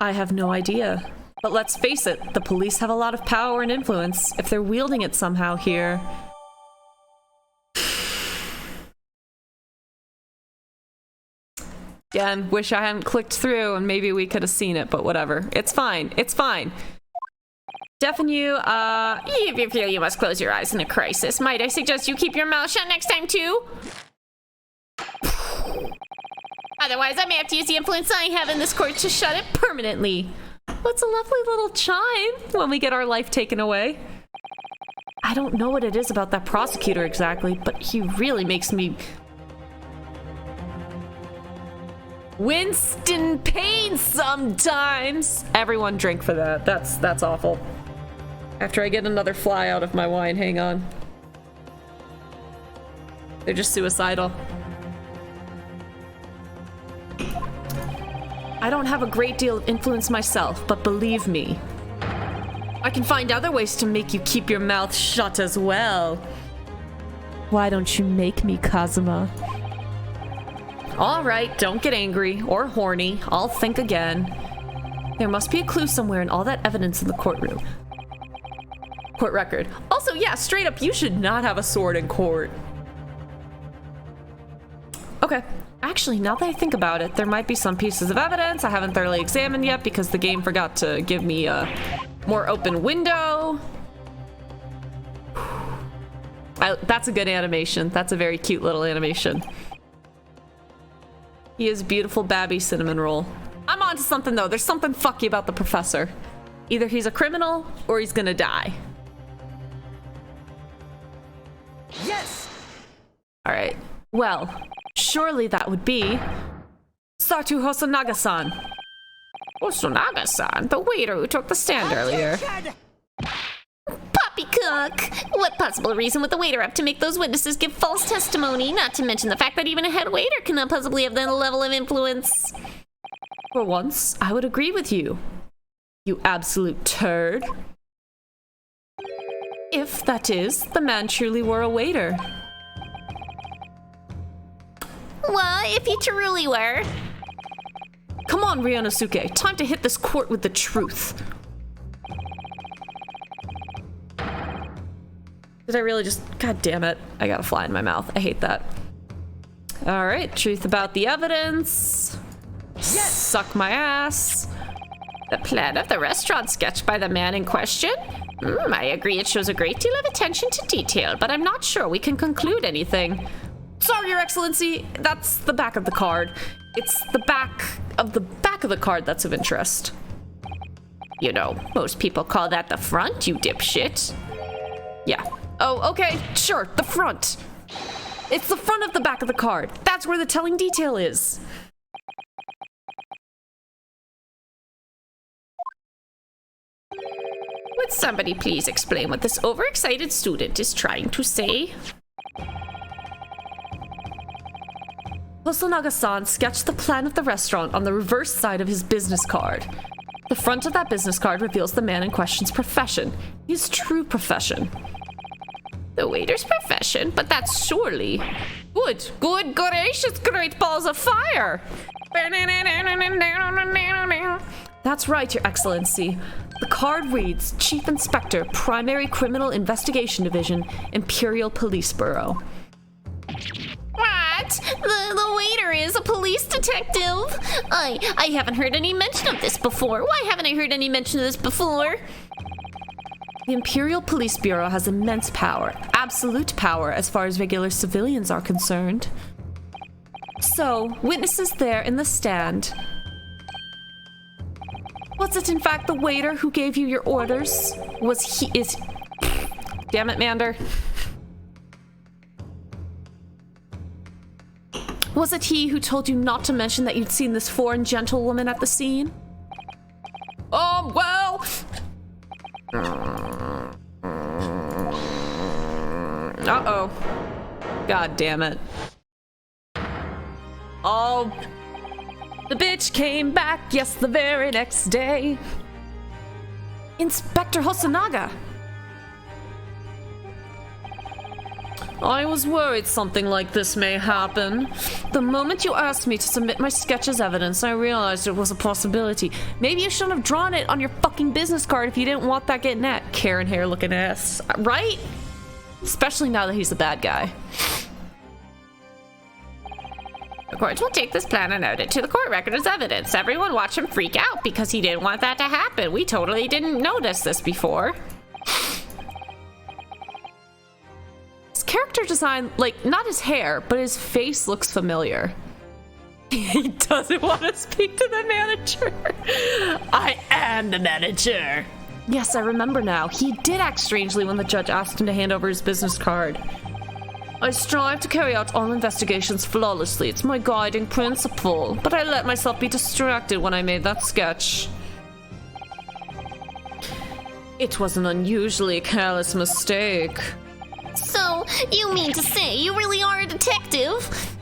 I have no idea. But let's face it, the police have a lot of power and influence. If they're wielding it somehow here... Again, wish I hadn't clicked through and maybe we could have seen it, but whatever. It's fine. It's fine. Deafen you, If you feel you must close your eyes in a crisis, might I suggest you keep your mouth shut next time too? Otherwise, I may have to use the influence I have in this court to shut it permanently. What's a lovely little chime when we get our life taken away. I don't know what it is about that prosecutor exactly, but he really makes me... Winston pain sometimes. Everyone drink for that. That's awful. After I get another fly out of my wine, hang on. They're just suicidal. I don't have a great deal of influence myself, but believe me, I can find other ways to make you keep your mouth shut as well. Why don't you make me, Kazuma? All right, don't get angry or horny. I'll think again. There must be a clue somewhere in all that evidence in the courtroom. Court record. Also, yeah, straight up, you should not have a sword in court. Okay. Actually, now that I think about it, there might be some pieces of evidence I haven't thoroughly examined yet because the game forgot to give me a more open window. That's a good animation. That's a very cute little animation. He is beautiful Babby Cinnamon Roll. I'm onto something though. There's something fucky about the professor. Either he's a criminal or he's gonna die. Yes! Alright. Well, surely that would be Satoru Hosonaga-san. Hosonaga-san, the waiter who took the stand earlier. Poppycock! What possible reason would the waiter have to make those witnesses give false testimony? Not to mention the fact that even a head waiter cannot possibly have that level of influence. For once, I would agree with you. You absolute turd. If, that is, the man truly were a waiter. Well, if he truly were. Come on, Ryunosuke. Time to hit this court with the truth. Did I really just... God damn it. I got a fly in my mouth. I hate that. Alright, truth about the evidence. Yes! Suck my ass. The plan of the restaurant sketched by the man in question? I agree it shows a great deal of attention to detail, but I'm not sure we can conclude anything. Sorry, Your Excellency. That's the back of the card. It's the back of the card that's of interest. You know, most people call that the front, you dipshit. Yeah. Oh, okay, sure, the front. It's the front of the back of the card. That's where the telling detail is. Would somebody please explain what this overexcited student is trying to say? Hosonaga-san sketched the plan of the restaurant on the reverse side of his business card. The front of that business card reveals the man in question's profession, his true profession. The waiter's profession? But that's surely... Good gracious, great balls of fire! That's right, Your Excellency. The card reads, Chief Inspector, Primary Criminal Investigation Division, Imperial Police Bureau. What? The waiter is a police detective. I haven't heard any mention of this before. Why haven't I heard any mention of this before? The Imperial Police Bureau has immense power, absolute power as far as regular civilians are concerned. So, witnesses there in the stand. Was it in fact the waiter who gave you your orders? Damn it, Mander. Was it he who told you not to mention that you'd seen this foreign gentlewoman at the scene? Well... Uh-oh. God damn it. Oh... The bitch came back, yes, the very next day. Inspector Hosonaga! I was worried something like this may happen. The moment you asked me to submit my sketch as evidence, I realized it was a possibility. Maybe you shouldn't have drawn it on your fucking business card if you didn't want that getting at Karen hair looking ass. Right? Especially now that he's the bad guy. The court will take this plan and note it to the court record as evidence. Everyone watch him freak out because he didn't want that to happen. We totally didn't notice this before. His character design, like, not his hair, but his face looks familiar. He doesn't want to speak to the manager. I am the manager. Yes, I remember now. He did act strangely when the judge asked him to hand over his business card. I strive to carry out all investigations flawlessly. It's my guiding principle. But I let myself be distracted when I made that sketch. It was an unusually careless mistake. So, you mean to say you really are a detective?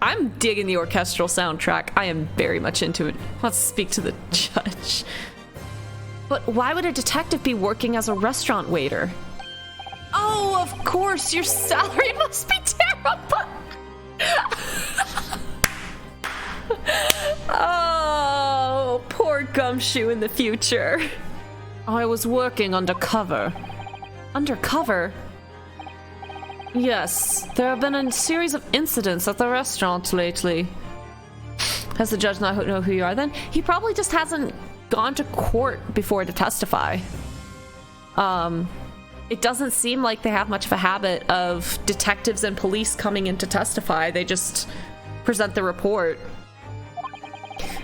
I'm digging the orchestral soundtrack. I am very much into it. Let's speak to the judge. But why would a detective be working as a restaurant waiter? Oh, of course, your salary must be terrible. Oh, poor Gumshoe in the future. I was working undercover. Undercover? Yes, there have been a series of incidents at the restaurant lately. Has the judge not know who you are then? He probably just hasn't gone to court before to testify. It doesn't seem like they have much of a habit of detectives and police coming in to testify. They just present the report.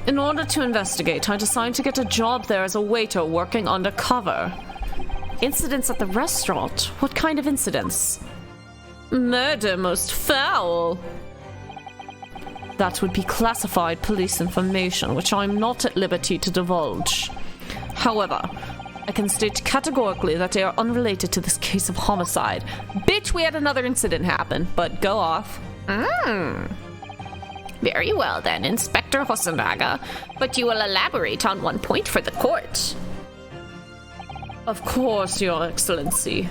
In order to investigate, I decided to get a job there as a waiter working undercover. Incidents at the restaurant? What kind of incidents? Murder most foul. That would be classified police information, which I'm not at liberty to divulge. However, I can state categorically that they are unrelated to this case of homicide. Bitch, we had another incident happen, but go off. Very well then, Inspector Hosonaga. But you will elaborate on one point for the court. Of course, Your Excellency.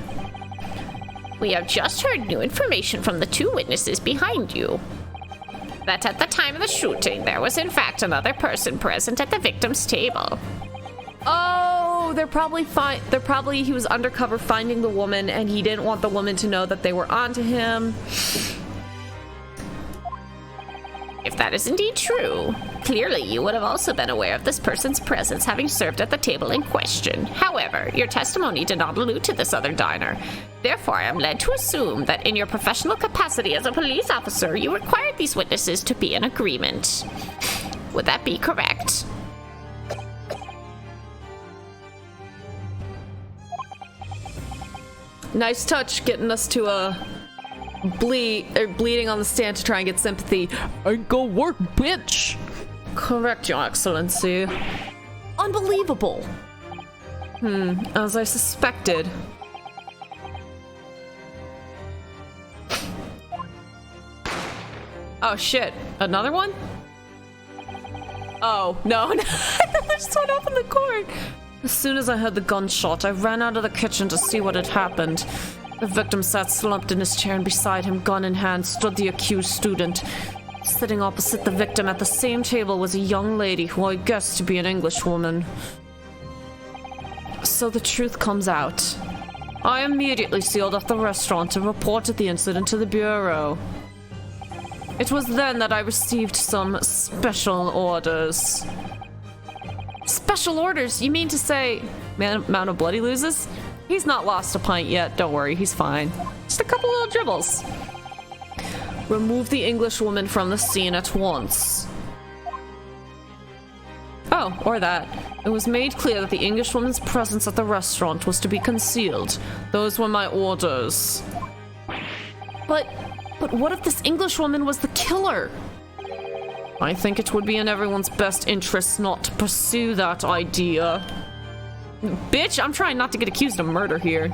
We have just heard new information from the two witnesses behind you. That at the time of the shooting, there was in fact another person present at the victim's table. Oh, they're probably he was undercover finding the woman and he didn't want the woman to know that they were onto him. If that is indeed true, clearly you would have also been aware of this person's presence having served at the table in question. However, your testimony did not allude to this other diner. Therefore, I am led to assume that in your professional capacity as a police officer, you required these witnesses to be in agreement. Would that be correct? Nice touch getting us to a bleeding on the stand to try and get sympathy. Ain't go work, bitch. Correct, Your Excellency. Unbelievable. As I suspected. Oh shit, another one? Oh, no. There's one up in the court. As soon as I heard the gunshot, I ran out of the kitchen to see what had happened. The victim sat slumped in his chair, and beside him, gun in hand, stood the accused student. Sitting opposite the victim at the same table was a young lady who I guessed to be an Englishwoman. So the truth comes out. I immediately sealed off the restaurant and reported the incident to the Bureau. It was then that I received some special orders. Special orders? You mean to say amount of blood he loses? He's not lost a pint yet, don't worry, he's fine. Just a couple little dribbles. Remove the Englishwoman from the scene at once. Oh, or that. It was made clear that the Englishwoman's presence at the restaurant was to be concealed. Those were my orders. But what if this Englishwoman was the killer? I think it would be in everyone's best interest not to pursue that idea. Bitch, I'm trying not to get accused of murder here.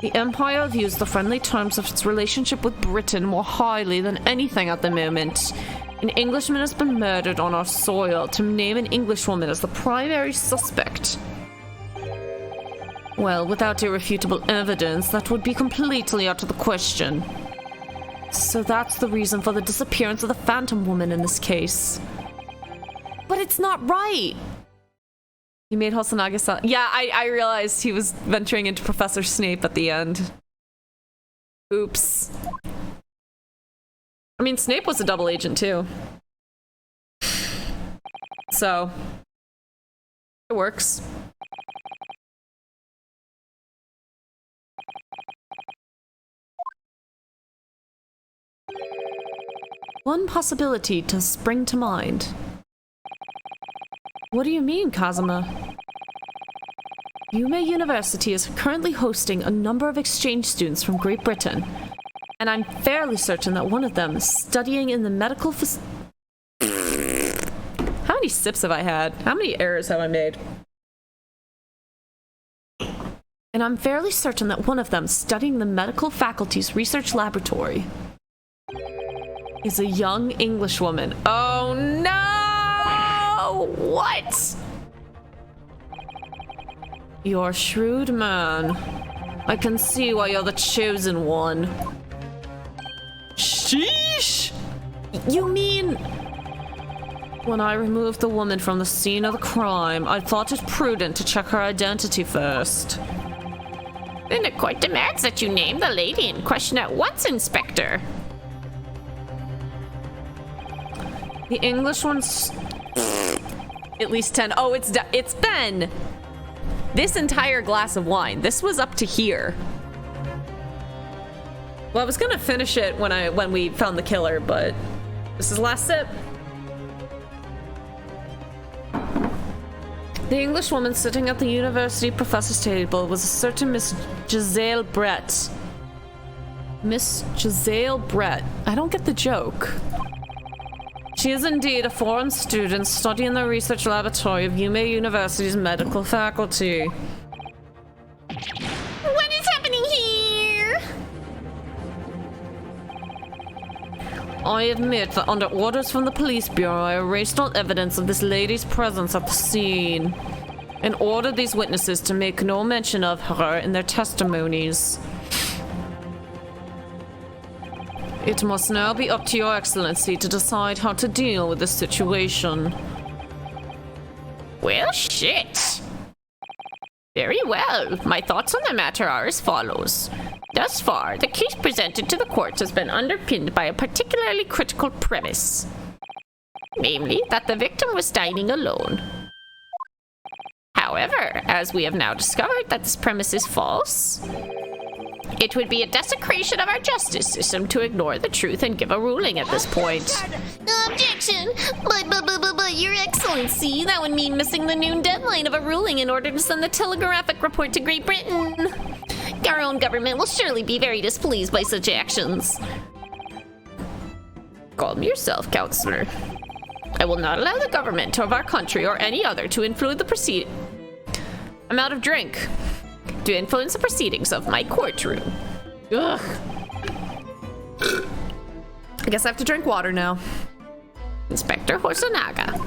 The Empire views the friendly terms of its relationship with Britain more highly than anything at the moment. An Englishman has been murdered on our soil. To name an Englishwoman as the primary suspect, well, without irrefutable evidence, that would be completely out of the question. So that's the reason for the disappearance of the Phantom Woman in this case. But it's not right! You made Hosonaga sound... Yeah, I realized he was venturing into Professor Snape at the end. Oops. I mean, Snape was a double agent, too. So... it works. One possibility to spring to mind. What do you mean, Kazuma? Yume University is currently hosting a number of exchange students from Great Britain, and I'm fairly certain that one of them is studying in the medical How many sips have I had? How many errors have I made? And I'm fairly certain that one of them studying the medical faculty's research laboratory is a young Englishwoman. Oh no! What? You're a shrewd man. I can see why you're the chosen one. Sheesh! You mean... When I removed the woman from the scene of the crime, I thought it prudent to check her identity first. Then it quite demands that you name the lady in question at once, Inspector. The English one's... At least 10. Oh, it's been this entire glass of wine. This was up to here. Well, I was gonna finish it when we found the killer, but this is last sip. The English woman sitting at the university professor's table was a certain Miss Giselle Brett. Miss Giselle Brett. I don't get the joke. She is indeed a foreign student studying in the research laboratory of Yume University's medical faculty. What is happening here? I admit that under orders from the police bureau, I erased all evidence of this lady's presence at the scene and ordered these witnesses to make no mention of her in their testimonies. It must now be up to Your Excellency to decide how to deal with this situation. Well, shit. Very well. My thoughts on the matter are as follows. Thus far, the case presented to the courts has been underpinned by a particularly critical premise. Namely, that the victim was dining alone. However, as we have now discovered that this premise is false, it would be a desecration of our justice system to ignore the truth and give a ruling at this point. Objection! But, Your Excellency, that would mean missing the noon deadline of a ruling in order to send the telegraphic report to Great Britain. Our own government will surely be very displeased by such actions. Calm yourself, Counselor. I will not allow the government of our country or any other to influence the proceedings. I'm out of drink. To influence the proceedings of my courtroom. Ugh. I guess I have to drink water now. Inspector Hosonaga.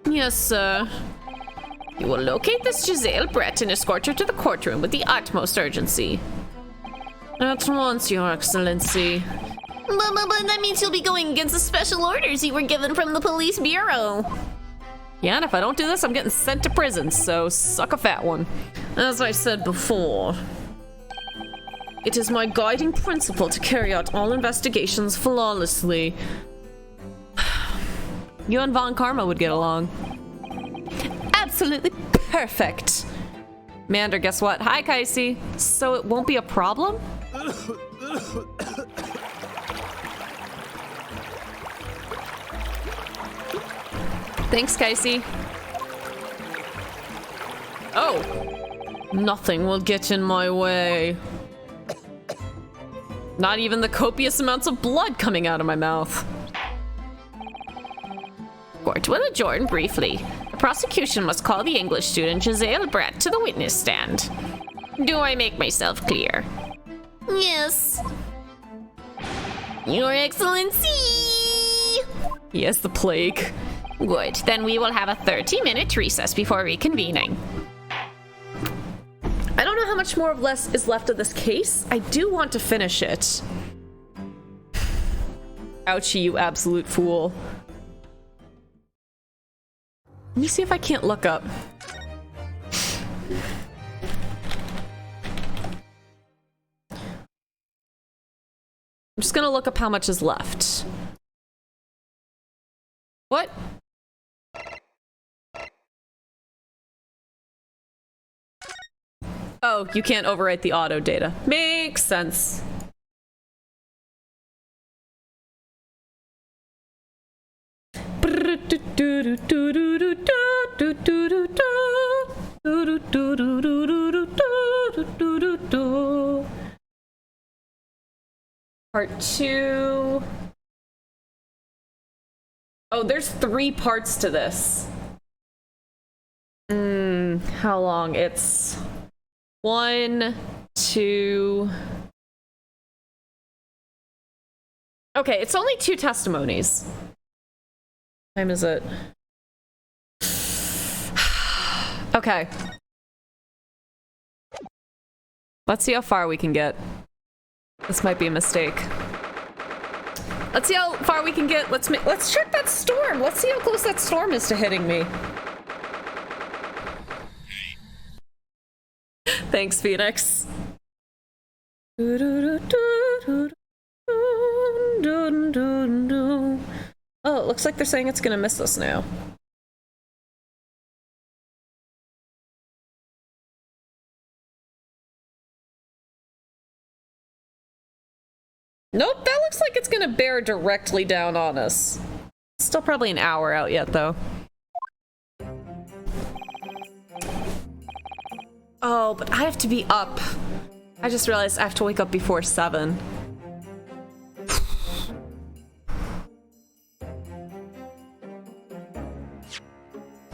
Yes, sir. You will locate this Giselle Brett and escort her to the courtroom with the utmost urgency. At once, Your Excellency. But that means you'll be going against the special orders you were given from the police bureau. Yeah, and if I don't do this, I'm getting sent to prison, so suck a fat one. As I said before, It is my guiding principle to carry out all investigations flawlessly. You and Von Karma would get along. Absolutely perfect. Mander, guess what? Hi, Kaisi. So it won't be a problem? Thanks, Kaisi. Oh. Nothing will get in my way. Not even the copious amounts of blood coming out of my mouth. Court will adjourn briefly. The prosecution must call the English student Giselle Brett to the witness stand. Do I make myself clear? Yes. Your Excellency! Yes, the plague. Good. Then we will have a 30-minute recess before reconvening. I don't know how much more is left of this case. I do want to finish it. Ouchie, you absolute fool. Let me see if I can't look up. I'm just gonna look up how much is left. What? Oh, you can't overwrite the auto data. Makes sense. Part 2. Oh, there's 3 parts to this. How long? It's 1, 2. Okay, it's only 2 testimonies. What time is it? Okay. Let's see how far we can get. This might be a mistake. Let's see how far we can get. Let's check that storm. Let's see how close that storm is to hitting me. Thanks, Phoenix. Oh, it looks like they're saying it's gonna miss us now. Nope, that looks like it's gonna bear directly down on us. Still probably an hour out yet, though. Oh, but I have to be up. I just realized I have to wake up before 7.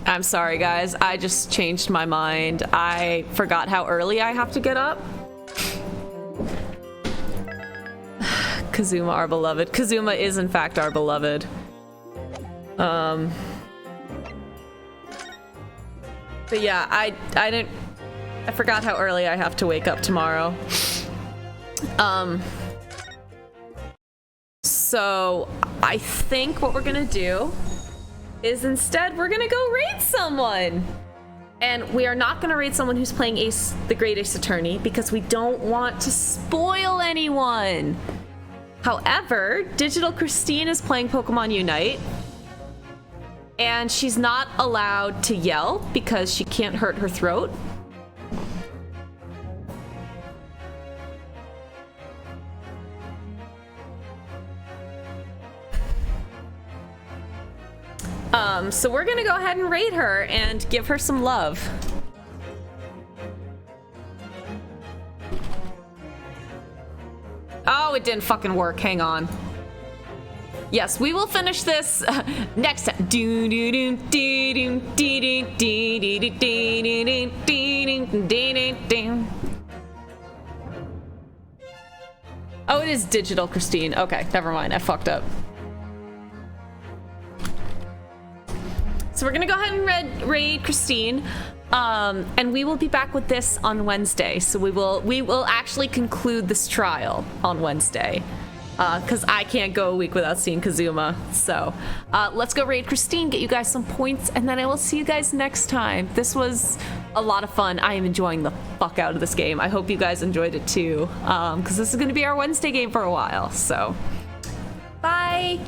I'm sorry, guys. I just changed my mind. I forgot how early I have to get up. Kazuma, our beloved. Kazuma is, in fact, our beloved. But yeah, I forgot how early I have to wake up tomorrow. So I think what we're gonna do is instead we're gonna go raid someone. And we are not gonna raid someone who's playing Ace, the Great Ace Attorney, because we don't want to spoil anyone. However, Digital Christine is playing Pokemon Unite, and she's not allowed to yell because she can't hurt her throat. So we're gonna go ahead and raid her and give her some love. Oh, it didn't fucking work. Hang on. Yes, we will finish this next time. Oh, it is Digital Christine. Okay, never mind. I fucked up. So we're gonna go ahead and raid Christine, and we will be back with this on Wednesday. So we will actually conclude this trial on Wednesday, because I can't go a week without seeing Kazuma. So let's go raid Christine, get you guys some points, and then I will see you guys next time. This was a lot of fun. I am enjoying the fuck out of this game. I hope you guys enjoyed it too, because this is going to be our Wednesday game for a while. So, bye.